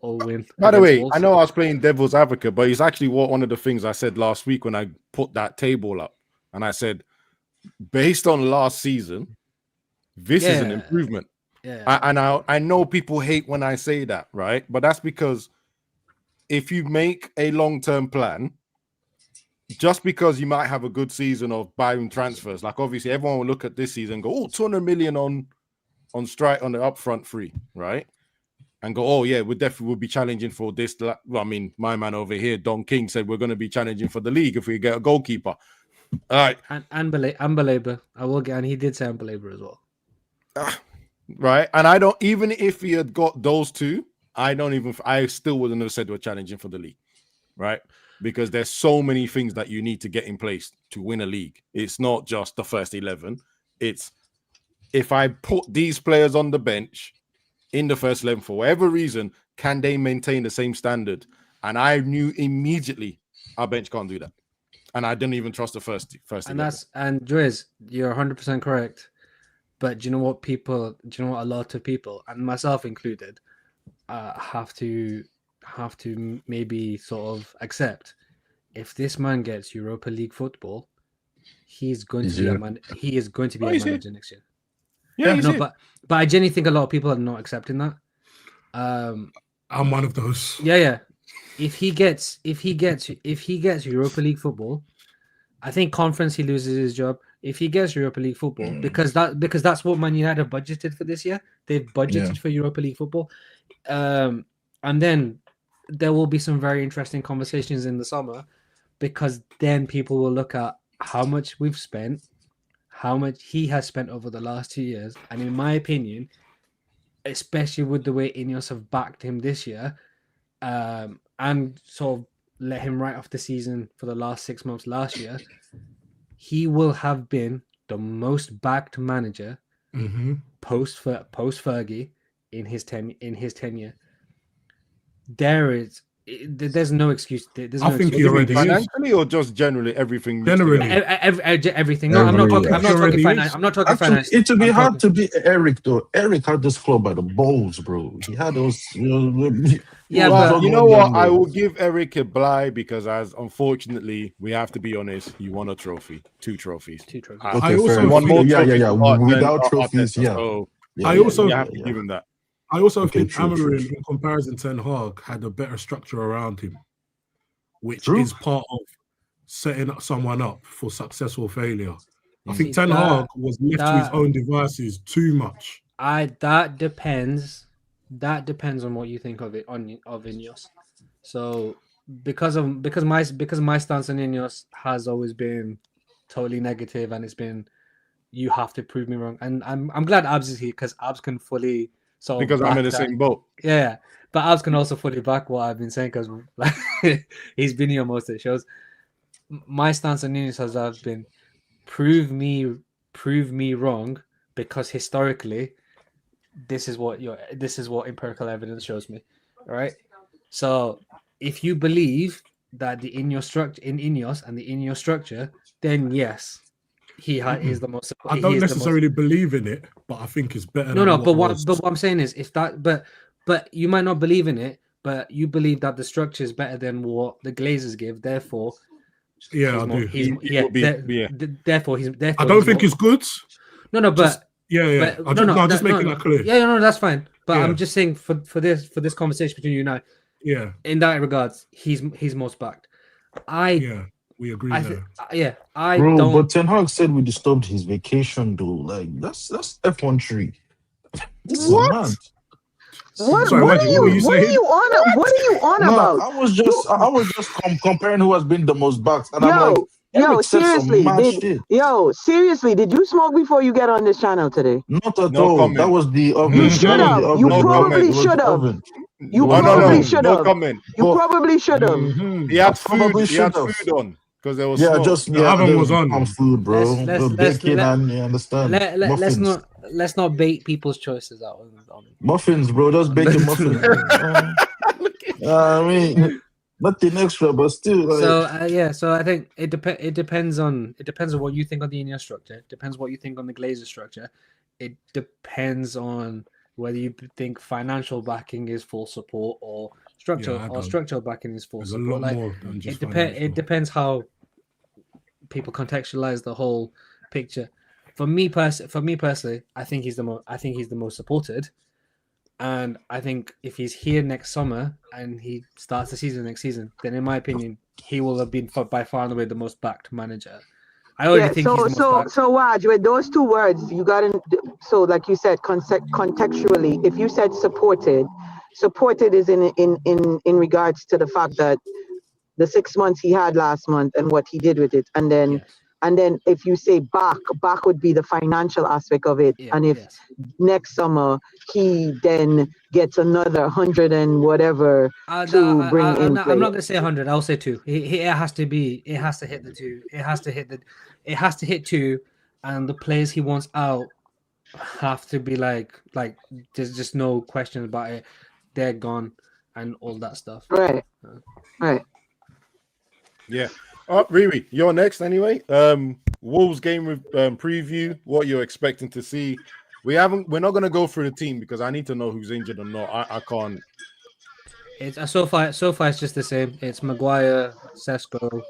Speaker 12: or win.
Speaker 1: By the way, Wolves. I know I was playing devil's advocate, but it's actually one of the things I said last week when I put that table up, and I said, based on last season, this is an improvement.
Speaker 12: Yeah.
Speaker 1: I know people hate when I say that, right? But that's because if you make a long-term plan, just because you might have a good season of buying transfers, like obviously everyone will look at this season and go, 200 million on strike on the upfront free, right? And go, we definitely will be challenging for this. Well, I mean, my man over here, Don King, said we're going to be challenging for the league if we get a goalkeeper. All right.
Speaker 12: And Unbeliever. I will get, and he did say Unbeliever as well.
Speaker 1: Right. And I don't, even if he had got those two, I still wouldn't have said we're challenging for the league. Right. Because there's so many things that you need to get in place to win a league. It's not just the first 11. It's if I put these players on the bench in the first 11 for whatever reason, can they maintain the same standard? And I knew immediately our bench can't do that. And I didn't even trust the first
Speaker 12: and 11. And Driz, you're 100% correct. But do you know what a lot of people, and myself included, have to maybe sort of accept? If this man gets Europa League football, he is going to be a manager next year.
Speaker 1: Yeah,
Speaker 12: but I genuinely think a lot of people are not accepting that.
Speaker 6: I'm one of those.
Speaker 12: Yeah. If he gets Europa League football, I think conference he loses his job. If he gets Europa League football, because that's what Man United budgeted for this year. They've budgeted for Europa League football, and then there will be some very interesting conversations in the summer, because then people will look at how much we've spent, how much he has spent over the last 2 years, and in my opinion, especially with the way Ineos have backed him this year, and sort of let him write off the season for the last 6 months last year, he will have been the most backed manager post Fergie in his tenure. There's no excuse.
Speaker 6: I think he already
Speaker 1: financially or just generally everything.
Speaker 6: Generally,
Speaker 12: everything. No, I'm not talking finance. I'm not talking finance.
Speaker 5: It would be hard to be Eric though. Eric had this club by the balls, bro. He had those.
Speaker 1: But you know what? I will give Eric a bly because, as unfortunately, we have to be honest, he won a trophy, 2 trophies.
Speaker 5: Okay,
Speaker 6: I also
Speaker 5: one more. Without trophies,
Speaker 6: I also
Speaker 1: have to give him that.
Speaker 6: I also think Amorim, in comparison to Ten Hag, had a better structure around him, which is part of setting someone up for successful failure. I think Ten Hag was left to his own devices too much.
Speaker 12: That depends on what you think of Ineos. So because my stance on Ineos has always been totally negative, and it's been, you have to prove me wrong. And I'm glad Abs is here, because Abs can fully. So
Speaker 1: because I'm in the same boat.
Speaker 12: Yeah, but Abs can also fully back what I've been saying, because he's been here most of the shows. My stance on Nunes has been prove me wrong, because historically, this is what empirical evidence shows me. All right. So if you believe that in Ineos and the Ineos structure, then yes. Is the most.
Speaker 6: I don't necessarily believe in it, but I think it's better.
Speaker 12: But what I'm saying is, but you might not believe in it, but you believe that the structure is better than what the Glazers give. Therefore,
Speaker 6: I do.
Speaker 12: Therefore,
Speaker 6: I don't think it's good.
Speaker 12: No, but
Speaker 6: I'm just making that clear.
Speaker 12: Yeah, no, that's fine. But I'm just saying for this conversation between you and I.
Speaker 6: Yeah.
Speaker 12: In that regards, he's most backed.
Speaker 6: We agree
Speaker 12: there.
Speaker 5: But Ten Hag said we disturbed his vacation, though. Like that's F1 tree.
Speaker 11: What? What are you on about?
Speaker 5: I was just comparing who has been the most backed. And
Speaker 11: seriously, did you smoke before you get on this channel today?
Speaker 5: Not at all. Comment. That was the oven.
Speaker 11: You should have. You probably should have. You probably should have. You probably should have.
Speaker 1: He had food on. Because there was
Speaker 6: the oven was on
Speaker 5: food, bro. Understand.
Speaker 12: Let's not bait people's choices out.
Speaker 5: Muffins, bro. Just bacon muffins. I mean, Nothing extra, but still. Like...
Speaker 12: So I think it depends on what you think on the Ineos structure. It depends what you think on the Glazer structure. It depends on whether you think financial backing is full support or structural backing is full
Speaker 6: There's
Speaker 12: support.
Speaker 6: A lot more than just
Speaker 12: it depends how people contextualize the whole picture. For me personally, I think he's the most supported. And I think if he's here next summer and he starts the season next season, then in my opinion, he will have been by far and away the most backed manager. I already think he's the most backed.
Speaker 11: So Waj, with those two words, you got to. So like you said, contextually, if you said supported is in regards to the fact that the 6 months he had last month and what he did with it, and then. Yes. And then if you say back would be the financial aspect of it. Yeah, and if next summer he then gets another 100 and whatever to bring in.
Speaker 12: I'm not gonna say 100. I'll say 2. It has to hit the 2. It has to hit 2, and the players he wants out have to be like there's just no question about it. They're gone and all that stuff.
Speaker 11: Right. Right.
Speaker 1: Yeah. Riri, you're next anyway. Wolves game preview, what you're expecting to see. We're not going to go through the team because I need to know who's injured or not. I can't.
Speaker 12: It's so far it's just the same. It's Maguire, Sesko.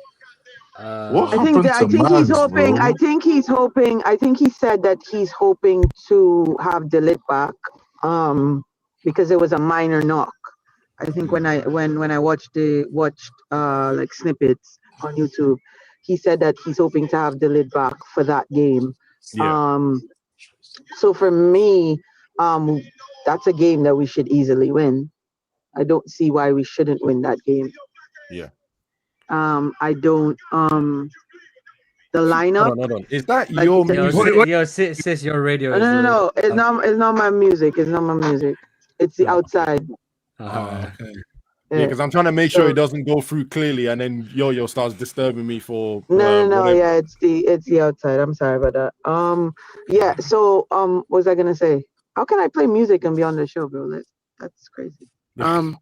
Speaker 11: I think he's hoping. I think he said that he's hoping to have Delit back. Because it was a minor knock. I think when I watched like snippets on YouTube, he said that he's hoping to have the lid back for that game. Yeah. So for me, that's a game that we should easily win. I don't see why we shouldn't win that game.
Speaker 1: Yeah.
Speaker 11: I don't. The lineup.
Speaker 1: Hold on. Is that like, your music?
Speaker 12: Sis, your radio.
Speaker 11: No. It's not my music. It's not my music. It's the outside.
Speaker 1: Okay. Yeah, because I'm trying to make sure it doesn't go through clearly, and then Yo-Yo starts disturbing me for.
Speaker 11: No. Yeah, it's the outside. I'm sorry about that. Yeah. So, what was I gonna say? How can I play music and be on the show, bro? That's crazy. Damn,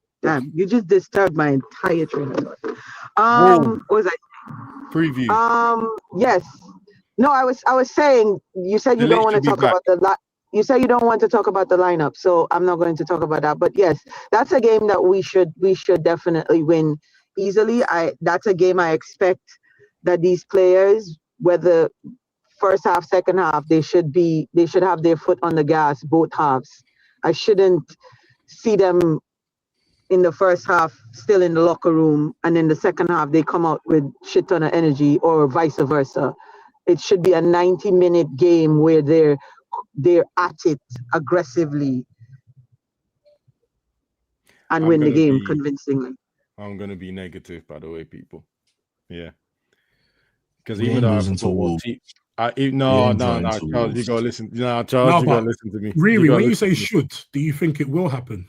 Speaker 11: you just disturbed my entire train of thought. What was I?
Speaker 1: Preview.
Speaker 11: Yes. No, I was saying. You said you don't want to talk about the. You say you don't want to talk about the lineup, so I'm not going to talk about that. But yes, that's a game that we should definitely win easily. That's a game I expect that these players, whether first half, second half, they should have their foot on the gas both halves. I shouldn't see them in the first half still in the locker room, and in the second half they come out with shit ton of energy, or vice versa. It should be a 90-minute game where they're at it aggressively and win the game convincingly.
Speaker 1: I'm gonna be negative, by the way, people. Yeah, because even though no, Charles, you gotta listen. No, Charles, you gotta listen to me.
Speaker 6: Really, when you say should, do you think it will happen?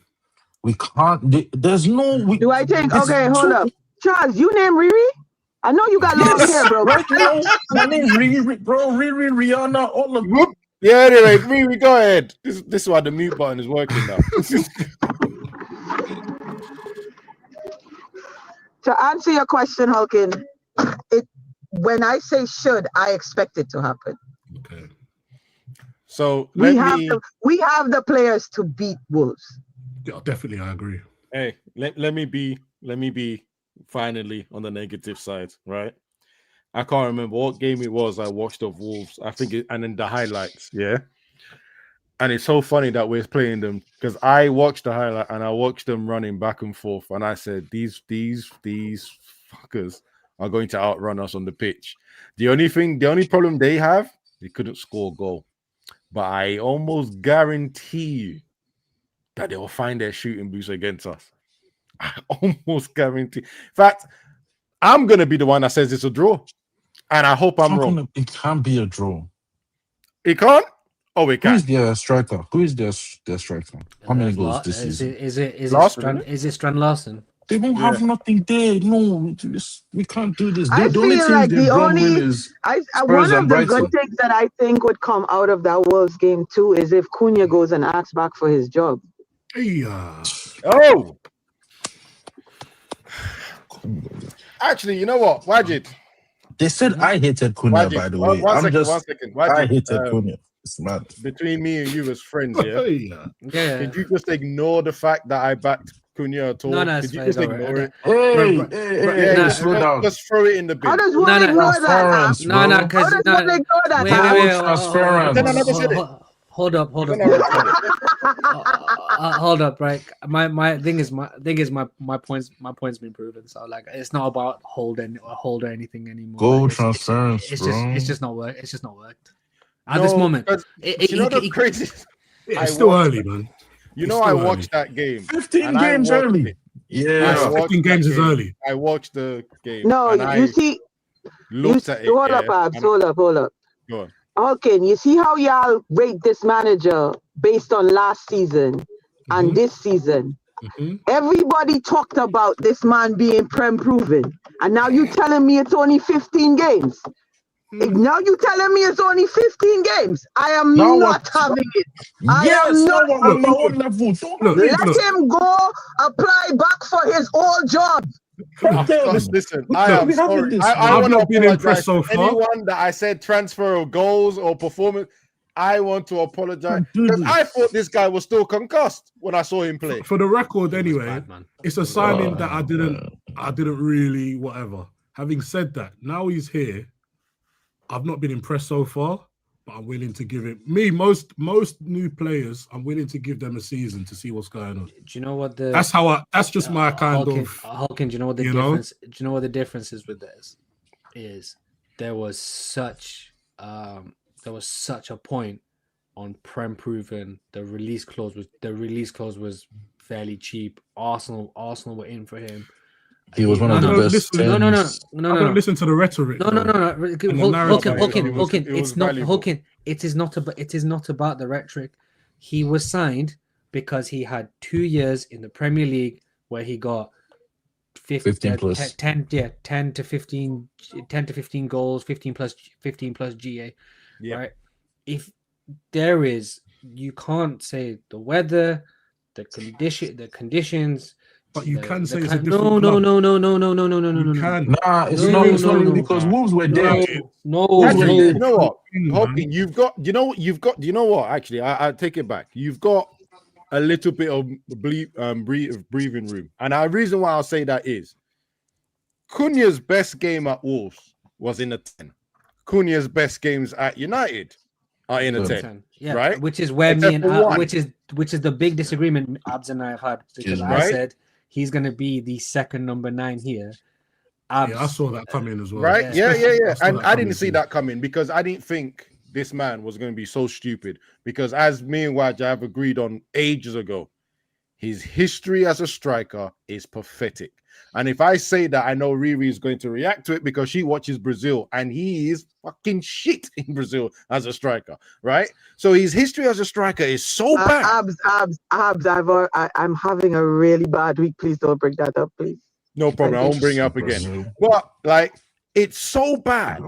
Speaker 5: We can't. There's no.
Speaker 11: Do I think? Okay, hold up, Charles. You name Riri? I know you got long hair, bro.
Speaker 5: Right now, my name's Riri, bro. Riri, Rihanna, all of them.
Speaker 1: Yeah, anyway, Riri, go ahead. This is why the mute button is working now.
Speaker 11: To answer your question, Hulkin, when I say should, I expect it to happen.
Speaker 6: Okay.
Speaker 1: So
Speaker 11: we have the players to beat Wolves.
Speaker 6: Yeah, definitely, I agree.
Speaker 1: Hey, let me be finally on the negative side, right? I can't remember what game it was I watched of Wolves. I think and then the highlights, yeah. And it's so funny that we're playing them because I watched the highlight and I watched them running back and forth, and I said, these fuckers are going to outrun us on the pitch. The only problem they have, they couldn't score a goal. But I almost guarantee you that they will find their shooting boots against us. I almost guarantee. In fact, I'm gonna be the one that says it's a draw. And I hope I'm wrong.
Speaker 5: It can't be a draw.
Speaker 1: It can't? Oh, it can.
Speaker 5: Who is their striker? Their striker? How many goals this season?
Speaker 12: Is it Strand Larsen?
Speaker 5: They won't have nothing there. No, we can't do this.
Speaker 11: I feel like one of the good things that I think would come out of that Wolves game too is if Cunha goes and asks back for his job.
Speaker 6: Yeah.
Speaker 1: Oh. Actually, you know what, Wajid?
Speaker 5: They said I hated Cunha, by the way.
Speaker 1: One second. Wajid,
Speaker 5: I hated Cunha. It's mad.
Speaker 1: Between me and you as friends, yeah?
Speaker 12: Yeah.
Speaker 1: Could you just ignore the fact that I backed Cunha at all?
Speaker 12: No,
Speaker 1: Could you just ignore it?
Speaker 5: Hey, slow down.
Speaker 1: Just throw it in the bin.
Speaker 11: How does one ignore that?
Speaker 12: No, because
Speaker 11: how does one ignore that?
Speaker 12: Hold up. Hold up, right? My thing is my points been proven. So like, it's not about hold or anything anymore.
Speaker 5: Go transference,
Speaker 12: it's just not work. It's just not worked at this moment.
Speaker 1: You know the crazy.
Speaker 6: It's still early, man.
Speaker 1: You know, I watched that game.
Speaker 5: 15 games early.
Speaker 6: Yeah, 15 games is early.
Speaker 1: I watched the game.
Speaker 11: No, you see.
Speaker 1: Looked at it.
Speaker 11: Hold up, Abs. Hold up.
Speaker 1: Go on.
Speaker 11: Okay, you see how y'all rate this manager based on last season and this season? Everybody talked about this man being prem proven, and now you telling me it's only 15 games. Now you telling me it's only 15 games. I am not having it. I am not having it. Let him go apply back for his old job.
Speaker 1: Listen, I am sorry. I want to been impressed so far. Anyone that I said transfer or goals or performance, I want to apologize because I thought this guy was still concussed when I saw him play.
Speaker 6: For the record, anyway, it's a signing that I didn't really whatever. Having said that, now he's here. I've not been impressed so far, but I'm willing to give it. Most new players, I'm willing to give them a season to see what's going on.
Speaker 12: Do you know what the?
Speaker 6: That's just my kind of.
Speaker 12: Hulkin, do you know what the difference? Do you know what the difference is with this? Is there was such a point on Prem proven. The release clause was fairly cheap. Arsenal were in for him.
Speaker 5: He was one of the best.
Speaker 6: No. Don't listen to the rhetoric.
Speaker 12: No. Hulkin, it's not Hulkin. It is not about the rhetoric. He was signed because he had 2 years in the Premier League where he got
Speaker 5: 15 plus
Speaker 12: 10 to 15 goals, 15 plus GA. Yeah. Right. If there is, you can't say the weather, the conditions.
Speaker 6: But you can say it's a
Speaker 12: No.
Speaker 6: different club.
Speaker 12: No.
Speaker 6: You
Speaker 12: can.
Speaker 5: Nah, it's not because Wolves were dead.
Speaker 12: No.
Speaker 1: Actually, you know what? Hoping you know what? Actually, I take it back. You've got a little bit of breathing room. And the reason why I'll say that is Cunha's best game at Wolves was in a 10. Cunha's best games at United are in a 10.
Speaker 12: Yeah,
Speaker 1: right?
Speaker 12: Which is where which is the big disagreement Abs and I have had, because I said he's going to be the second number 9 here.
Speaker 6: Yeah, I saw that coming as well.
Speaker 1: Right? Yeah. And I didn't see that coming because I didn't think this man was going to be so stupid. Because as me and Waj have agreed on ages ago, his history as a striker is pathetic. And if I say that, I know Riri is going to react to it because she watches Brazil and he is fucking shit in Brazil as a striker, right? So his history as a striker is so bad.
Speaker 11: Abs, I'm having a really bad week. Please don't bring that up, please.
Speaker 1: No problem. I won't bring it up again. But like, it's so bad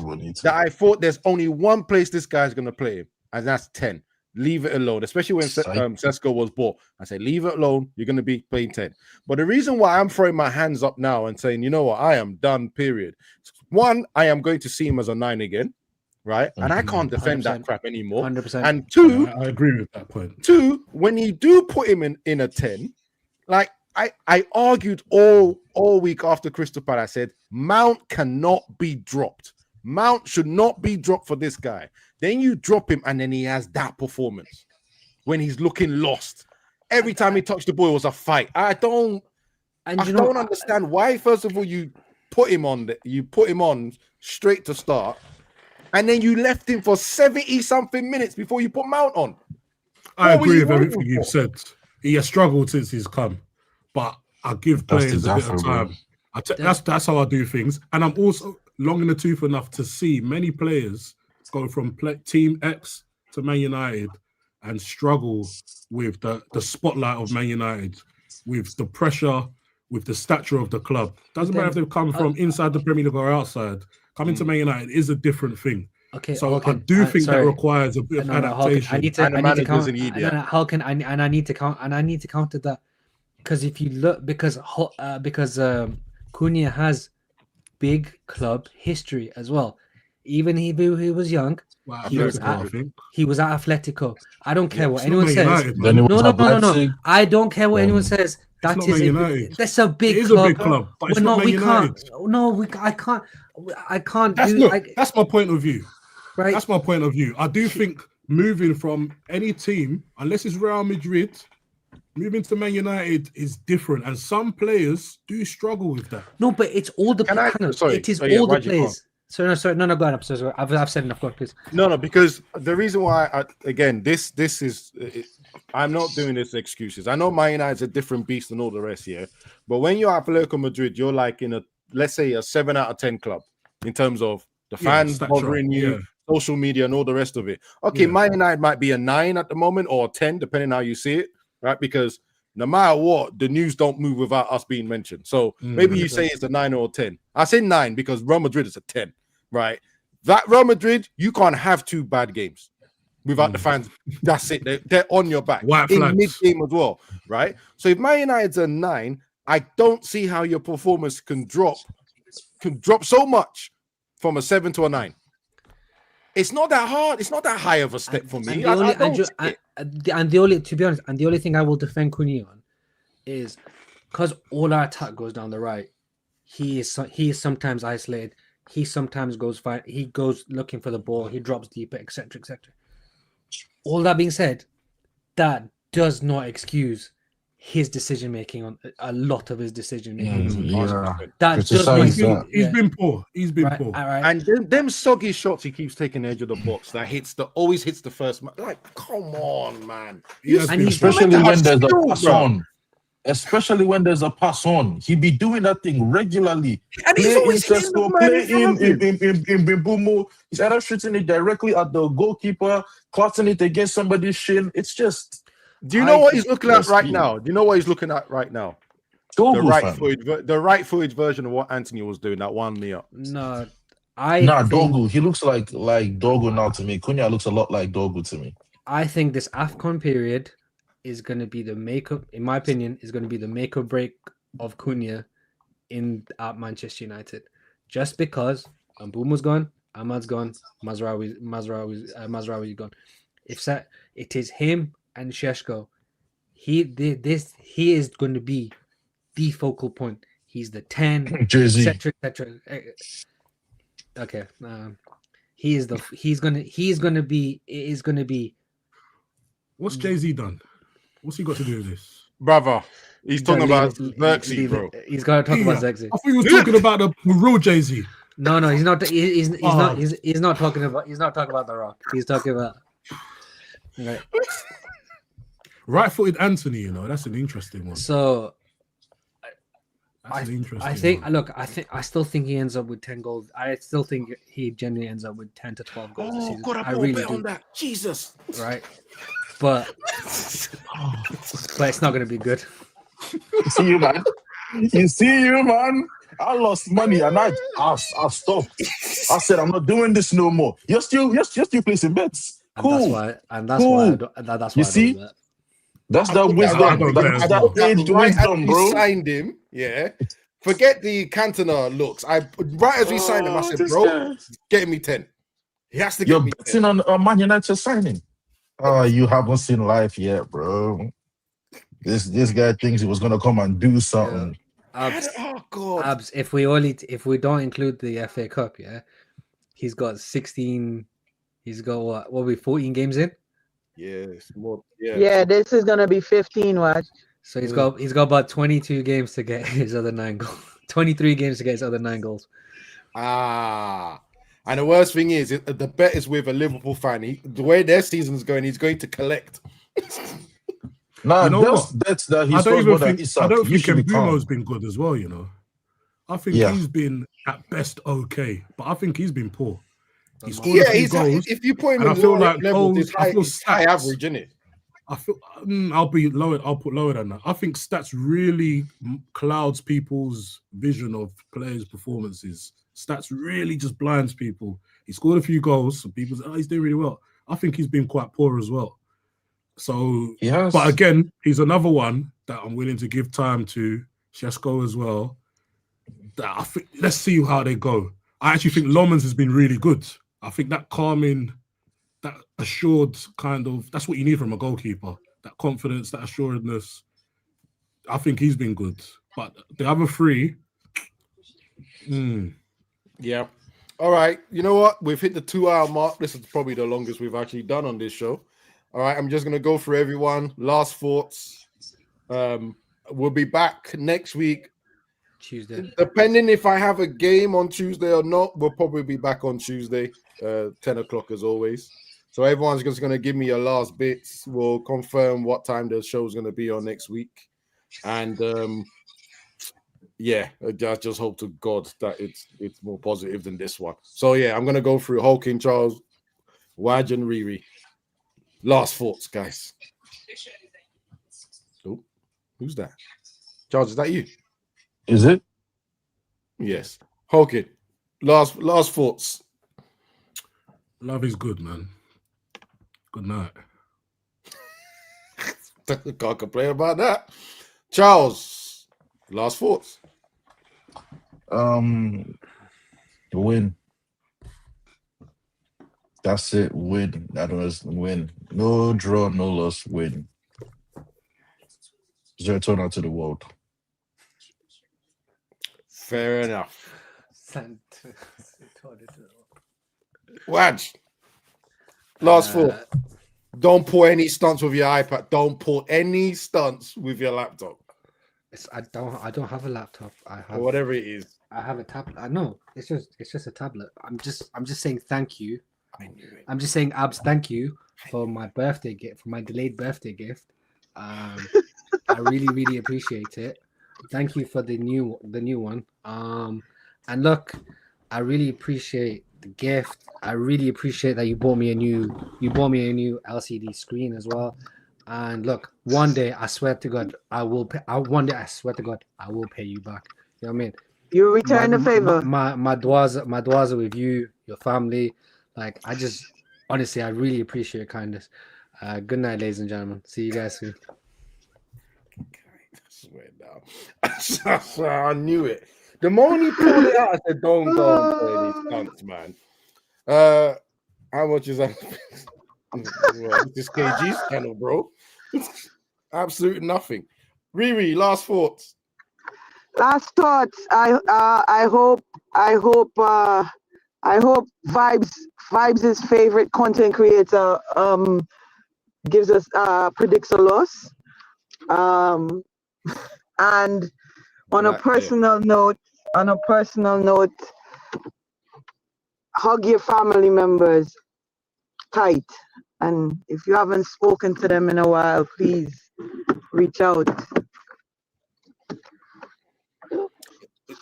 Speaker 1: that I thought there's only one place this guy's going to play him, and that's 10. Leave it alone, especially when Sesko was bought. I said, leave it alone. You're going to be playing 10. But the reason why I'm throwing my hands up now and saying, you know what, I am done, period. One, I am going to see him as a 9 again, right? And I can't defend 100%. That crap anymore.
Speaker 12: 100%.
Speaker 1: And two,
Speaker 6: I agree with that point.
Speaker 1: Two, when you do put him in a 10, like I argued all week after Crystal Palace, I said, Mount cannot be dropped. Mount should not be dropped for this guy. Then you drop him, and then he has that performance when he's looking lost. Every time he touched the ball, it was a fight. I don't understand why. First of all, you put him on straight to start, and then you left him for 70-something minutes before you put Mount on.
Speaker 6: I agree with everything you've said. He has struggled since he's come, but I give players a bit of time. That's how I do things, and I'm also long in the tooth enough to see many players go from Team X to Man United and struggle with the spotlight of Man United, with the pressure, with the stature of the club. Doesn't matter if they've come from inside the Premier League or outside. Coming to Man United is a different thing.
Speaker 12: Okay,
Speaker 6: so I do think that requires a bit of adaptation.
Speaker 12: I need to counter that, because if you look, because Cunha has big club history as well. Even he was young, he was at Atletico. I don't care what anyone says. No. I don't care what anyone says. That's a big club.
Speaker 6: It is a big club, but it's not Man United.
Speaker 12: I can't.
Speaker 6: That's my point of view.
Speaker 12: Right.
Speaker 6: That's my point of view. I do think moving from any team, unless it's Real Madrid, moving to Man United is different, and some players do struggle with that.
Speaker 12: No, but it's all the players. It is all the players. Sorry, no, go on. Sorry. I've said enough. Go on, please.
Speaker 1: No, because the reason why, this is, I'm not doing this excuses. I know Man United's a different beast than all the rest here, but when you're at Atletico Madrid, you're like in let's say a 7 out of 10 club in terms of the fans bothering you, social media, and all the rest of it. Okay, Man United might be a 9 at the moment or a 10, depending how you see it, right? Because no matter what, the news don't move without us being mentioned. So maybe you say it's a 9 or a 10. I say 9 because Real Madrid is a 10, right? That Real Madrid, you can't have 2 bad games without the fans. That's it. They're on your back in mid-game as well, right? So if Man United's a 9, I don't see how your performance can drop so much from a 7 to a 9. It's not that hard. It's not that high of a step for me.
Speaker 12: The only thing I will defend Cunha on is because all our attack goes down the right. He is sometimes isolated. He sometimes goes looking for the ball. He drops deeper, etc., etc. All that being said, that does not excuse his decision making on a lot of his decision making. That does not.
Speaker 6: He's been poor. He's been poor.
Speaker 12: Right.
Speaker 1: And them soggy shots he keeps taking the edge of the box that always hits the first man. Like, come on, man.
Speaker 5: Especially when there's a pass on. Especially when there's a pass on, he be doing that thing regularly.
Speaker 1: And he's always hitting the man
Speaker 5: in Bimbumo. He's either shooting it directly at the goalkeeper, clutching it against somebody's shin. It's just.
Speaker 1: Do you know what he's looking at right now? Do you know what he's looking at right now? The right-footed version of what Anthony was doing. That one knee up.
Speaker 12: No,
Speaker 5: Dogu. He looks like Dogu now to me. Cunha looks a lot like Dogu to me.
Speaker 12: I think this AFCON period is going to be the makeup, in my opinion, is going to be the make or break of Cunha at Manchester United. Just because Mbeumo's gone, Ahmad's gone, Mazraoui's gone. It is him and Šeško. He is going to be the focal point. He's the 10, etc. Okay. He's going to be.
Speaker 6: What's Jay-Z done? What's he got to do with this?
Speaker 1: Brother, he's talking about Xerxes, bro.
Speaker 12: He's got to talk about Xerxes.
Speaker 6: I thought he was talking about the real Jay-Z.
Speaker 12: No, he's not. He's not talking about The Rock. He's talking about
Speaker 6: right-footed Anthony. That's an interesting one.
Speaker 12: So, I still think he ends up with 10 goals. I still think he genuinely ends up with 10 to 12 goals this season.
Speaker 1: God, I really do. On that. Jesus.
Speaker 12: Right. But it's not going to be good.
Speaker 5: You see you, man. I lost money and I stopped. I said, I'm not doing this no more. You're still placing bets. Cool.
Speaker 12: And that's why I don't
Speaker 5: you see? That's that wisdom. That's that age wisdom, bro.
Speaker 1: Signed him, yeah. Forget the Cantona looks. Right as we signed him, I said, bro, get me 10. He has to get me 10.
Speaker 5: You're betting on Man United signing. Oh, you haven't seen life yet, bro. This guy thinks he was gonna come and do something.
Speaker 12: Abs, if we don't include the FA Cup, yeah, he's got 16. He's got what will be 14 games in?
Speaker 1: Yes,
Speaker 11: yeah. This is gonna be 15. Watch.
Speaker 12: So he's got about 22 games to get his other 9 goals. 23 games to get his other 9 goals.
Speaker 1: And the worst thing is, the bet is with a Liverpool fan. The way their season's going, he's going to collect.
Speaker 5: I don't think
Speaker 6: Mbeumo's been good as well. I think he's been at best okay, but I think he's been poor. He scored a few goals.
Speaker 1: If you put him in lower level, it's high average, isn't it?
Speaker 6: I feel I'll put lower than that. I think stats really clouds people's vision of players' performances. Stats really just blinds people. He scored a few goals, so people say, he's doing really well. I think he's been quite poor as well. So, but again, he's another one that I'm willing to give time to. Šeško as well. I think let's see how they go. I actually think Lomans has been really good. I think that calming, that assured kind of, that's what you need from a goalkeeper. That confidence, that assuredness. I think he's been good. But the other three,
Speaker 1: yeah. All right. You know what? We've hit the 2-hour mark. This is probably the longest we've actually done on this show. All right. I'm just going to go through everyone. Last thoughts. We'll be back next week.
Speaker 12: Tuesday.
Speaker 1: Depending if I have a game on Tuesday or not, we'll probably be back on Tuesday, 10 o'clock as always. So everyone's just going to give me your last bits. We'll confirm what time the show's going to be on next week. And yeah, I just hope to God that it's more positive than this one. So yeah, I'm going to go through Hawking, Charles, Waj, and Riri. Last thoughts, guys. Oh, who's that? Charles, is that you?
Speaker 5: Is it?
Speaker 1: Yes. Hawking, last thoughts.
Speaker 6: Love is good, man. Good night.
Speaker 1: Can't complain about that. Charles, last thoughts.
Speaker 5: Win. That's it. Win. That was win. No draw, no loss. Win. It's return out to the world.
Speaker 1: Fair enough. Waj, last thought. Don't pull any stunts with your iPad. Don't pull any stunts with your laptop.
Speaker 12: I don't have a laptop. I have
Speaker 1: or whatever it is.
Speaker 12: I have a tablet. I know it's just a tablet. I'm just saying thank you.
Speaker 1: I knew it.
Speaker 12: I'm just saying Abs, thank you for my birthday gift, for my delayed birthday gift. I really appreciate it. Thank you for the new one. And look, I really appreciate the gift. I really appreciate that you bought me a new LCD screen as well. And look, one day I swear to God, I will pay you back. You know what I mean?
Speaker 11: You return the favor.
Speaker 12: My duas are with you, your family. Like I really appreciate your kindness. Good night, ladies and gentlemen. See you guys soon.
Speaker 1: I swear I knew it. The moment he pulled it out, I said, don't go and play these stunts, man. How much is that? This KG's channel, bro. Absolutely nothing. Riri, last thoughts.
Speaker 11: Last thoughts. I hope Vibes' favorite content creator gives us predicts a loss. And on a personal note, hug your family members tight. And if you haven't spoken to them in a while, please reach out.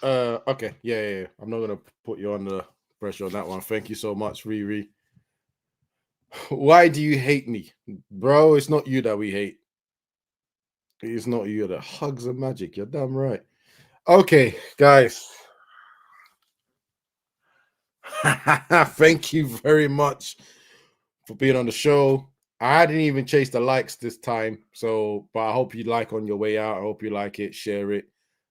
Speaker 1: Okay. Yeah. I'm not gonna put you under pressure on that one. Thank you so much, Riri. Why do you hate me? Bro, it's not you that we hate. It's not you. The hugs are magic. You're damn right. Okay, guys. Thank you very much for being on the show. I didn't even chase the likes this time, but I hope you like on your way out. I hope you like it, share it.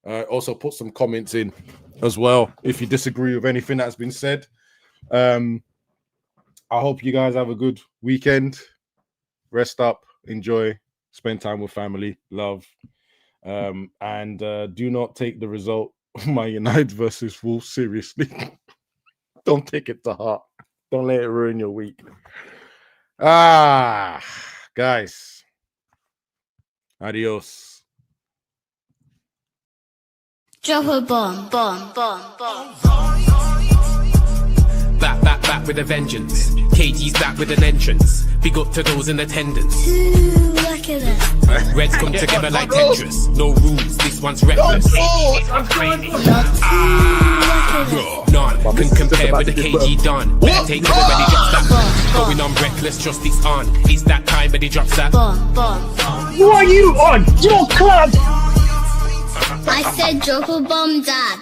Speaker 1: Also put some comments in as well if you disagree with anything that's been said. I hope you guys have a good weekend. Rest up, enjoy, spend time with family, love. And do not take the result of Man United versus Wolves seriously. Don't take it to heart. Don't let it ruin your week. Guys. Adios.
Speaker 2: Drop a bomb.
Speaker 3: Back with a vengeance. KG's back with an entrance. Big up to those in attendance.
Speaker 2: Look at that.
Speaker 3: Reds come together like Tetris. No rules, this one's reckless. None can compare with the KG done. Better take it when he drops that. Going on reckless, trust it's on. It's that time when he drops that.
Speaker 4: Who are you on? Your club!
Speaker 2: I said drop a bomb, Dad.